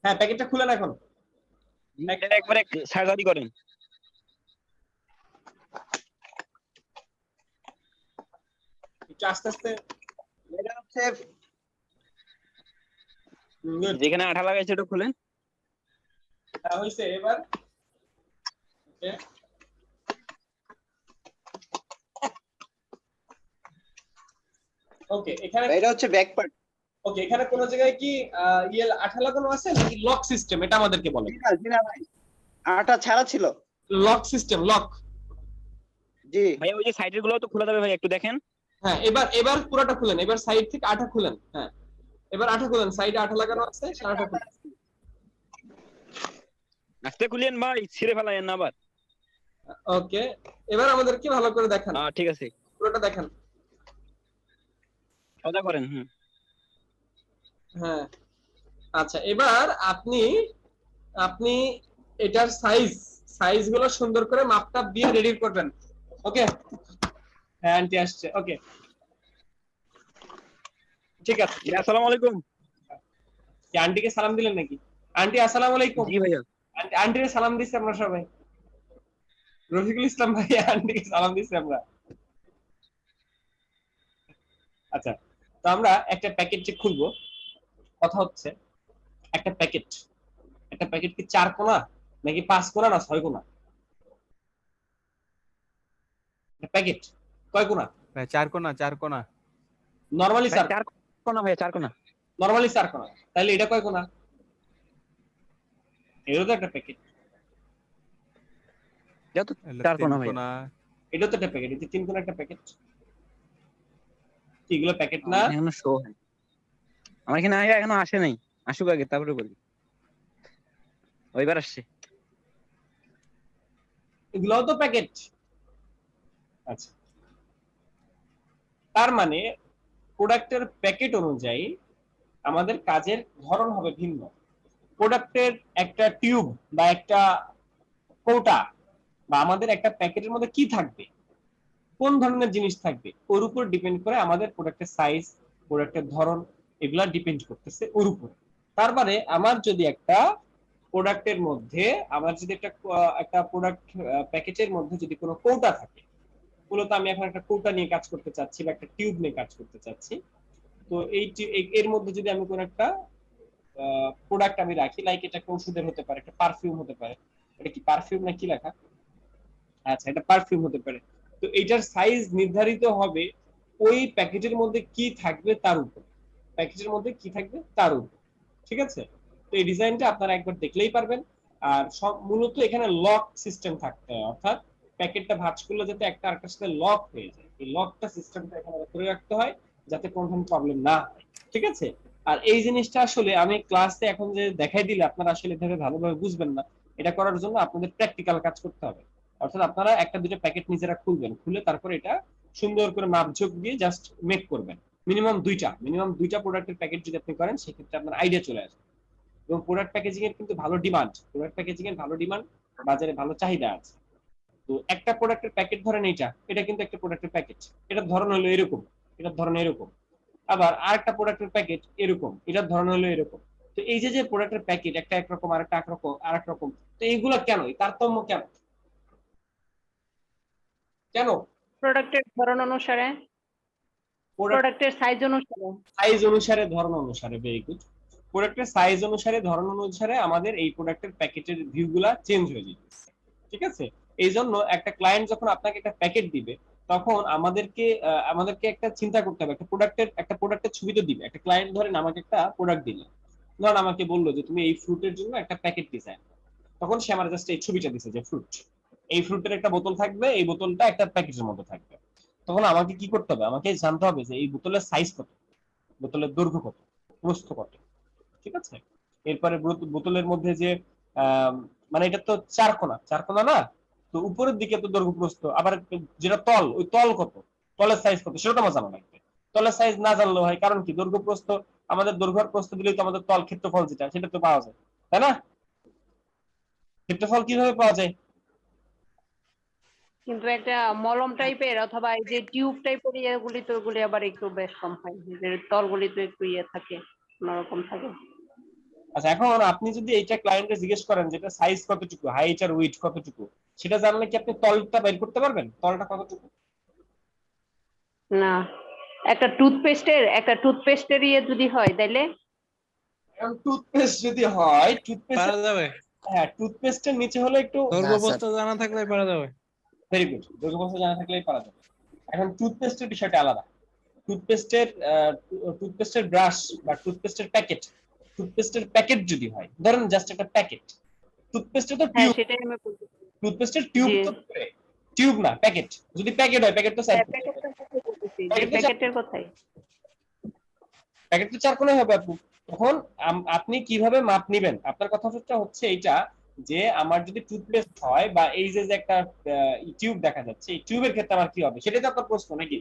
হ্যাঁ প্যাকেটটা খুলেন এখন, একবারে সার্জারি করেন। একটু আস্তে আস্তে। এটা হচ্ছে যেখানে আঠা লাগাইছে ওটা খুলেন। হইছে এবার। ওকে ওকে এখানে এটা হচ্ছে ব্যাক পার্ট। ওকে এখানে কোন জায়গায় কি আঠা লাগানো আছে নাকি লক সিস্টেম, এটা আমাদেরকে বলেন। জি না ভাই, আটা ছাড়া ছিল। Lock system, lock. জি ভাই ওই যে সাইডের গুলো তো খোলা যাবে ভাই, একটু দেখেন। হ্যাঁ এবার পুরোটা খুলেন, এবার সাইড থেকে আঠা খুলেন। হ্যাঁ এবার আঠা খুলেন, সাইডে আঠা লাগানো আছে আঠা খুলেন। আস্তে খুলেন ভাই, ছিঁড়ে ফেলায়েন না আবার। ওকে এবার আমাদেরকে ভালো করে দেখান। ঠিক আছে, পুরোটা দেখান। সোজা করেন। হ্যাঁ আচ্ছা এবার আপনি এটার সাইজ গুলো সুন্দর করে মাপটাপ দিয়ে রেডি করবেন। ওকে হ্যাঁ আন্টি আসছে। ওকে ঠিক আছে। আসসালামু আলাইকুম। কি আন্টিকে সালাম দিলেন নাকি? আন্টি আসসালামু আলাইকুম। জি ভাইয়া। আন্টিকে সালাম দিচ্ছি আমরা সবাই। রফিকুল ইসলাম ভাই আন্টিকে সালাম দিচ্ছি আমরা। আচ্ছা তো আমরা একটা প্যাকেট চেক খুলবো। কথা হচ্ছে একটা প্যাকেট কি 4 কোণা নাকি 5 কোণা না 6 কোণা? প্যাকেট কয় কোণা? ভাই 4 কোণা 4 কোণা। নরমালি 4 কোণা ভাই, 4 কোণা। নরমালি 4 কোণা। তাহলে এটা কয় কোণা? এটাও তো একটা প্যাকেট। এটা তো 4 কোণা ভাই। এটাও তো একটা প্যাকেট। এটা 3 কোণা একটা প্যাকেট। এগুলো প্যাকেট না? এখনো শো হয়। আমার এখানে এখনো আসে নাই, আসুক আগে তারপরে বলি। ওইবার আসছে। এগুলোও তো প্যাকেট। আচ্ছা তার মানে প্রোডাক্টের প্যাকেট অনুযায়ী আমাদের কাজের ধরন হবে ভিন্ন। প্রোডাক্টের একটা টিউব বা একটা কৌটা বা আমাদের একটা প্যাকেটের মধ্যে কি থাকবে, কোন ধরনের জিনিস থাকবে, ওর উপর ডিপেন্ড করে আমাদের প্রোডাক্টের সাইজ, প্রোডাক্টের ধরন এগুলা ডিপেন্ড করতেছে ওর উপর। তারপরে আমার যদি একটা প্রোডাক্টের মধ্যে একটা প্রোডাক্ট প্যাকেটের মধ্যে যদি কোনো কৌটা থাকে, মূলত আমি এখন একটা কৌটা নিয়ে কাজ করতে চাচ্ছি বা একটা টিউব নিয়ে কাজ করতে চাচ্ছি, তো এর মধ্যে যদি আমি কোনো একটা প্রোডাক্ট আমি রাখি, লাইক এটা একটা ওষুধের হতে পারে, একটা পারফিউম হতে পারে। এটা কি পারফিউম না কি লেখা? আচ্ছা এটা পারফিউম হতে পারে। তো এটার সাইজ নির্ধারিত হবে ওই প্যাকেটের মধ্যে কি থাকবে তার উপর। প্যাকেটের মধ্যে কি থাকবে তার উপর, ঠিক আছে? তো এই ডিজাইনটা আপনারা একবার দেখলেই পারবেন। আর সব মূলত এখানে লক সিস্টেম থাকতে হয়, অর্থাৎ প্যাকেটটা ভাঁজ করলে যাতে একটা আরেকটার সাথে লক হয়ে যায়, এই লকটা সিস্টেমটা এখানে করে রাখতে হয় যাতে কোনো ধরনের প্রবলেম না হয়, ঠিক আছে? আর এই জিনিসটা আসলে আমি ক্লাসে এখন যে দেখাই দিলে আপনারা আসলে এভাবে ভালোভাবে বুঝবেন না। এটা করার জন্য আপনাদের প্র্যাকটিক্যাল কাজ করতে হবে। অর্থাৎ আপনারা একটা দুটো প্যাকেট নিজেরা খুলবেন, খুলে তারপর এটা সুন্দর করে মাপঝোঁক দিয়ে জাস্ট মেক করবেন। মিনিমাম দুইটা প্রোডাক্টের প্যাকেট যদি আপনি করেন সেক্ষেত্রে আপনার আইডিয়া চলে আসবে। এবং প্রোডাক্ট প্যাকেজিং এর কিন্তু ভালো ডিমান্ড, বাজারে ভালো চাহিদা আছে। তো একটা প্রোডাক্টের প্যাকেট ধরেন এটা কিন্তু একটা প্রোডাক্টের প্যাকেট, এটার ধরন হলো এরকম, এটার ধরন এরকম। আবার আরেকটা প্রোডাক্টের প্যাকেট এরকম, এটার ধরন হলো এরকম। তো এই যে প্রোডাক্টের প্যাকেট একটা একরকম, আরেকটা আরেক রকম, তো এইগুলো কেন, এই তারতম্য কেন? প্রোডাক্টের ধরন অনুসারে, প্রোডাক্টের সাইজ অনুসারে, ধরন অনুসারে। Very good. প্রোডাক্টের সাইজ অনুসারে, ধরন অনুসারে আমাদের এই প্রোডাক্টের প্যাকেটের ভিউগুলা চেঞ্জ হয়ে যাবে, ঠিক আছে? এই জন্য একটা ক্লায়েন্ট যখন আপনাকে একটা প্যাকেট দিবে তখন আমাদেরকে একটা চিন্তা করতে হবে, একটা প্রোডাক্টের ছবি তো দিবে। একটা ক্লায়েন্ট ধরেন আমাকে একটা প্রোডাক্ট দিল, ধরেন আমাকে বললো যে তুমি এই ফ্রুটের জন্য একটা প্যাকেট ডিজাইন, তখন সে আমার জাস্ট এই ছবিটা দিছে যে ফ্রুট, এই ফ্রুটের একটা বোতল থাকবে, এই বোতলটা একটা প্যাকেটের মধ্যে থাকবে। তখন আমাকে কি করতে হবে, আমাকে জানতে হবে যে এই বোতলের সাইজ কত, বোতলের দৈর্ঘ্য কত, প্রস্থ কত, ঠিক আছে? এরপরে বোতলের মধ্যে যে মানে এটা তো 4 কোণা না, তো উপরের দিকে তো দৈর্ঘ্য প্রস্থ, আবার যেটা তল, ওই তল কত, তলের সাইজ কত সেটা তো আমার জানা লাগবে। তলের সাইজ না জানলেও হয়, কারণ কি দৈর্ঘ্য প্রস্থ, আমাদের দৈর্ঘ্য প্রস্থ দিলেই তো আমাদের তল ক্ষেত্রফল যেটা সেটা তো পাওয়া যায়, তাই না? ক্ষেত্রফল কিভাবে পাওয়া যায়? কিন্তু একটা মলম টাইপের অথবা এই যে টিউব টাইপের ওগুলি আবার একটু বেশ কম হয়, যে তলগুলি তো একটু থাকে, অন্যরকম থাকে। আচ্ছা এখন আপনি যদি এইটা ক্লায়েন্টকে জিজ্ঞেস করেন যেটা সাইজ কতটুকু, হাইট আর উইডথ কতটুকু, সেটা জানলে কি আপনি তলটা বের করতে পারবেন, তলটা কতটুকু? না। একটা টুথপেস্টের ইয়ে যদি হয় তাইলে এখন টুথপেস্ট যদি হয়, টুথপেস্ট পারা যাবে হ্যাঁ টুথপেস্টের নিচে হলো একটু দৈর্ঘ্যপ্রস্থ জানা থাকলে পারা যাবে। ভেরি গুড, দৈর্ঘ্যপ্রস্থ জানা থাকলেই পারা যাবে। এখন টুথপেস্টের বিষয়টা আলাদা। টুথপেস্টের ব্রাশ বা টুথপেস্টের প্যাকেট যদি হয়, ধরেন জাস্ট একটা প্যাকেট, টুথপেস্টের তো হ্যাঁ টিউব, সেটাই আমি বলছি। টুথপেস্টের টিউব তো টিউব না প্যাকেট। যদি প্যাকেট হয়, প্যাকেট তো সাইজ প্যাকেটের কথাই প্যাকেট তো চার কোণে হবে আপু। তখন আপনি কিভাবে মাপ নেবেন? আপনার কথাটা হচ্ছে এইটা যে আমার যদি টুথপেস্ট হয় বা এই যে একটা টিউব দেখা যাচ্ছে, এই টিউবের ক্ষেত্রে আমার কি হবে, সেটাই তো আপনার প্রশ্ন নাকি?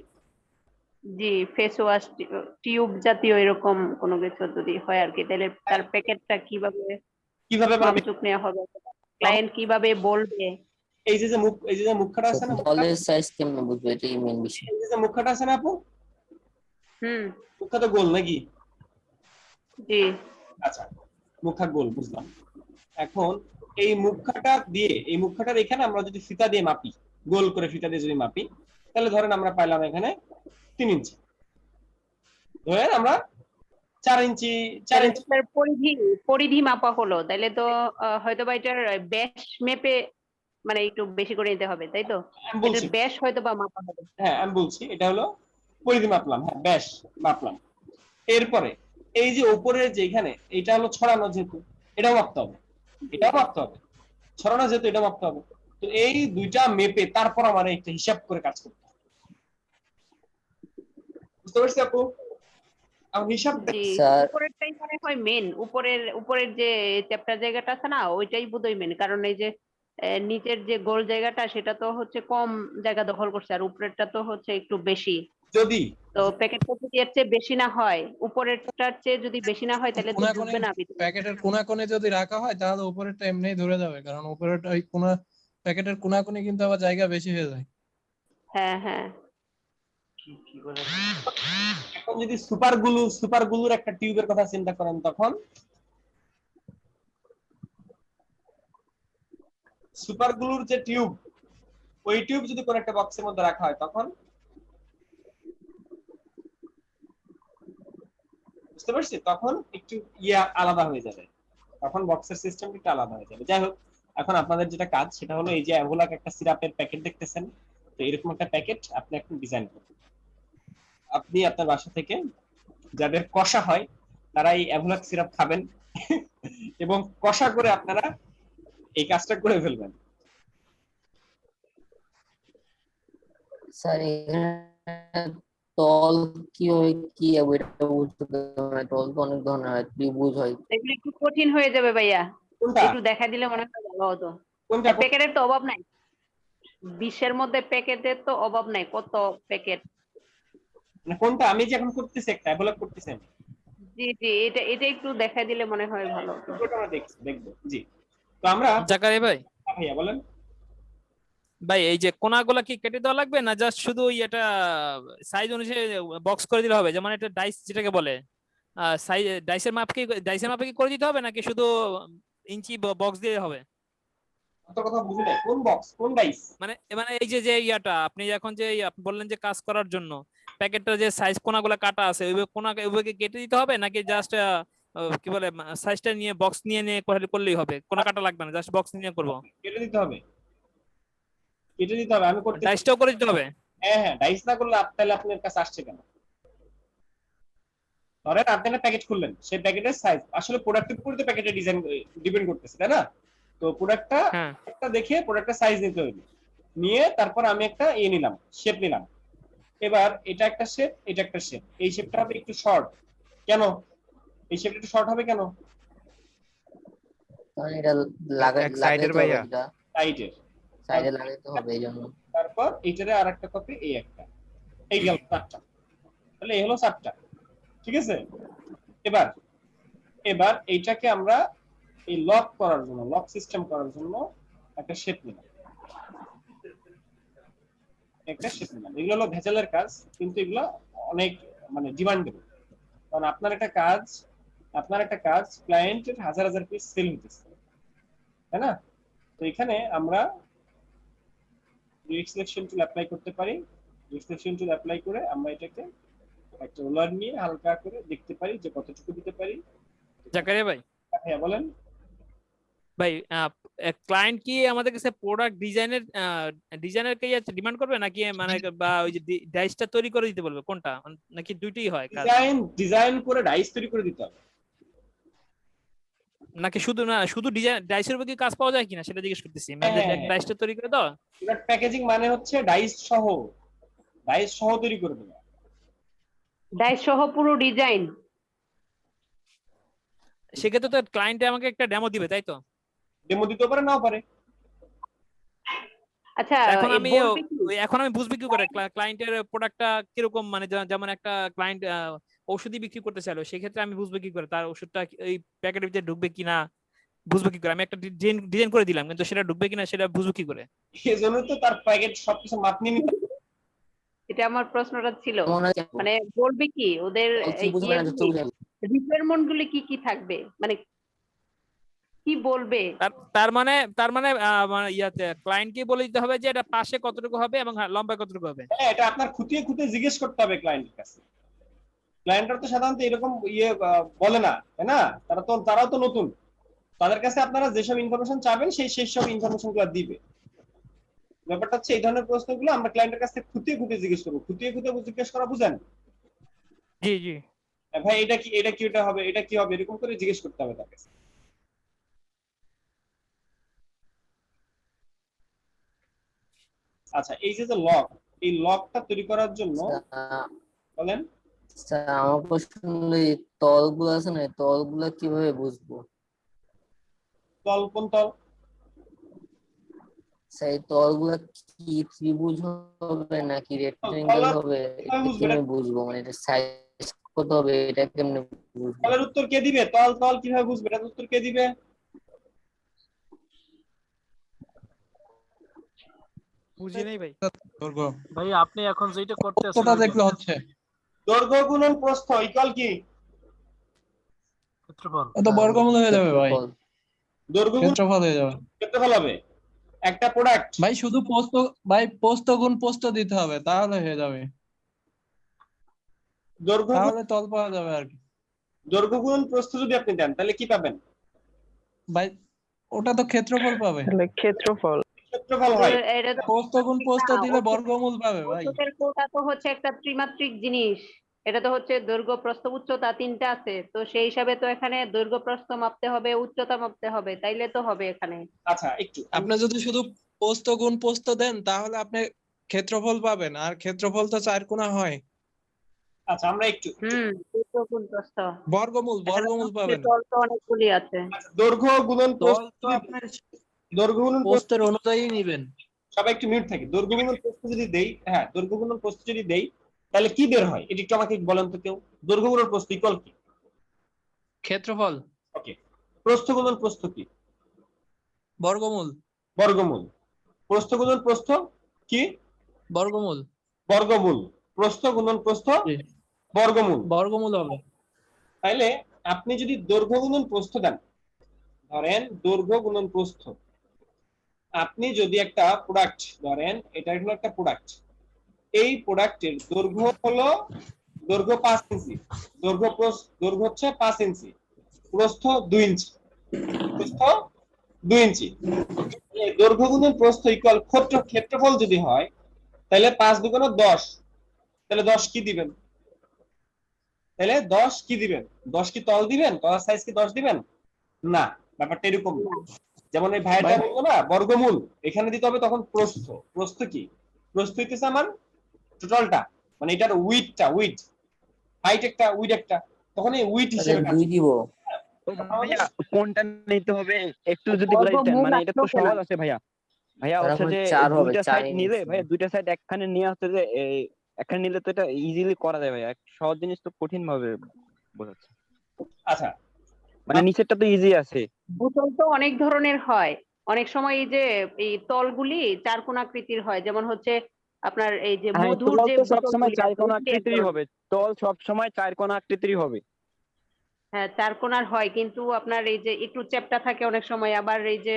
জি, ফেস ওয়াশ টিউব জাতীয় এরকম কোনো কিছু যদি হয় আর কি, তাহলে তার প্যাকেটটা কিভাবে মাপচুপ নেওয়া হবে, ক্লায়েন্ট কিভাবে বলবে? এই যে মুখটা আছে না, বলের সাইজ কেমনে বুঝবে, এটাই মেইন বিষয়। এই যে মুখটা আছে না আপু, মুখটা তো গোল নাকি? জি আচ্ছা, মুখটা গোল, বুঝলাম। এখন এই মুখটার এখানে আমরা যদি ফিতা দিয়ে মাপি, গোল করে ফিতা দিয়ে যদি মাপি, তাহলে ধরেন আমরা পাইলাম এখানে 3 ইঞ্চি, ধরেন আমরা 4 ইঞ্চি পরিধি মাপা হলো, তাহলে তো হয়তো বা এটার ব্যাস মেপে মানে একটু বেশি করে নিতে হবে, তাই তো? এটার ব্যাস হয়তো বা মাপা হবে। হ্যাঁ আমি বলছি, এটা হলো পরিধি মাপলাম, হ্যাঁ ব্যাস মাপলাম। এরপরে এই যে উপরের যে এখানে এটা হলো ছড়ানো, যেহেতু এটাও মাপতে হবে, ছড়ানো যেহেতু এটা মাপতে হবে। তো এই দুইটা মেপে তারপর আমার একটা হিসাব করে কাজ করতে হবে। বুঝতে পারছি আপু? হিসাব উপরেরটাই মনে হয় মেন, উপরের যে চ্যাপ্টার জায়গাটা আছে না, ওইটাই বোধহয় মেন, কারণ এই যে নিচের যে গোল জায়গাটা সেটা তো হচ্ছে কম জায়গা দখল করছে, আর উপরেরটা তো হচ্ছে একটু বেশি। যদি তো প্যাকেটটা যদি এর চেয়ে বেশি না হয়, উপরেরটার চেয়ে যদি বেশি না হয়, তাহলে তো ঢুকবে না ভিতরে। প্যাকেটের কোণে যদি রাখা হয় তাহলে উপরেরটা এমনিই ধরে যাবে, কারণ উপরেরটা ওই প্যাকেটের কোণে কিন্তু আবার জায়গা বেশি হয়ে যায়। হ্যাঁ হ্যাঁ। এখন যদি সুপার গ্লুর একটা টিউবের কথা চিন্তা করেন, তখন সুপার গ্লুর যে টিউব, ওই টিউব যদি কোন একটা বক্সের মধ্যে রাখা হয়, তখন বুঝতে পারছি, তখন একটু আলাদা হয়ে যাবে, তখন বক্সের সিস্টেম একটু আলাদা হয়ে যাবে। যাই হোক, এখন আপনাদের যেটা কাজ সেটা হলো এই যে অ্যাভোলাক একটা সিরাপের প্যাকেট দেখতেছেন, তো এরকম একটা প্যাকেট আপনি এখন ডিজাইন করবেন। আপনি আপনার বাসা থেকে যাদের কষা হয় তারা এই অ্যাভোলাক সিরাপ খাবেন এবং কষা করে আপনারা এই কাজটা করে ফেলবেন। স্যার তল কি হয়, কি এটা বুঝতে পারি, তল তো অনেক ধরনের হয়, ত্রিভুজ হয়। এগুলো একটু কঠিন হয়ে যাবে ভাইয়া, একটু দেখা দিলে মনে হয় ভালো হতো। প্যাকেটের তো অভাব নাই, বিশ্বের মধ্যে প্যাকেটের তো অভাব নাই, কত প্যাকেট। মানে কোনটা আমি যে এখন করতেছি, একটা অ্যাভোলাক করতেছি আমি। জি জি, এটা একটু দেখা দিলে মনে হয় ভালো হতো। ওটা আমরা দেখবো। জি, তো আমরা জাকারি ভাই, ভাইয়া বলেন ভাই এই যে কোণাগুলা কি কেটে দেওয়া লাগবে, না জাস্ট শুধু এটা সাইজ অনুযায়ী বক্স করে দিলে হবে? যেমন এটা ডাইস যেটাকে বলে, সাইজ ডাইসের মাপে কি করে দিতে হবে, নাকি শুধু ইঞ্চি বক্স দিয়ে হবে? আপনার কথা বুঝি নাই, কোন বক্স, কোন ডাইস? মানে এই যে আপনি এখন যে আপনি বললেন যে কাজ করার জন্য প্যাকেটটা যে সাইজ কোণাগুলা কাটা আছে, ওইভাবে কেটে দিতে হবে, নাকি জাস্ট কি বলে সাইজটা নিয়ে বক্স নিয়ে করলেই হবে, কোণা কাটা লাগবে না, জাস্ট বক্স নিয়ে করব? কেটে দিতে হবে, আমি করতে। ডাইসটাও করে দিতে হবে? হ্যাঁ, ডাইস না করলে তাহলে আপনার কাছে আসছে কেন? ধরেন আপনি একটা প্যাকেট খুললেন, সেই প্যাকেটের সাইজ আসলে প্রোডাক্টের উপর প্যাকেটের ডিজাইন ডিপেন্ড করতেছে, তাই না? তো প্রোডাক্টটা দেখে প্রোডাক্টের সাইজ নিতে হবে, নিয়ে তারপর আমি একটা নিলাম, শেপ নিলাম। এবার এটা একটা শেপ, এটা একটা শেপ, এই শেপটা হবে একটু শর্ট। কেন এই শেপটা একটু শর্ট হবে কেন? কারণ এটা লাগাইতে হবে, এটা সাইডে লাগাইতে হবে এইজন্য। তারপর এইটারে আরেকটা কপি, এই একটা, এই গেল 4টা, তাহলে এই হলো 4টা, ঠিক আছে? এবার এইটাকে আমরা এই লক করার জন্য, লক সিস্টেম করার জন্য একটা শেপ নিলাম, এগুলো হলো ভেজালের কাজ, কিন্তু এগুলো অনেক মানে ডিমান্ডেবল, কারণ আপনার একটা কাজ ক্লায়েন্টের হাজার হাজার পিস সেল হইতেছে, তাই না? তো এখানে আমরা ডিরেক্ট সিলেকশন টুল অ্যাপ্লাই করতে পারি। ডিরেক্ট সিলেকশন টুল অ্যাপ্লাই করে আমরা এটাকে একটা রোলার নিয়ে হালকা করে দেখতে পারি যে কতটুকু দিতে পারি। জাকারিয়া ভাই, হ্যাঁ বলেন। ভাই ক্লায়েন্ট কি আমাদের কাছে প্রোডাক্ট ডিজাইনের কে ডিমান্ড করবে নাকি মানে বা ওই যে ডাইসটা তৈরি করে দিতে বলবে, কোনটা নাকি দুইটাই হয় কাজ? ডিজাইন করে ডাইস তৈরি করে দিতে হবে নাকি শুধু ডিজাইন ডাইসের উপর কি কাজ পাওয়া যায় কিনা সেটা জিজ্ঞেস করতেছি। মানে ডাইসটা তৈরি করে দাও, প্রোডাক্ট প্যাকেজিং মানে হচ্ছে ডাইস সহ তৈরি করে দেওয়া। ডাইস সহ পুরো ডিজাইন। সেক্ষেত্রে তো ক্লায়েন্ট আমাকে একটা ডেমো দিবে, তাই তো? ডেমো দিতে পারে, নাও পারে। আচ্ছা, এখন আমি বুঝবো কি করে ক্লায়েন্টের প্রোডাক্টটা কিরকম, মানে যেমন একটা ক্লায়েন্ট ওষুধই বিক্রি করতে চাইলো, সেক্ষেত্রে আমি বুঝবো কি করে তার ওষুধটা এই প্যাকেটের ভিতরে ঢুকবে কিনা, বুঝবো কি করে? আমি একটা ডিজাইন করে দিলাম কিন্তু সেটা ঢুকবে কিনা সেটা বুঝবো কি করে? এজন্য তো তার প্যাকেট সবকিছু মাপ নিয়ে নিতে। এটা আমার প্রশ্নটা ছিল, মানে বলবে কি ওদের রিকোয়ারমেন্ট গুলি কি কি থাকবে, মানে কি বলবে? তার মানে ইয়াতে ক্লায়েন্টকে বলে দিতে হবে যে এটা পাশে কতটুকু হবে এবং লম্বায় কতটুকু হবে। হ্যাঁ, এটা আপনার খুঁটিয়ে জিজ্ঞেস করতে হবে ক্লায়েন্টের কাছে। ক্লায়েন্টরা তো সাধারণত এরকম বলে না, তাই না? তারাও তো নতুন, তাদের কাছে আপনারা যেসব ইনফরমেশন চাবেন সেই সব ইনফরমেশন গুলো দিবে। ব্যাপারটা হচ্ছে এই ধরনের প্রশ্নগুলো আমরা ক্লায়েন্টের কাছে খুঁটিয়ে জিজ্ঞেস করবো। খুঁটিয়ে জিজ্ঞেস করা বুঝেন? জি জি ভাই এটা কি ওটা হবে, এটা কি হবে, এরকম করে জিজ্ঞেস করতে হবে তার কাছে। আচ্ছা, এই যে লক, এই লকটা তৈরি করার জন্য বলেন। আমার প্রশ্ন এই তলগুলো আছে না, তলগুলো কিভাবে বুঝবো? তল কোন তল? সেই তলগুলো কি ত্রিভুজ হবে নাকি রেক্টেঙ্গেল হবে, কিভাবে বুঝবো? মানে এটা সাইজ কত হবে এটা কেমনে বুঝবো? তলের উত্তর কে দিবে? তল কিভাবে বুঝবে, এটার উত্তর কে দিবে? বুঝি নাই ভাই। ভাই আপনি এখন যেটা করতেছেন কতটা দেখলে হচ্ছে দৈর্ঘ্য গুণন প্রস্থ ইকুয়াল কি? ক্ষেত্রফল। তো বর্গমূল হয়ে যাবে ভাই। দৈর্ঘ্য গুণ ক্ষেত্রফল হয়ে যাবে। ক্ষেত্রফল হবে। একটা প্রোডাক্ট ভাই শুধু পোস্ত গুণ পোস্ত দিতে হবে, তাহলে হয়ে যাবে। দৈর্ঘ্য তাহলে তল পাওয়া যাবে আর কি। দৈর্ঘ্য গুণ প্রস্থ যদি আপনি দেন তাহলে কি পাবেন? ভাই ওটা তো ক্ষেত্রফল পাবে। তাহলে ক্ষেত্রফল হয়। পোস্ত গুণ পোস্ত দিলে বর্গমূল পাবে ভাই। কোটা তো হচ্ছে একটা ত্রিমাত্রিক জিনিস, এটা তো হচ্ছে দৈর্ঘ্য প্রস্থ উচ্চতা তিনটা আছে, তো সেই হিসাবে তো এখানে দৈর্ঘ্য প্রস্থ মাপতে হবে, উচ্চতা মাপতে হবে, তাইলে তো হবে এখানে। আচ্ছা, একটু আপনি যদি শুধু পোস্ত গুণ পোস্ত দেন তাহলে আপনি ক্ষেত্রফল পাবেন, আর ক্ষেত্রফল তো 4 কোণা হয়। আচ্ছা, আমরা একটু পোস্ত গুণ প্রস্থ বর্গমূল পাবেন। তল তো অনেকগুলি আছে। দৈর্ঘ্য গুণন তল তো আপনার দৈর্ঘ্য গুণন পোস্তের অনুযায়ী নেবেন। সবাই একটু মিউট থাকে। দৈর্ঘ্য গুণন প্রস্থ যদি দেই, হ্যাঁ দৈর্ঘ্য গুণন প্রস্থ যদি দেই তাহলে কি বের হয় এটা একটু আমাকে বলেন তো কেউ। দৈর্ঘ্য গুণন প্রস্থ ইকুয়াল কি? ক্ষেত্রফল। ওকে, প্রস্থ গুণন প্রস্থ কি? বর্গমূল। প্রস্থ গুণন প্রস্থ কি? বর্গমূল। প্রস্থ গুণন প্রস্থ বর্গমূল হবে। তাইলে আপনি যদি দৈর্ঘ্য গুণন প্রস্থ দেন, ধরেন দৈর্ঘ্য গুণন প্রস্থ, আপনি যদি একটা প্রোডাক্ট ধরেন, এটা হলো একটা প্রোডাক্ট, এই প্রোডাক্টের দৈর্ঘ্য হলো 5 ইঞ্চি, দৈর্ঘ্য হচ্ছে 5 ইঞ্চি, প্রস্থ 2 ইঞ্চি, দৈর্ঘ্য গুণন প্রস্থ ইকুয়াল ক্ষেত্রফল যদি হয় তাহলে 5 দুগুণে 10, তাহলে 10 কি দিবেন? 10 কি তল দিবেন? তলার সাইজ কি 10 দিবেন? না, ব্যাপারটা এরকম না। যেমন এই ভাইটা বলবো না বর্গমূল, এখানে দিতে হবে তখন প্রস্থ কি? প্রস্থ হইতেছে আমার টোটালটা, মানে এটার উইড হাইট একটা, উইড একটা, তখন এই উইড হিসেবে কাজ দিব। ভাইয়া কোনটা নিতে হবে একটু যদি বলে দিতেন, মানে এটা তো সহজ আছে ভাইয়া হচ্ছে যে দুইটা সাইড নিলে ভাইয়া, দুইটা সাইড একখানে নিয়ে হচ্ছে যে একখানে নিলে তো এটা ইজিলি করা যায় ভাইয়া, সহজ জিনিস তো কঠিন ভাবে বোঝাচ্ছে। আচ্ছা, মানে নিচেরটা তো ইজি আছে। বোতল তো অনেক ধরনের হয়, অনেক সময় এই যে এই তলগুলি চারকোণাকৃতির হয়, যেমন হচ্ছে আপনার এই যে মধুর যে সবসময় চারকোণ আকৃতিরই হবে, তল সবসময় চারকোণ আকৃতিরই হবে। হ্যাঁ, চারকোণার হয়, কিন্তু আপনার এই যে একটু চ্যাপ্টা থাকে অনেক সময়, আবার এই যে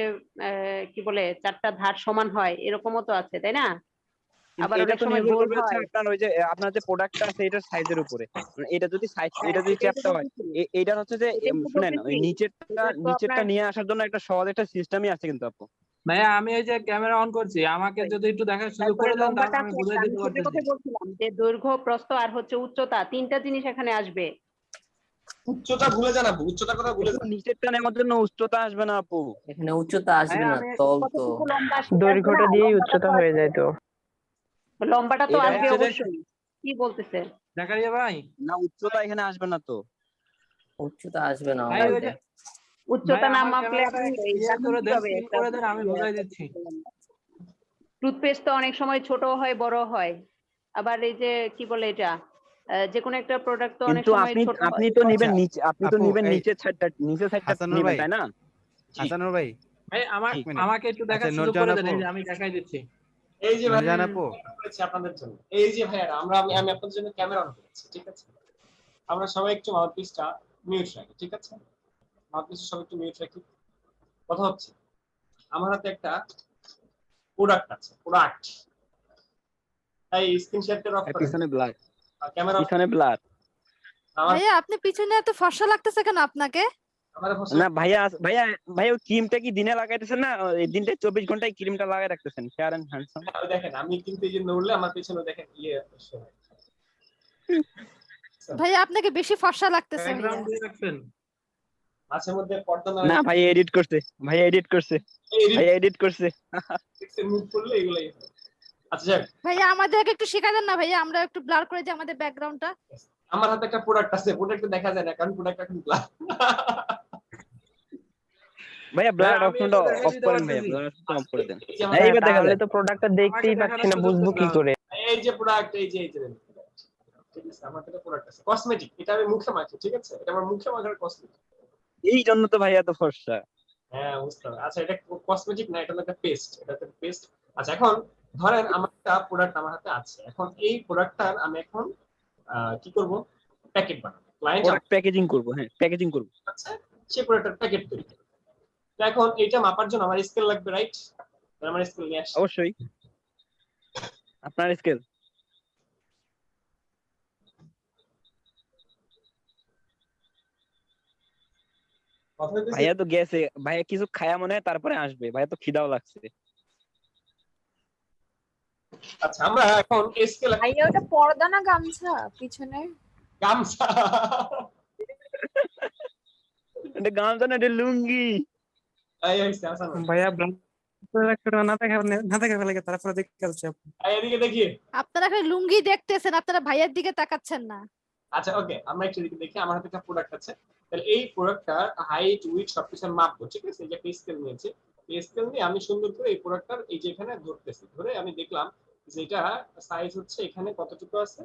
কি বলে 4টা ধার সমান হয়, এরকমও তো আছে, তাই না? আবার এটা অনেক তো সময় নির্ভর গোল করবে হচ্ছে হয়। আপনার ওই যে আপনার যে প্রোডাক্টটা আছে এটার সাইজের উপরে। মানে এটা যদি সাইজ হ্যাঁ, এটা যদি এটাই তো চ্যাপ্টা হয় বলতেছি, এইটা হচ্ছে যে এটাই তো শুনেন ওই বলতেছি। নিচেরটা এটা তো নিচেরটা আপনার নিয়ে আসার জন্য একটা সহজ একটা সিস্টেমই আছে কিন্তু আপু। ভাইয়া আমি এই যে ক্যামেরা অন করছি, আমাকে যদি একটু দেখার সুযোগ তারপরে করে দেন তাহলে লম্বাটা আমি আছে বুঝাই একটা, আমি দিতে সেটার পারতেছি। কথা বলছিলাম যে দৈর্ঘ্য, প্রস্থ আর হচ্ছে উচ্চতা, তিনটা জিনিস এখানে আসবে। উচ্চতা ভুলে যান আপু, উচ্চতার কথা ভুলে যান। নিচেরটা নেওয়ার জন্য উচ্চতা আসবে না আপু। এখানে উচ্চতা আসবে ভাইয়া না, আমি তল তো। কতটুকু লম্বা সেটা আসবে না, দৈর্ঘ্যটা দিয়েই লম্বাটা উচ্চতা তো হয়ে আসবে, যায় তো। লম্বাটা তো এটা আসবে হচ্ছে যে অবশ্যই। কি বলতেছে? জাকারিয়া ভাই, না উচ্চতা এখানে আসবে না তো। উচ্চতা আসবে না ভাই ওই যে উচ্চতা ভাই না আমার মাপলে ক্যামেরাটা আপনি ক্লিয়ার জানেন করে দেন, কিভাবে সিন একটা করে দেন, আমি বুঝাই দিচ্ছি। টুথপেস্ট তো অনেক সময় ছোট হয়, বড় হয়। আবার এই যে কি বলে এটা, যে কোনো একটা প্রোডাক্ট তো অনেক কিন্তু সময় আপনি ছোট আপনি হয়, তো বড় নিবেন হয়। নিচে, আপনি তো আপু নিবেন এই নিচের সাইডটা হাসানুর নিবেন ভাই, তাই না? হাসানুর ভাই ভাই আমার এক মিনিট। আমাকে একটু আচ্ছা দেখার সুযোগ নূরজাহান করে দেন, আপু, এই যে আমি দেখাই দিচ্ছি। এই যে ভাই নূরজাহান আপু, করেছি আপনাদের জন্য, এই যে ভাইয়ারা আমি আপনাদের জন্য ক্যামেরা অন করেছি, ঠিক আছে? আমরা সবাই একটু মাউথপিসটা মিউট রাখি, ঠিক আছে? মাউথপিস সবাই একটু মিউট রাখি। কথা হচ্ছে আমার হাতে একটা প্রোডাক্ট আছে, প্রোডাক্ট। তাই স্ক্রিন শেয়ারটা অফ করেন, পিছনে ব্লার, ক্যামেরা অফ পিছনে ব্লার। আমার ভাইয়া আপনি পিছনে এত ফর্সা লাগতেছে কেন আপনাকে? আমার না ভাইয়া ভাইয়া ভাইয়া ওই ক্রিমটা কি দিনে লাগাইতেছেন না এই দিনটা 24 ঘন্টায় ক্রিমটা লাগাই রাখতেছেন ফেয়ার এন্ড হ্যান্ডসাম? দেখেন আমি কিন্তু এই যে নড়লে আমার পিছনে দেখেন ইয়ে ভাইয়া আপনাকে বেশি ফর্সা লাগতেছে ভাইয়া। ব্যাকগ্রাউন্ড দিয়ে রাখছেন। মাঝে মধ্যে পর্দা না ভাই এডিট করছে, ভাইয়া এডিট করছে, ভাইয়া এডিট করছে। মুভ করলে এগুলাই। আচ্ছা যাক, ভাইয়া আমাদেরকে একটু শেখা দেন না ভাইয়া, আমরা একটু ব্লার করে দিই আমাদের ব্যাকগ্রাউন্ডটা। আমার হাতে একটা প্রোডাক্ট আছে, প্রোডাক্টটা দেখা যায় না কারণ প্রোডাক্ট এখন ব্ল্যাক। ভাইয়া ব্লার আমি অপশনটা একটু দেখাই অফ দিতে করেন, ভাইয়া পারতেছি। ব্লার অপশনটা অফ করে দেন। এই যে হ্যাঁ এইবার দেখা তাহলে যায়। তো প্রোডাক্টটা দেখতেই আমাকে পাচ্ছি না, দেখানোর বুঝবো সুযোগ কি দাও। করে? এই যে প্রোডাক্ট, এই যে ঠিক আছে, আমার কাছে প্রোডাক্ট আছে কসমেটিক, এটা আমি মুখে মাখি, ঠিক আছে? এটা আমার মুখে মাখার কসমেটিক। এই জন্য তো ভাইয়া তো ফর্সা। হ্যাঁ বুঝতে হবে। আচ্ছা এটা কসমেটিক না, এটা হলো একটা পেস্ট, এটা একটা পেস্ট। আচ্ছা এখন ধরেন আমার একটা প্রোডাক্ট আমার হাতে আছে, এখন এই প্রোডাক্টটার আমি এখন কি করব? প্যাকেট বানাবো। ক্লায়েন্ট প্রোডাক্ট প্যাকেজিং করব, হ্যাঁ প্যাকেজিং করব। আচ্ছা সেই প্রোডাক্টের প্যাকেট তৈরি করব। তো এখন এটা মাপার জন্য আমার স্কেল লাগবে, রাইট? আমার স্কেল নিয়ে আসি। অবশ্যই আপনার স্কেল। ভাইয়া তো গেছে, ভাইয়া কিছু খায়া মনে হয় তারপরে আসবে, ভাইয়া তো খিদাও লাগছে। আচ্ছা আমরা এখন স্কেল, ভাইয়া ওটা পর্দা না গামছা পিছনে? গামছা। এটা গামছা না, এটা লুঙ্গি। এই হইছে আসান ভাইয়া না দেখা ফেলে তারপরে দেখতে আসছে। এদিকে দেখি। আপনারা খালি লুঙ্গি দেখতেছেন, আপনারা ভাইয়ার দিকে তাকাচ্ছেন না। আচ্ছা ওকে, আমরা একটু দেখি। আমার হাতে একটা প্রোডাক্ট আছে, তাহলে এই প্রোডাক্টটার হাইট উইডথ সবকিছু আমি মাপবো, ঠিক আছে? এই যে একটা স্কেল নিয়েছি, এই স্কেল নিয়ে আমি সুন্দর করে এই প্রোডাক্টটার এই যে এখানে ধরতেছি, ধরে আমি দেখলাম যে এটা সাইজ হচ্ছে এখানে কতটুকু আছে,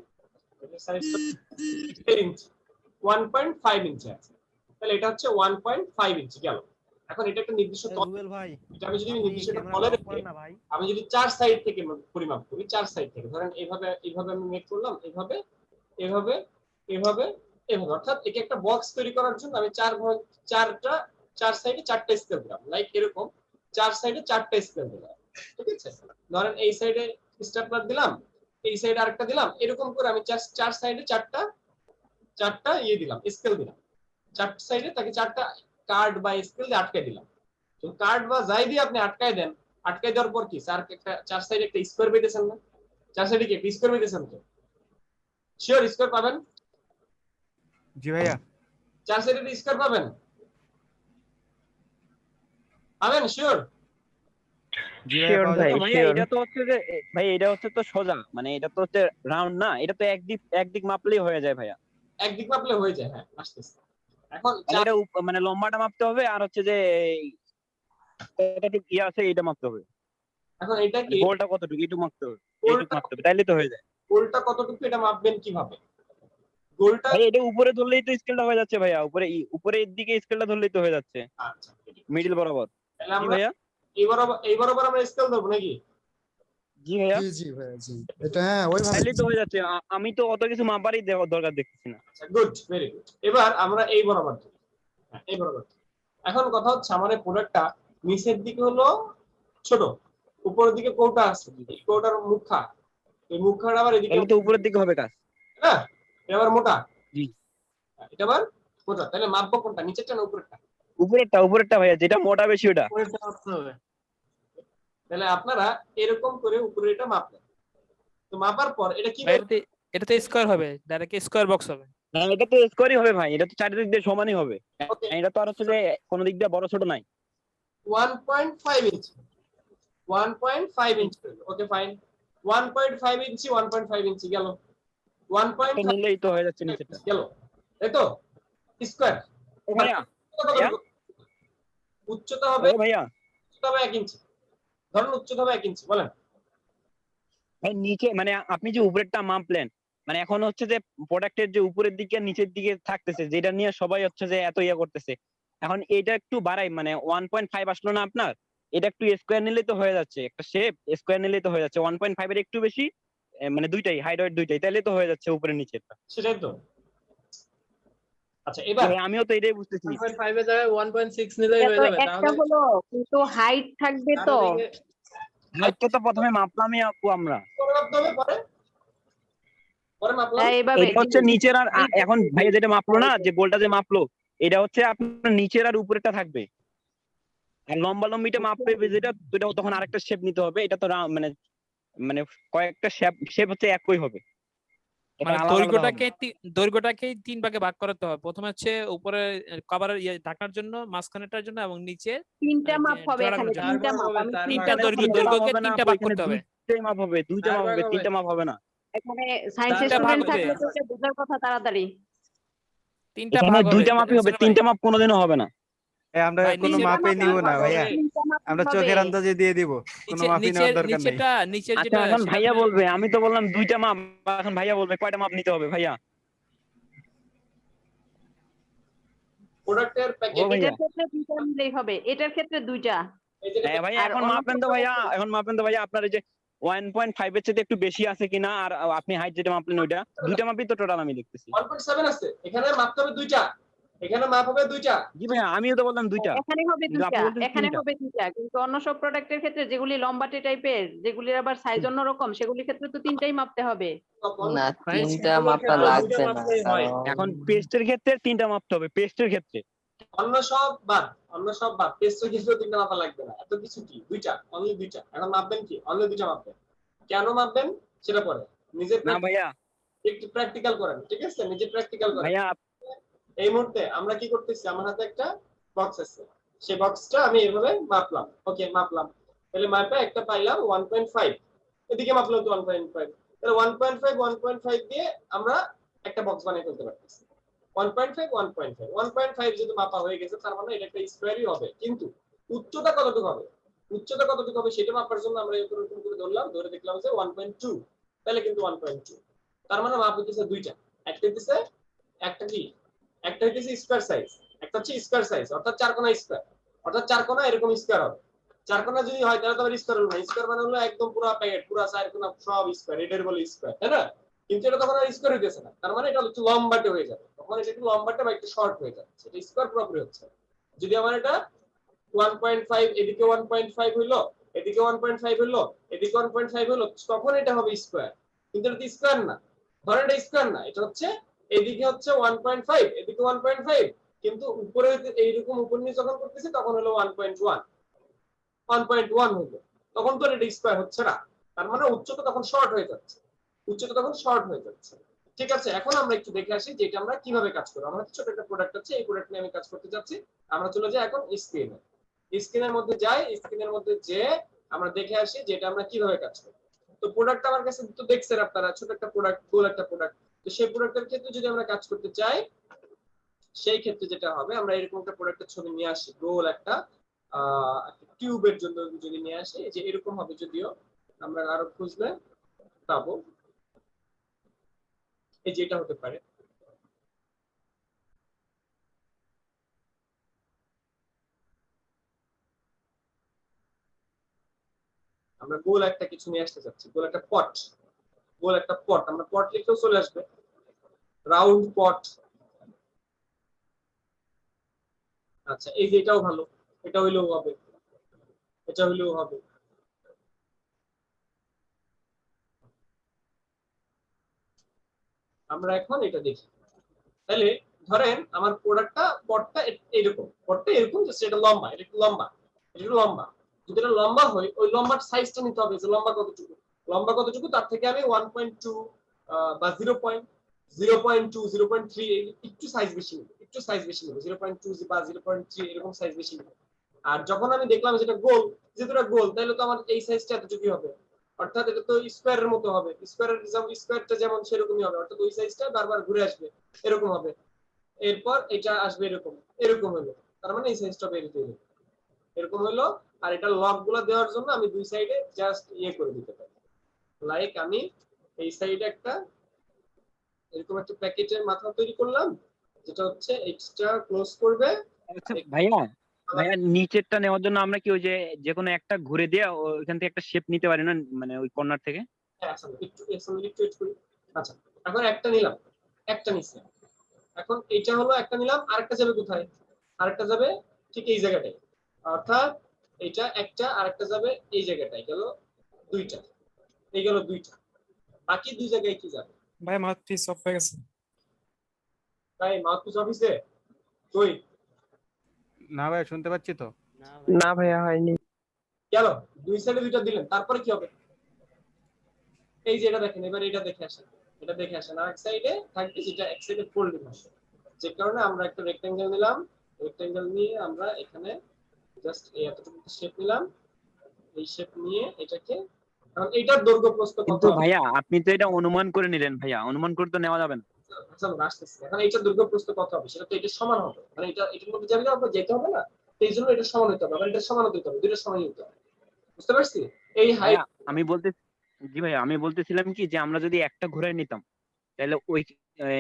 এটা সাইজ 1.5 ইঞ্চি, 1.5 ইঞ্চি আছে। তাহলে এটা হচ্ছে 1.5 ইঞ্চি গেল। এখন এটা একটা নির্দিষ্ট তল, ভাই এটা আমি যদি নির্দিষ্ট একটা তলে রেখে আমি যদি 4 সাইড থেকে পরিমাপ করি, 4 সাইড থেকে ধরেন এইভাবে এইভাবে আমি মেক করলাম, এইভাবে এইভাবে এইভাবে এইভাবে, অর্থাৎ একে একটা বক্স তৈরি করার জন্য আমি 4 সাইডে 4টা স্কেল দিলাম, লাইক এরকম 4 সাইডে 4টা স্কেল দিলাম, ঠিক আছে? ধরেন এই সাইডে স্টেপলার দিলাম, এই সাইডে আরেকটা দিলাম, এরকম করে আমি 4 সাইডে 4টা ইয়ে দিলাম, স্কেল দিলাম। 4 সাইডে তাকে 4টা কার্ড বা স্কেল দিয়ে আটকে দিলাম। তো কার্ড বা যাই দিয়ে আপনি আটকায় দেন, আটকায় দেওয়ার পর কি স্যার একটা 4 সাইডে একটা স্কয়ার পেতেছেন না? 4 সাইডে কি একটা স্কয়ার পেতেছেন তো? শিওর স্কয়ার পাবেন? জি ভাইয়া 4 সাইডে স্কয়ার পাবেন? পাবেন শিওর? জি শিওর ভাই, ভাইয়া এটা তো হচ্ছে যে ভাই এটা হচ্ছে তো সোজা, মানে এটা তো হচ্ছে রাউন্ড না, এটা তো একদিক মাপলেই হয়ে যায় ভাইয়া। একদিক মাপলে হয়ে যায়, হ্যাঁ আসতেছে। এখন এটা মানে লম্বাটা মাপতে হবে আর হচ্ছে যে এটা কি আছে এটা মাপতে হবে। এখন এটা কি গোলটা কতটুকু এটা মাপতে হবে, এইটুকু মাপতে হবে, তাইলে তো হয়ে যায়। গোলটা কতটুকু এটা মাপবেন কিভাবে? গোলটা ভাই এটা উপরে ধরলেই তো স্কেলটা হয়ে যাচ্ছে ভাইয়া, উপরের দিকে স্কেলটা ধরলেই তো হয়ে যাচ্ছে। আচ্ছা মিডল বরাবর। তাহলে কি আমরা ভাইয়া এই বরাবর আমরা স্কেল দেব নাকি? জি ভাইয়া, জি ভাইয়া জি, এটা হ্যাঁ ওইভাবে তাইলে তো হয়ে যাচ্ছে। আমি তো অত কিছু মাপারই দেওয়ার দরকার দেখতেছি না। আচ্ছা গুড, ভেরি গুড। এবার আমরা এই বরাবর ধরি, হ্যাঁ এই বরাবর। এখন কথা হচ্ছে আমার এই প্রোডাক্টটা নিচের দিকে হলো ছোট, উপরের দিকে কোটা আছে, এই কোটার মুখা এই মুখখানা আবার এদিকে তাহলে তো উপরের দিকে হবে কাজ। না, এটা আবার মোটা। জি, এটা আবার মোটা। তাহলে মাপবো কোনটা, নিচেরটা না উপরেরটা? উপরেরটা ভাইয়া, যেটা মোটা বেশি ওটা। উপরেরটা মাপতে হবে। তাহলে আপনারা এরকম করে উপরে এটা মাপবেন। তো মাপার পর এটা কি এটা তো স্কয়ার হবে, ডাইরেক্ট স্কয়ার বক্স হবে। না, এটা তো স্কোয়ারই হবে ভাই, এটা তো চারিদিক দিয়ে সমানই হবে। এটা তো আর হচ্ছে যে কোনো দিক দিয়ে বড় ছোট নাই। 1.5 ইঞ্চি 1.5 ইঞ্চি। ওকে ফাইন, 1.5 ইঞ্চি 1.5 ইঞ্চি গেল, 1.5 নিলেই তো হয়ে যাচ্ছে নিচেরটা গেল, তাই তো? স্কয়ার ভাইয়া, উচ্চতা হবে ভাইয়া, উচ্চতা হবে 1 ইঞ্চি। ধরুন উচ্চতা হবে 1 ইঞ্চি, বলেন। ভাই নিচে মানে আপনি যে উপরেরটা মাপলেন, মানে এখন হচ্ছে যে প্রোডাক্টের যে উপরের দিকে নিচের দিকে থাকতেছে, যেটা নিয়ে সবাই হচ্ছে যে এত ইয়ে করতেছে, এখন এটা একটু বাড়াই, মানে 1.5 আসলো না আপনার, এটা একটু স্কোয়ার নিলেই তো হয়ে যাচ্ছে, একটা শেপ স্কোয়ার নিলেই তো হয়ে যাচ্ছে। 1.5 এর একটু বেশি, মানে দুইটাই হাইট ওয়েট দুইটাই, তাহলে তো হয়ে যাচ্ছে উপরে নিচেরটা। সেটাই তো। আচ্ছা, এবার আমিও তো এটাই বুঝতেছি। 1.5 এর জায়গায় 1.6 নিলেই হয়ে যাবে। একটা হলো কিন্তু হাইট থাকবে তো। হাইটটা তো প্রথমে মাপলামই আপু আমরা। এটা হচ্ছে নিচের আর এখন ভাই যেটা মাপলো না, যে গোলটা যে মাপলো, এটা হচ্ছে আপনার নিচের আর উপরেরটা থাকবে। আর লম্বা লম্বিটা মাপবে যেটা, তখন আরেকটা শেপ নিতে হবে। এটা তো মানে মানে কয়েকটা শেপ হচ্ছে একই হবে। মানে দৈর্ঘ্যটাকে 3 ভাগে ভাগ করতে হবে। প্রথমে হচ্ছে উপরে কভারের ঢাকার জন্য, মাঝখানেরটার জন্য এবং নিচে তিনটা মাপ হবে এখানে, তিনটা মাপ। আমি তিনটা দৈর্ঘ্যকে 3টা ভাগ করতে হবে। দুইটাই মাপ হবে, দুইটা মাপ হবে, তিনটা মাপ হবে না। এখানে সায়েন্সের স্টুডেন্ট থাকলে তো এটা বোঝার কথা তাড়াতাড়ি। তিনটা ভাগ হবে, দুইটা মাপই হবে, তিনটা মাপ কোনোদিনও হবে না। আমরা কোনো মাপে নিব না ভাইয়া, আমরা চোখের আন্দাজে দিয়ে দিব, কোনো মাপই নেওয়ার দরকার নেই। নিচের আচ্ছা, এখন ভাইয়া বলবে, আমি তো বললাম দুইটা মাপ, এখন ভাইয়া বলবে কয়টা মাপ নিতে হবে ভাইয়া? প্রোডাক্টের প্যাকেট এটার ক্ষেত্রে দুইটা নিলেই হবে, এটার ক্ষেত্রে দুইটা। হ্যাঁ ভাইয়া, এখন মাপেন তো ভাইয়া, এখন মাপেন তো ভাইয়া আপনার এই যে 1.5 এর চেয়ে একটু বেশি আছে কিনা, আর আপনি হাইট যেটা মাপলেন ওইটা, দুইটা মাপই তো টোটাল আমি দেখতেছি। 1.7 আছে, এখানে মাপতে হবে দুইটা, এখানে মাপ হবে দুইটা। জি ভাইয়া, আমিও তো বললাম দুইটা। এখানে হবে দুইটা, এখানে হবে দুইটা, কিন্তু অন্য সব প্রোডাক্টের ক্ষেত্রে যেগুলি লম্বাটে টাইপের, যেগুলির আবার সাইজ অন্যরকম, সেগুলির ক্ষেত্রে তো তিনটাই মাপতে হবে। না, তিনটা মাপা লাগবে না। এখন পেস্টের ক্ষেত্রে তিনটা মাপতে হবে, পেস্টের ক্ষেত্রে। অন্য সব বাদ, পেস্টের ক্ষেত্রে তিনটা মাপা লাগবে না। এত কিছু কি, দুইটা, অনলি দুইটা। এখন মাপবেন কি, অনলি দুইটা মাপবেন। কেন মাপবেন সেটা পরে, নিজে না ভাইয়া একটু প্র্যাকটিক্যাল করেন, ঠিক আছে? নিজে প্র্যাকটিক্যাল করেন। ভাইয়া এই মুহূর্তে আমরা কি করতেছি, আমার হাতে একটা বক্স আছে, সেই বক্সটা আমি এভাবে মাপলাম। ওকে, মাপলাম, তাহলে মাপে একটা পাইলাম 1.5, এদিকে মাপলাম তো 1.5, তাহলে 1.5 দিয়ে আমরা একটা বক্স বানিয়ে ফেলতে পারতেছি। 1.5 যদি মাপা হয়ে গেছে, তার মানে এটা একটা স্কয়ারই হবে। কিন্তু উচ্চতা কতটুকু হবে, সেটা মাপার জন্য আমরা এরকম করে ধরলাম, ধরে দেখলাম যে 1.2, তাহলে কিন্তু 1.2, তার মানে মাপ হইতেছে দুইটা। একটা হইতেছে স্কয়ার সাইজ, একটা হচ্ছে স্কয়ার সাইজ, অর্থাৎ 4 কোণা স্কয়ার, অর্থাৎ 4 কোণা এরকম স্কয়ার হবে। 4 কোণা যদি হয় তাহলে তো আবার স্কয়ার হলো না। স্কয়ার মানে হলো একদম পুরো প্যাকেট, পুরো 4 কোণা সব স্কয়ার, এটার বলে স্কয়ার, তাই না? কিন্তু এটা তখন আর স্কয়ার হইতেছে না, তার মানে এটা হচ্ছে লম্বাটে হয়ে যাবে। তখন এটা একটু লম্বাটে বা একটু শর্ট হয়ে যাবে, সেটা স্কয়ার পুরোপুরি হচ্ছে। যদি আমার এটা 1.5, এদিকে 1.5 হইলো, এদিকে 1.5 হইলো, এদিকে 1.5 হইলো, তখন এটা হবে স্কয়ার। কিন্তু এটা তো স্কয়ার না, ধরেন এটা স্কয়ার না, এটা হচ্ছে এদিকে হচ্ছে 1.5, এদিকে 1.5, কিন্তু উপরে এইরকম উপর নিচে যখন করতেছি তখন হলো 1.1 হলো, তখন তো এটা স্কয়ার হচ্ছে না। তার মানে উচ্চতা তখন শর্ট হয়ে যাচ্ছে, ঠিক আছে? এখন আমরা একটু দেখে আসি যে এটা আমরা কিভাবে কাজ করব। আমার ছোট একটা প্রোডাক্ট আছে, এই প্রোডাক্ট নিয়ে আমি কাজ করতে যাচ্ছি। আমরা চলে যাই এখন স্ক্রিনের মধ্যে যাই, স্ক্রিনের মধ্যে যে আমরা দেখে আসি যে এটা আমরা কিভাবে কাজ করব। তো প্রোডাক্ট আমার কাছে তো দেখছেন আপনারা, ছোট একটা প্রোডাক্ট, গোল একটা প্রোডাক্ট। তো সেই প্রোডাক্টের ক্ষেত্রে যদি আমরা কাজ করতে চাই, সেই ক্ষেত্রে যেটা হবে, আমরা এরকম একটা প্রোডাক্টের ছবি নিয়ে আসি, গোল একটা টিউবের জন্য যদি নিয়ে আসি, যে এরকম হবে, যদিও আমরা আরো খুঁজলে পাবো, এই যে এটা হতে পারে। আমরা গোল একটা কিছু নিয়ে আসতে চাচ্ছি, গোল একটা পট, আমরা পট লিখলেও চলে আসবে, রাউন্ড পট। আচ্ছা, এই যে এটাও ভালো, এটা হইলেও হবে, এটা হইলেও হবে। আমরা এখন এটা দেখি। তাহলে ধরেন আমার প্রোডাক্টটা পটটা এরকম, পটটা এরকম, জাস্ট এটা লম্বা, এটা একটু লম্বা, এটা একটু লম্বা। যদি এটা লম্বা হয়, ওই লম্বার সাইজটা নিতে হবে যে লম্বা কতটুকু, লম্বা কতটুকু, তার থেকে আমি 1.2 বা 0.2 0.3 একটু সাইজ বেশি নেব, একটু সাইজ বেশি নেব, 0.2 বা 0.3 এরকম সাইজ বেশি নেব। আর যখন আমি দেখলাম যেটা গোল, যেহেতু এটা গোল, তাহলে তো আমার এই সাইজটা এতটুকুই হবে, অর্থাৎ এটা তো স্কোয়ারের মতো হবে, স্কোয়ারটা যেমন সেরকমই হবে, অর্থাৎ ওই সাইজটা বারবার ঘুরে আসবে, এরকম হবে। এরপর এটা আসবে এরকম, এরকম হলো, তার মানে এই সাইজটা বের হয়ে যাবে, এরকম হলো। আর এটা লক গুলো দেওয়ার জন্য আমি দুই সাইডে জাস্ট করে দিতে পারি, লাইক আমি এই সাইডে একটা এরকম একটা প্যাকেটের মাথা তৈরি করলাম, যেটা হচ্ছে এক্সট্রা ক্লোজ করবে। আচ্ছা ভাইয়া, ভাইয়া নিচেরটা নেওয়ার জন্য আমরা কি ওই যে কোনো একটা ঘুরে দিয়ে ওইখান থেকে একটা শেপ নিতে পারি না, মানে ওই কর্নার থেকে? হ্যাঁ, একটু করি। আচ্ছা, এখন একটা নিলাম, একটা নিচ্ছি, এখন এটা হলো একটা নিলাম, আরেকটা যাবে কোথায়? আরেকটা যাবে ঠিক এই জায়গাটায়, অর্থাৎ এটা একটা, আরেকটা যাবে এই জায়গাটায়, গেল দুইটা, এই গেল দুইটা। বাকি দুই জায়গায় কি যাবে? ভাই মাউথপিস অফ হয়ে গেছে। তাই মাউথপিস অফিসে কই? না ভাই, শুনতে পাচ্ছি তো। না ভাইয়া হয়নি। গেল দুই সাইডে দুইটা দিলেন, তারপরে কি হবে? এই যে এটা দেখেন, এবার এটা দেখে আসেন, এটা দেখে আসেন, আর এক সাইডে থাকবে যেটা এক সাইডে ফোল্ডিং হবে, যে কারণে আমরা একটা রেক্টেঙ্গেল নিলাম, রেক্টেঙ্গেল নিয়ে আমরা এখানে জাস্ট এতটুকু শেপ নিলাম, এই শেপ নিয়ে এটাকে, কারণ এটার দৈর্ঘ্য প্রস্থ কত কিন্তু হবে? ভাইয়া আপনি তো এটা অনুমান করে নিলেন ভাইয়া, অনুমান করে তো নেওয়া যাবে না। আচ্ছা আসতেছে, এখন এইটার দৈর্ঘ্য প্রস্থ কত হবে সেটা তো এটা সমান হবে, মানে এটা এটার মধ্যে যাবে না, আমরা যেতে হবে না, এই জন্য এটা সমান হতে হবে, আবার এটা সমান হতে হবে, দুটো সমান হতে হবে, বুঝতে পারছি? এই হাইট আমি বলতে, জি ভাইয়া আমি বলতেছিলাম কি যে আমরা যদি একটা ঘুরে নিতাম, তাহলে ওই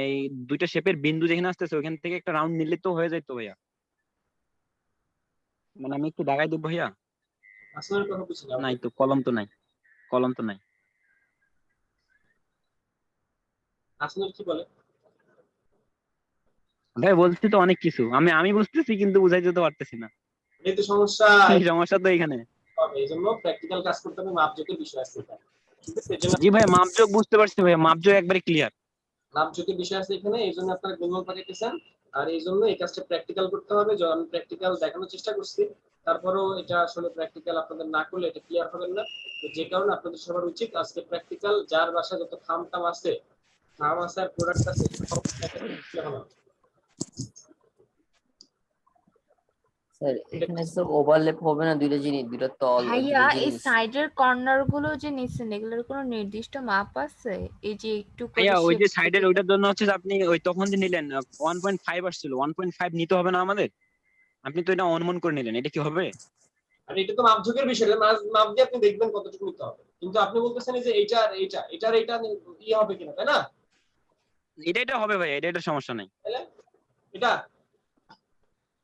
এই দুইটা শেপের বিন্দু যেখানে আসতেছে ওখান থেকে একটা রাউন্ড নিলে তো হয়ে যাইতো ভাইয়া। মানে আমি একটু দেখাই দেবো ভাইয়া। আসলে কথা বুঝছিলাম, নাই তো, কলম তো নাই, কলম তো নাই। আসলে কি বলে ভাই বলছি তো অনেক কিছু, আমি বুঝতেছি কিন্তু বুঝাইতে তো পারতেছি না। এই তো সমস্যা, এই সমস্যা তো এখানে। এই জন্য প্র্যাকটিক্যাল কাজ করতে হবে, মাপজোকের বিষয় আছে এখানে, ঠিক আছে? এজন্য জি ভাই মাপজোক বুঝতে পারছি ভাইয়া, মাপজোক একবারে ক্লিয়ার। মাপজোকের বিষয় আছে এখানে, এই জন্য আপনারা গুণন পাঠাইতেছেন, আর এই জন্য এই কাজটা প্র্যাকটিক্যাল করতে হবে। আমি প্র্যাকটিক্যাল দেখানোর চেষ্টা করছি, তারপরেও এটা আসলে প্র্যাকটিক্যাল আপনাদের না করলে এটা ক্লিয়ার হবে না, তো যে কারণে আপনাদের সবার উচিত আজকে প্র্যাকটিক্যাল, যার বাসায় যত খাম আছে আর প্রোডাক্ট আছে স্যার এখানে স্যার ওভারল্যাপ হবে না দুইটা জিনিস, দুইটা তল ভাইয়া এই সাইডের কর্নার গুলো যে নিছেন এগুলোর কোনো নির্দিষ্ট মাপ আছে? এই যে একটু করে ভাইয়া ওই যে shape সাইডের ওইটার জন্য হচ্ছে যে আপনি ওই তখন যে নিলেন 1.5 আসছিল, 1.5 নিতে হবে না আমাদের? আপনি তো এটা অনুমান করে নিলেন, এটা কি হবে? আর এটা তো মাপঝোকের বিষয়, মাপ দিয়ে আপনি দেখবেন কতটুকু নিতে হবে, কিন্তু আপনি বলতেছেন যে এইটা আর এইটা ইয়ে হবে কিনা, তাই না? এটা হবে ভাইয়া, এটা সমস্যা নাই। এটা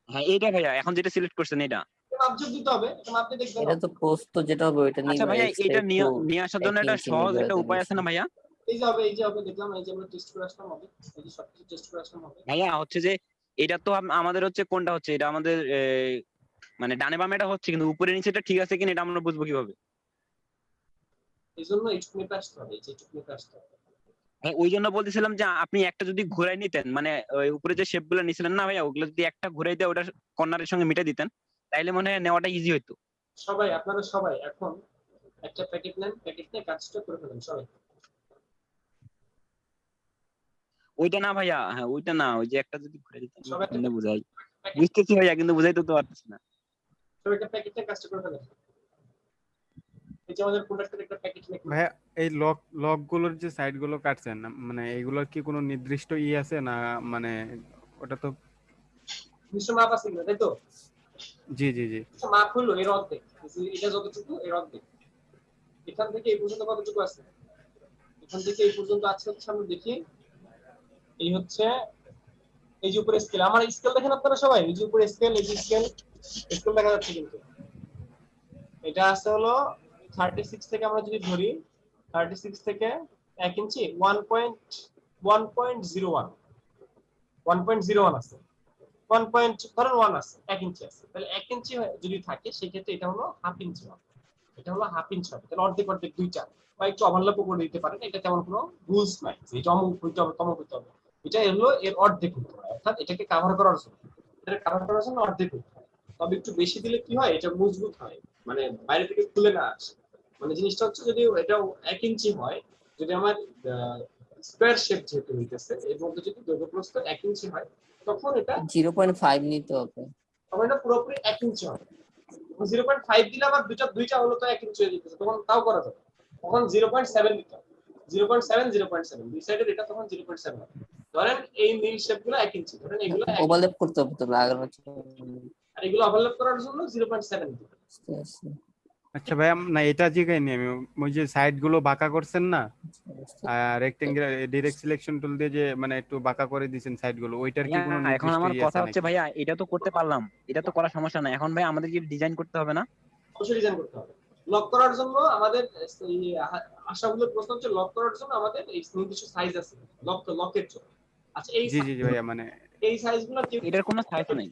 হ্যাঁ এইটা ভাইয়া, এখন যেটা সিলেক্ট করছেন এটা মাপঝোক দিতে হবে, এটা মাপ দিয়ে দেখবেন। এটা তো প্রস্থ যেটা হবে ওইটা নিয়ে আচ্ছা ভাইয়া, এটা নিয়ে আসার জন্য একটা সহজ একটা উপায় আছে না ভাইয়া? এই যে হবে দেখলাম, এই যে আমরা টেস্ট করে আসলাম হবে, এই যে সবকিছু টেস্ট করে আসলাম হবে। ভাইয়া হচ্ছে যে এটা তো আমাদের হচ্ছে কোনটা হচ্ছে, এটা আমাদের মানে ডানে বামে এটা হচ্ছে, কিন্তু উপরে নিচে এটা ঠিক আছে কিনা এটা আমরা বুঝবো কিভাবে? এই জন্য এইটুকু নিতে আসতে হবে, এইটুকু নিতে আসতে হবে। ওই জন্য বলতেছিলাম যে আপনি একটা যদি ঘুরাই নিতেন, মানে ওই উপরে যে শেপ গুলো নিছিলেন না ভাইয়া, ওগুলো যদি একটা ঘুরাই দিয়ে ওটা কর্নারের সঙ্গে মিটে দিতেন, তাইলে মনে হয় নেওয়াটা ইজি হতো। আপনারা সবাই এখন একটা প্যাকেট নেন, প্যাকেট নিয়ে কাজটা করে ফেলেন সবাই। ওইটা না ভাইয়া, হ্যাঁ ওইটা না, ওই যে একটা যদি ঘুরে দিতেন কেমনে বুঝাই, বুঝতেছি ভাইয়া কিন্তু বুঝাইতে তো পারতেছি না। সবাই একটা প্যাকেট নিয়ে কাজটা করে ফেলেন। এই যে আমাদের প্রোডাক্টের একটা প্যাকেট নিয়ে ভাইয়া এই লক গুলোর যে সাইড গুলো কাটছেন, মানে এগুলোর কি কোনো নির্দিষ্ট আছে না? মানে ওটা তো নিশ্চয় মাপ আছে কিনা, তাই তো? জি মাপ হলো এর অর্ধেক, এটা যতটুকু এর অর্ধেক। এখান থেকে এই পর্যন্ত কতটুকু আছে? এখান থেকে এই পর্যন্ত আছে হচ্ছে, আমরা দেখি, এই হচ্ছে এই যে উপরে স্কেল, আমার স্কেল দেখেন আপনারা সবাই, এই যে উপরে স্কেল, এই যে স্কেল দেখা যাচ্ছে, কিন্তু এটা আছে হলো 36 থেকে, আমরা যদি ধরি 36 থেকে 1 ইঞ্চি 1.01 আছে, 1 আছে, 1 ইঞ্চি আছে, তাহলে 1 ইঞ্চি যদি থাকে সেক্ষেত্রে এটা হলো হাফ ইঞ্চি হবে, এটা হলো হাফ ইঞ্চ হবে, তাহলে অর্ধেক অর্ধেক দুইটা বা একটু ওভারল্যাপও করে দিতে পারেন, এটা তেমন কোনো রুলস নাই যে এটা অমুক হইতে হবে তমুক হইতে হবে, এটা হলো এর অর্ধেক হইতে হয়, অর্থাৎ এটাকে কাভার করার জন্য, এটা কাভার করার জন্য অর্ধেক হইতে হয়। তবে একটু বেশি দিলে কি হয়, এটা মজবুত হয়, মানে বাইরে থেকে খুলে না আসে। মানে জিনিসটা হচ্ছে যদি এটা 1 ইঞ্চি হয়, যদি আমার স্কয়ার শেপ যেহেতু হইতেছে এর মধ্যে যদি দৈর্ঘ্য প্রস্থ 1 ইঞ্চি হয়, তখন এটা 0.5 নিতে হবে। তখন এটা পুরোপুরি 1 ইঞ্চি হবে। 0.5 দিলে আবার দুইটা হলো তো 1 ইঞ্চি হয়ে যেতেছে, তখন তাও করা যাবে। তখন 0.7 দিতে হবে, 0.7 দুই সাইডের এটা তখন 0.7 হবে। ধরেন এই নীল শেপগুলো 1 ইঞ্চি, ধরেন এগুলো ওভারল্যাপ করতে হবে তো লাগানো, আর এগুলো ওভারল্যাপ করার জন্য 0.7 দিতে হবে। আচ্ছা ভাই, না এটা জিগাইনি আমি, ওই যে সাইড গুলো বাঁকা করছেন না, রেক্টেঙ্গুলার ডাইরেক্ট সিলেকশন টুল দিয়ে যে মানে একটু বাঁকা করে দিয়েছেন সাইড গুলো, ওইটার কি কোনো এখন আমার কথা হচ্ছে ভাইয়া, এটা তো করতে পারলাম, এটা তো করার সমস্যা নাই, এখন ভাই আমাদের কি ডিজাইন করতে হবে না? অবশ্যই ডিজাইন করতে হবে। লক করার জন্য আমাদের এই আশাগুলোর প্রশ্ন হচ্ছে লক করার জন্য আমাদের এই নির্দিষ্ট সাইজ আছে লকের জন্য। আচ্ছা এই জি ভাইয়া, মানে এই সাইজগুলো কি এটার কোনো সাইজ নাই,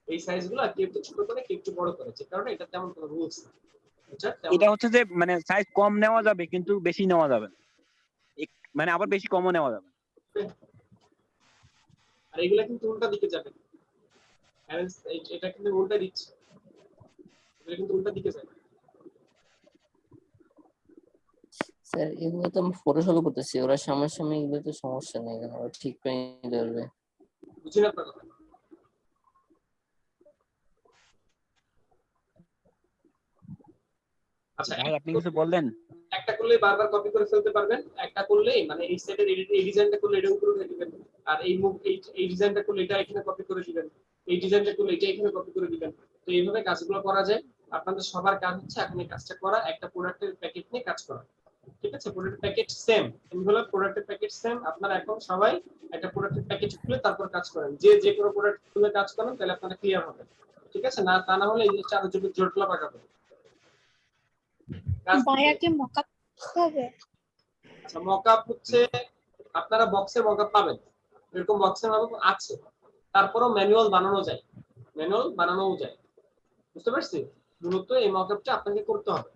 এই সাইজগুলো কি একটু ছোট করে কি একটু বড় করে, যে কারণে এটা তেমন কোনো রুলস না। এটা হচ্ছে যে মানে সাইজ কম নেওয়া যাবে কিন্তু বেশি নেওয়া যাবে না, মানে আবার বেশি কমও নেওয়া যাবে। আর এগুলা কিন্তু উল্টা দিকে যাবে, এটা কিন্তু উল্টা দিচ্ছে, এটা কিন্তু উল্টা দিকে যাবে। স্যার এগুলো তো আমি ফটোশপে করতেছি, ওরা সামনাসামনি এগুলো তো সমস্যা নেই, ওরা ঠিক করে নিতে পারবে। বুঝি না আপনার কথা। আচ্ছা ভাই আপনি কিছু বললেন? একটা করলেই বারবার কপি করে ফেলতে পারবেন, একটা করলেই মানে এই সাইডের এই ডিজাইনটা করলে এটা উপরে উঠে দিবেন, আর এই মুভ এই ডিজাইনটা করলে এটা এখানে কপি করে দিবেন, এই ডিজাইনটা করলে এটা এখানে কপি করে দিবেন। তো এইভাবে কাজগুলো করা যায়। আপনাদের সবার কাজ হচ্ছে এখন এই কাজটা করা, একটা প্রোডাক্টের প্যাকেট নিয়ে কাজ করা। ঠিক আছে, প্রোডাক্টের প্যাকেট সেম, এনভেলপ প্রোডাক্টের প্যাকেট সেম, আপনারা এখন সবাই একটা প্রোডাক্টের প্যাকেজ খুলে তারপর কাজ করেন, যে কোনো প্রোডাক্ট খুলে কাজ করেন তাহলে আপনারা ক্লিয়ার হবে। ঠিক আছে, না তা না হলে এই জিনিসটা আরো জটিলতা পাকাবে। ভাইয়াকে মকআপ হবে। আচ্ছা মকআপ হচ্ছে আপনারা বক্সে মকআপ পাবেন, এরকম বক্সের মকআপ আছে, তারপরও ম্যানুয়াল বানানো যায়, বুঝতে পারছি। মূলত এই মকআপটা আপনাকে করতে হবে।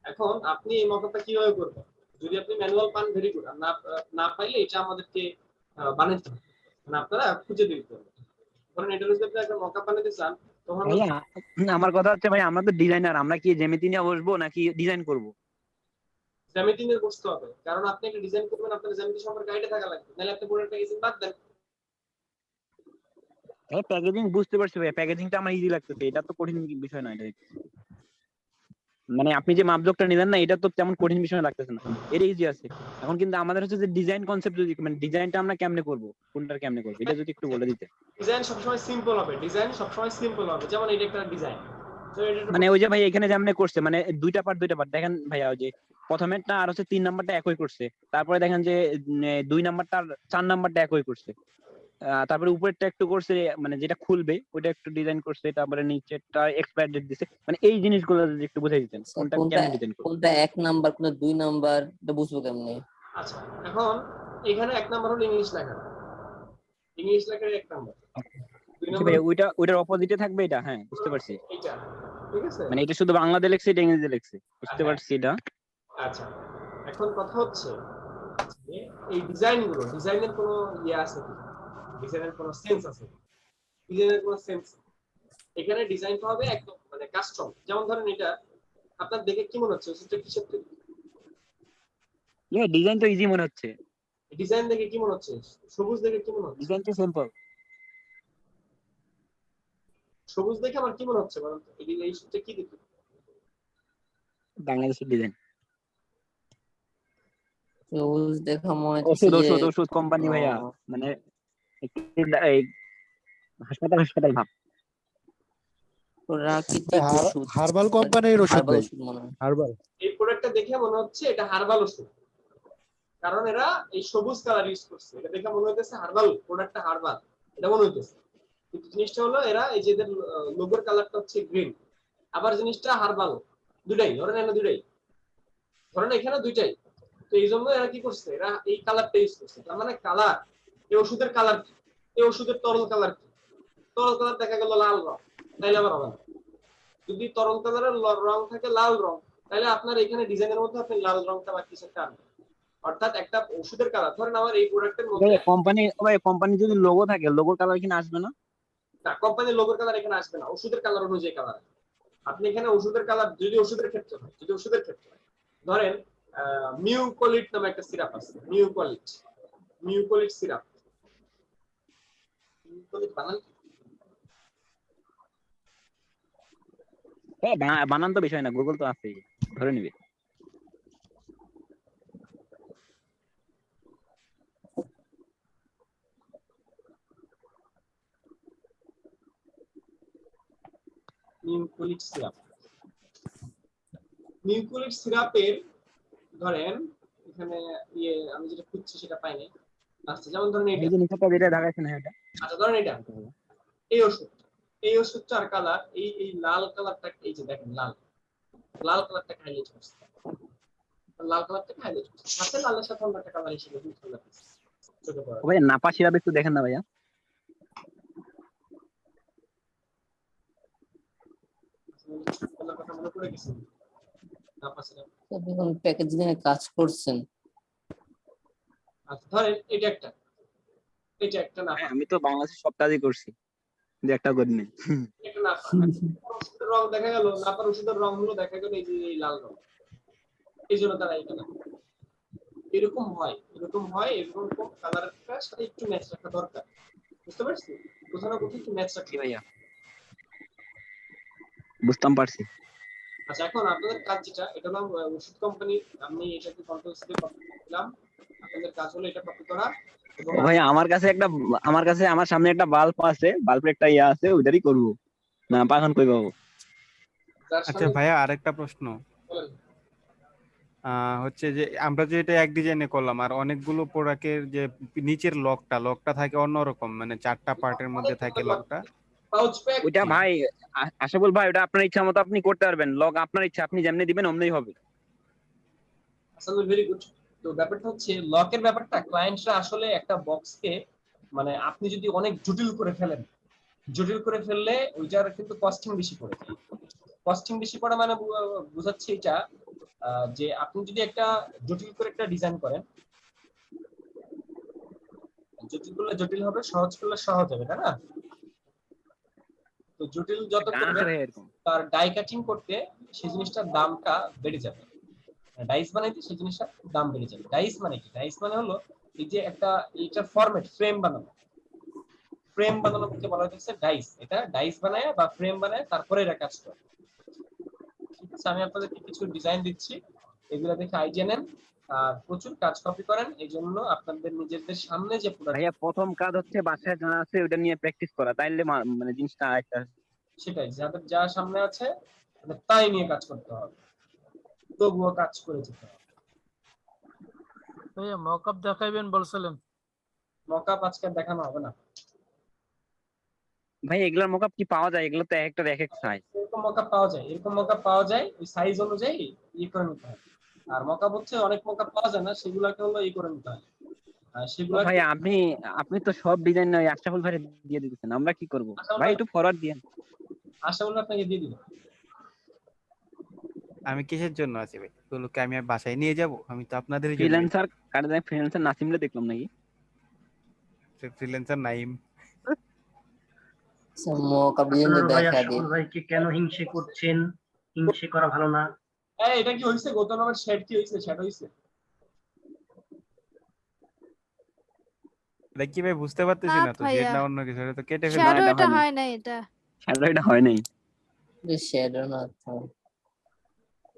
এখন আপনি এই মকআপটা কিভাবে করবেন, যদি আপনি ম্যানুয়াল পান ভেরি গুড, আর না পাইলে এটা আমাদেরকে বানাতে হবে, মানে আপনারা খুঁজে দিতে হবে। ধরেন এটা যদি আপনি একটা মকআপ বানাতে চান, তখন আমার কথা হচ্ছে ভাই আমরা তো ডিজাইনার, আমরা কি জ্যামিতি নিয়ে বসবো নাকি ডিজাইন করব? জ্যামিতি নিয়ে বসতে হবে, কারণ আপনি একটা ডিজাইন করবেন, আপনার জ্যামিতি সম্পর্কে আইডিয়া থাকা লাগবে, নাহলে আপনি পুরো প্যাকেজিং বাদ দেন। প্যাকেজিং বুঝতে পারছি ভাই, প্যাকেজিংটা আমার ইজি লাগতেছে, এটা তো কঠিন বিষয় না। এটা মানে আপনি যে মাপজোকটা নিলেন না, এটা তো তেমন কঠিন বিষয় লাগতেছে না, এটা ইজি আছে। এখন কিন্তু আমাদের হচ্ছে যে ডিজাইন কনসেপ্ট, যদি মানে ডিজাইনটা আমরা কেমনে করব, কোনটা কেমনে করব, এটা যদি একটু বলে দিতে। ডিজাইন সবসময় সিম্পল হবে, যেমন এটা একটা ডিজাইন, মানে ওই যে ভাই এখানে যেমনে করছে, মানে দুইটা পার্ট দেখেন ভাইয়া, ওই যে প্রথমেরটা আর হচ্ছে 3 নাম্বারটা একই করছে, তারপরে দেখেন যে 2 নাম্বারটা আর 4 নাম্বারটা একই করছে, তারপরে উপরেরটা একটু করছে, মানে যেটা খুলবে ওটা একটু ডিজাইন করছে, তারপরে নিচেরটা এক্সপায়ার ডেট দিছে, মানে এই জিনিসগুলো যদি একটু বুঝাই দিতেন কোনটা কেমন ডিজাইন করব, কোনটা 1 নাম্বার কোনটা 2 নাম্বার, এটা বুঝবো কেমনে? আচ্ছা এখন এখানে 1 নাম্বার হলো ইংলিশ লেখা, ইংলিশ লেখার 1 নাম্বার, 2 নাম্বার ওইটার অপোজিটে থাকবে এটা। হ্যাঁ বুঝতে পারছি, এটা ঠিক আছে, মানে এটা শুধু বাংলাতে লেখছে, এটা ইংরেজিতে লেখছে, বুঝতে পারছি এটা। আচ্ছা এখন কথা হচ্ছে এই ডিজাইনের কোনো আছে কি, ডিজাইনের কোনো সেন্স আছে, ডিজাইনের কোনো সেন্স, এখানে ডিজাইনটা হবে একদম মানে কাস্টম। যেমন ধরেন এটা আপনার দেখে কি মনে হচ্ছে, সেটা কিসের তৈরি? ডিজাইন তো ইজি মনে হচ্ছে, ডিজাইন দেখে কি মনে হচ্ছে, সবুজ দেখে কি মনে হচ্ছে? ডিজাইন তো সিম্পল। সবুজ দেখে আমার কি মনে হচ্ছে বলুন তো, এই সেটা কি দেখি? বাংলাদেশের ডিজাইন। সবুজ দেখা মনে হচ্ছে ওষুধ কোম্পানি ভাইয়া, মানে এই হাসপাতাল ভাব। হার্বাল কোম্পানির ওষুধ, হার্বাল। এই প্রোডাক্টটা দেখে মনে হচ্ছে এটা হার্বাল ওষুধ, কারণ এরা এই সবুজ কালার ইউজ করছে, এটা দেখে মনে হইতেছে হার্বাল, প্রোডাক্টটা হার্বাল এটা মনে হইতেছে, কিন্তু জিনিসটা হলো এরা এই যে এদের লোগোর কালারটা হচ্ছে গ্রিন, আবার জিনিসটা হার্বাল, দুটাই ধরেন এখানে দুইটাই, তো এই জন্য এরা কি করছে, এরা এই কালারটা ইউজ করছে, তার মানে কালার, এই ওষুধের কালার, এই ওষুধের তরল কালার কি, তরল কালার দেখা গেল লাল রং, তাইলে আবার হবে না। যদি তরল কালারের রং থাকে লাল রং, তাহলে আপনার এখানে ডিজাইনের মধ্যে আপনি লাল রংটা বা কিছু একটা আনবেন। অর্থাৎ একটা ওষুধের কালার, ধরেন আমার এই প্রোডাক্টের মধ্যে কোম্পানি যদি লোগো থাকে, লোগোর কালার এখানে আসবে না? না, কোম্পানির লোগোর কালার এখানে আসবে না, ওষুধের কালার অনুযায়ী কালার। আপনি এখানে ওষুধের কালার, যদি ওষুধের ক্ষেত্রে হয়, ধরেন মিউকোলিট নামে একটা সিরাপ আছে, মিউকোলিট সিরাপ। মিউকোলিট বানান কি? বানান তো বিষয় না, গুগল তো আছে, ধরে নিবে। মিউকোলিট সিরাপের ধরেন এখানে আমি যেটা খুঁজছি সেটা পাইনি। আচ্ছা, যেমন ধরেন এই যে নিচেটা যেটা দেখাচ্ছেন, হ্যাঁ এটা। আচ্ছা, ধরেন এটা এই ওষুধটার কালার এই লাল কালারটা, এই যে দেখেন লাল কালারটা হাইলাইট করছে, সাথে লালের সাথে অন্য একটা কালার হিসেবে বুঝতে পারছি। ভাই নাপা সিরাপ একটু দেখেন না ভাইয়া। কথা মনে পড়ে গেছে, নাপা সিরাপ। আপনি কোন প্যাকেজিং এ কাজ করছেন? আচ্ছা, ধরেন এটা একটা নাপা। আমি তো বাংলাদেশে সব কাজই করছি, কিন্তু একটা করিনি। একটা নাপা ওষুধের রং দেখা গেল, নাপার ওষুধের রং হলো দেখা গেল এই যে লাল রং, এই জন্য তারা এটা এরকম হয়, এরকম কালারের সাথে একটু ম্যাচ রাখা দরকার। বুঝতে পারছি? কোথাও না কোথাও একটু ম্যাচ রাখি ভাইয়া, বুঝতাম পারছি। আচ্ছা, এখন আপনাদের কাজ যেটা, এটা হলো ওষুধ কোম্পানি, আমি এটাকে কন্ট্রোল সিতে কপি করলাম। আপনাদের কাজ হলো এটা কপি করা। ভাই আমার কাছে আমার সামনে একটা বাল্ব আছে, বাল্বের একটা ইয়া আছে, ওইটারই করব না, পাখন কই পাবো? আচ্ছা ভাইয়া, আরেকটা প্রশ্ন হচ্ছে যে আমরা যে এটা এক ডিজাইনে করলাম, আর অনেকগুলো প্রোডাক্টের যে নিচের লকটা থাকে অন্যরকম, মানে 4টা পার্টের মধ্যে থাকে লকটা। ওটা ভাই আশাফুল ভাই, ওটা আপনার ইচ্ছা মতো আপনি করতে পারবেন, লক আপনার ইচ্ছা, আপনি যেমনি দিবেন অমনি হবে। আসলে ভেরি গুড। তো ব্যাপারটা হচ্ছে লকের ব্যাপারটা, ক্লায়েন্টরা আসলে একটা বক্সকে, মানে আপনি যদি অনেক জটিল করে ফেললে ওইটার কিন্তু কস্টিং বেশি পড়ে যায়। কস্টিং বেশি পড়া মানে বোঝাচ্ছে এটা যে আপনি যদি একটা জটিল করে একটা ডিজাইন করেন, জটিল করলে জটিল হবে, সহজ করলে সহজ হবে, তাই না? তো জটিল যত করবে তার ডাই কাটিং করতে সেই জিনিসটার দামটা বেড়ে যাবে, ডাইস বানাইতে সেই জিনিসটার দাম বেড়ে যাবে। ডাইস মানে কি? ডাইস মানে হলো এই যে এটা ফরম্যাট, ফ্রেম বানানোকে বলা হচ্ছে ডাইস। এটা ডাইস বানায় বা ফ্রেম বানায়, তারপরে এটা কাজ করে। ঠিক আছে, আমি আপনাদেরকে কিছু ডিজাইন দিচ্ছি, এগুলো দেখে আইডিয়া নেন আর প্রচুর কাজ কপি করেন। এই জন্য আপনাদের নিজেদের সামনে যে ভাইয়া প্রথম কাজ হচ্ছে বাসায় যা আছে ওটা নিয়ে প্র্যাকটিস করা, তাইলে মানে জিনিসটা একটা, সেটাই, যাদের যা সামনে আছে তাই নিয়ে কাজ করতে হবে, তবুও কাজ করে যেতে হবে। ভাইয়া মকআপ দেখাইবেন বলছিলেন, মকআপ আজকে দেখানো হবে না ভাই। এগুলার মকআপ কি পাওয়া যায়? এগুলো তো একটা এক সাইজ। এরকম মকআপ পাওয়া যায়, ওই সাইজ অনুযায়ী করে নিতে হয়। আর মকআপ হচ্ছে অনেক মকআপ পাওয়া যায় না, সেগুলোকে হলো করে নিতে হয়। সেগুলো ভাই আপনি তো সব ডিজাইন আশরাফুল ভাই দিয়ে দিতেছেন, আমরা কি করব ভাই? একটু ফরওয়ার্ড দিয়েন। আশরাফুল আপনাকে দিয়ে দিব। আমি কিসের জন্য আছি ভাই? ওগুলোকে আমি বাসায় নিয়ে যাব? আমি তো আপনাদের জন্য। ফ্রিল্যান্সার কারে দেন? ফ্রিল্যান্সার নাসিমলে দেখলাম নাকি? ফ্রিল্যান্সার নাইম। ভাই কি কেন হিংসে করছেন? হিংসে করা ভালো না। এটা কি হইছে? গৌতম আমার শেড কি হইছে? শেড হইছে? দেখি ভাই, বুঝতে পারতেছি না তো, শেড না অন্য কিছু, এটা তো কেটে ফেললাম। শ্যাডো এটা হয় না, শ্যাডো হয় নাই। শ্যাডো না তো,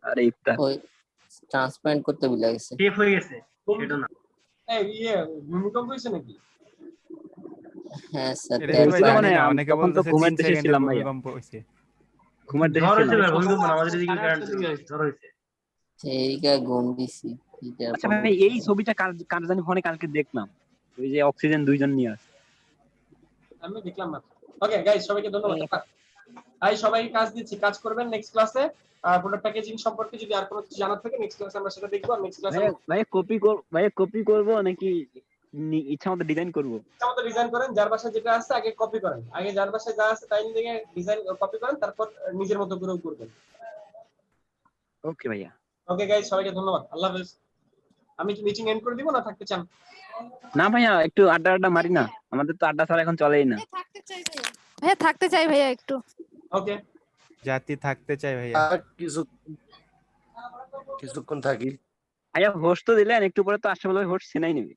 আরে ইফতার ওই ট্রান্সপারেন্ট করতে ভুলে গেছে। সেভ হয়ে গেছে, শ্যাডো না। ভূমিকম্প হইছে নাকি? হ্যাঁ স্যার, মানে অনেকে বলতেছে 3 সেকেন্ডের ভূমিকম্প হইছে। ঘুমার দেশে ছিলাম, ভূমিকম্প আমাদের দিকে ঝড় হইছে। এইটা ঘুম দিছি। আচ্ছা ভাই, এই ছবিটা কার জানি ফোনে কালকে দেখলাম, ওই যে অক্সিজেন দুইজন নিয়ে আসে, আমি দেখলাম না। ওকে গাইস, সবাইকে ধন্যবাদ। সবাই কাজ দিচ্ছি, কাজ করবেন নেক্সট ক্লাসে। প্রোডাক্ট প্যাকেজিং সম্পর্কে যদি আর কোনো কিছু জানার থাকে নেক্সট ক্লাসে আমরা সেটা দেখব। আর নেক্সট ক্লাসে ভাই কপি করব নাকি ইচ্ছা মতো ডিজাইন করব? ইচ্ছা মতো ডিজাইন করেন, যার বাসায় যেটা আছে আগে কপি করেন, আগে যার বাসায় যা আছে তাই নিয়ে ডিজাইন কপি করেন, তারপর নিজের মতো করেও করবেন। ওকে ভাইয়া। ওকে গাইস, সবাইকে ধন্যবাদ, আল্লাহ হাফেজ। আমি কি মিটিং এন্ড করে দিব না থাকতে চান? না ভাইয়া, একটু আড্ডা মারি না, আমাদের তো আড্ডা ছাড়া এখন চলেই না। ভাইয়া থাকতে চাই ভাইয়া একটু। ওকে, জাতি থাকতে চাই ভাইয়া। কিছুক্ষণ থাকি। ভাইয়া হোস্ট তো দিলেন, একটু পরে তো আশরাফুল ভাই হোস্ট ছিনাই নেবে।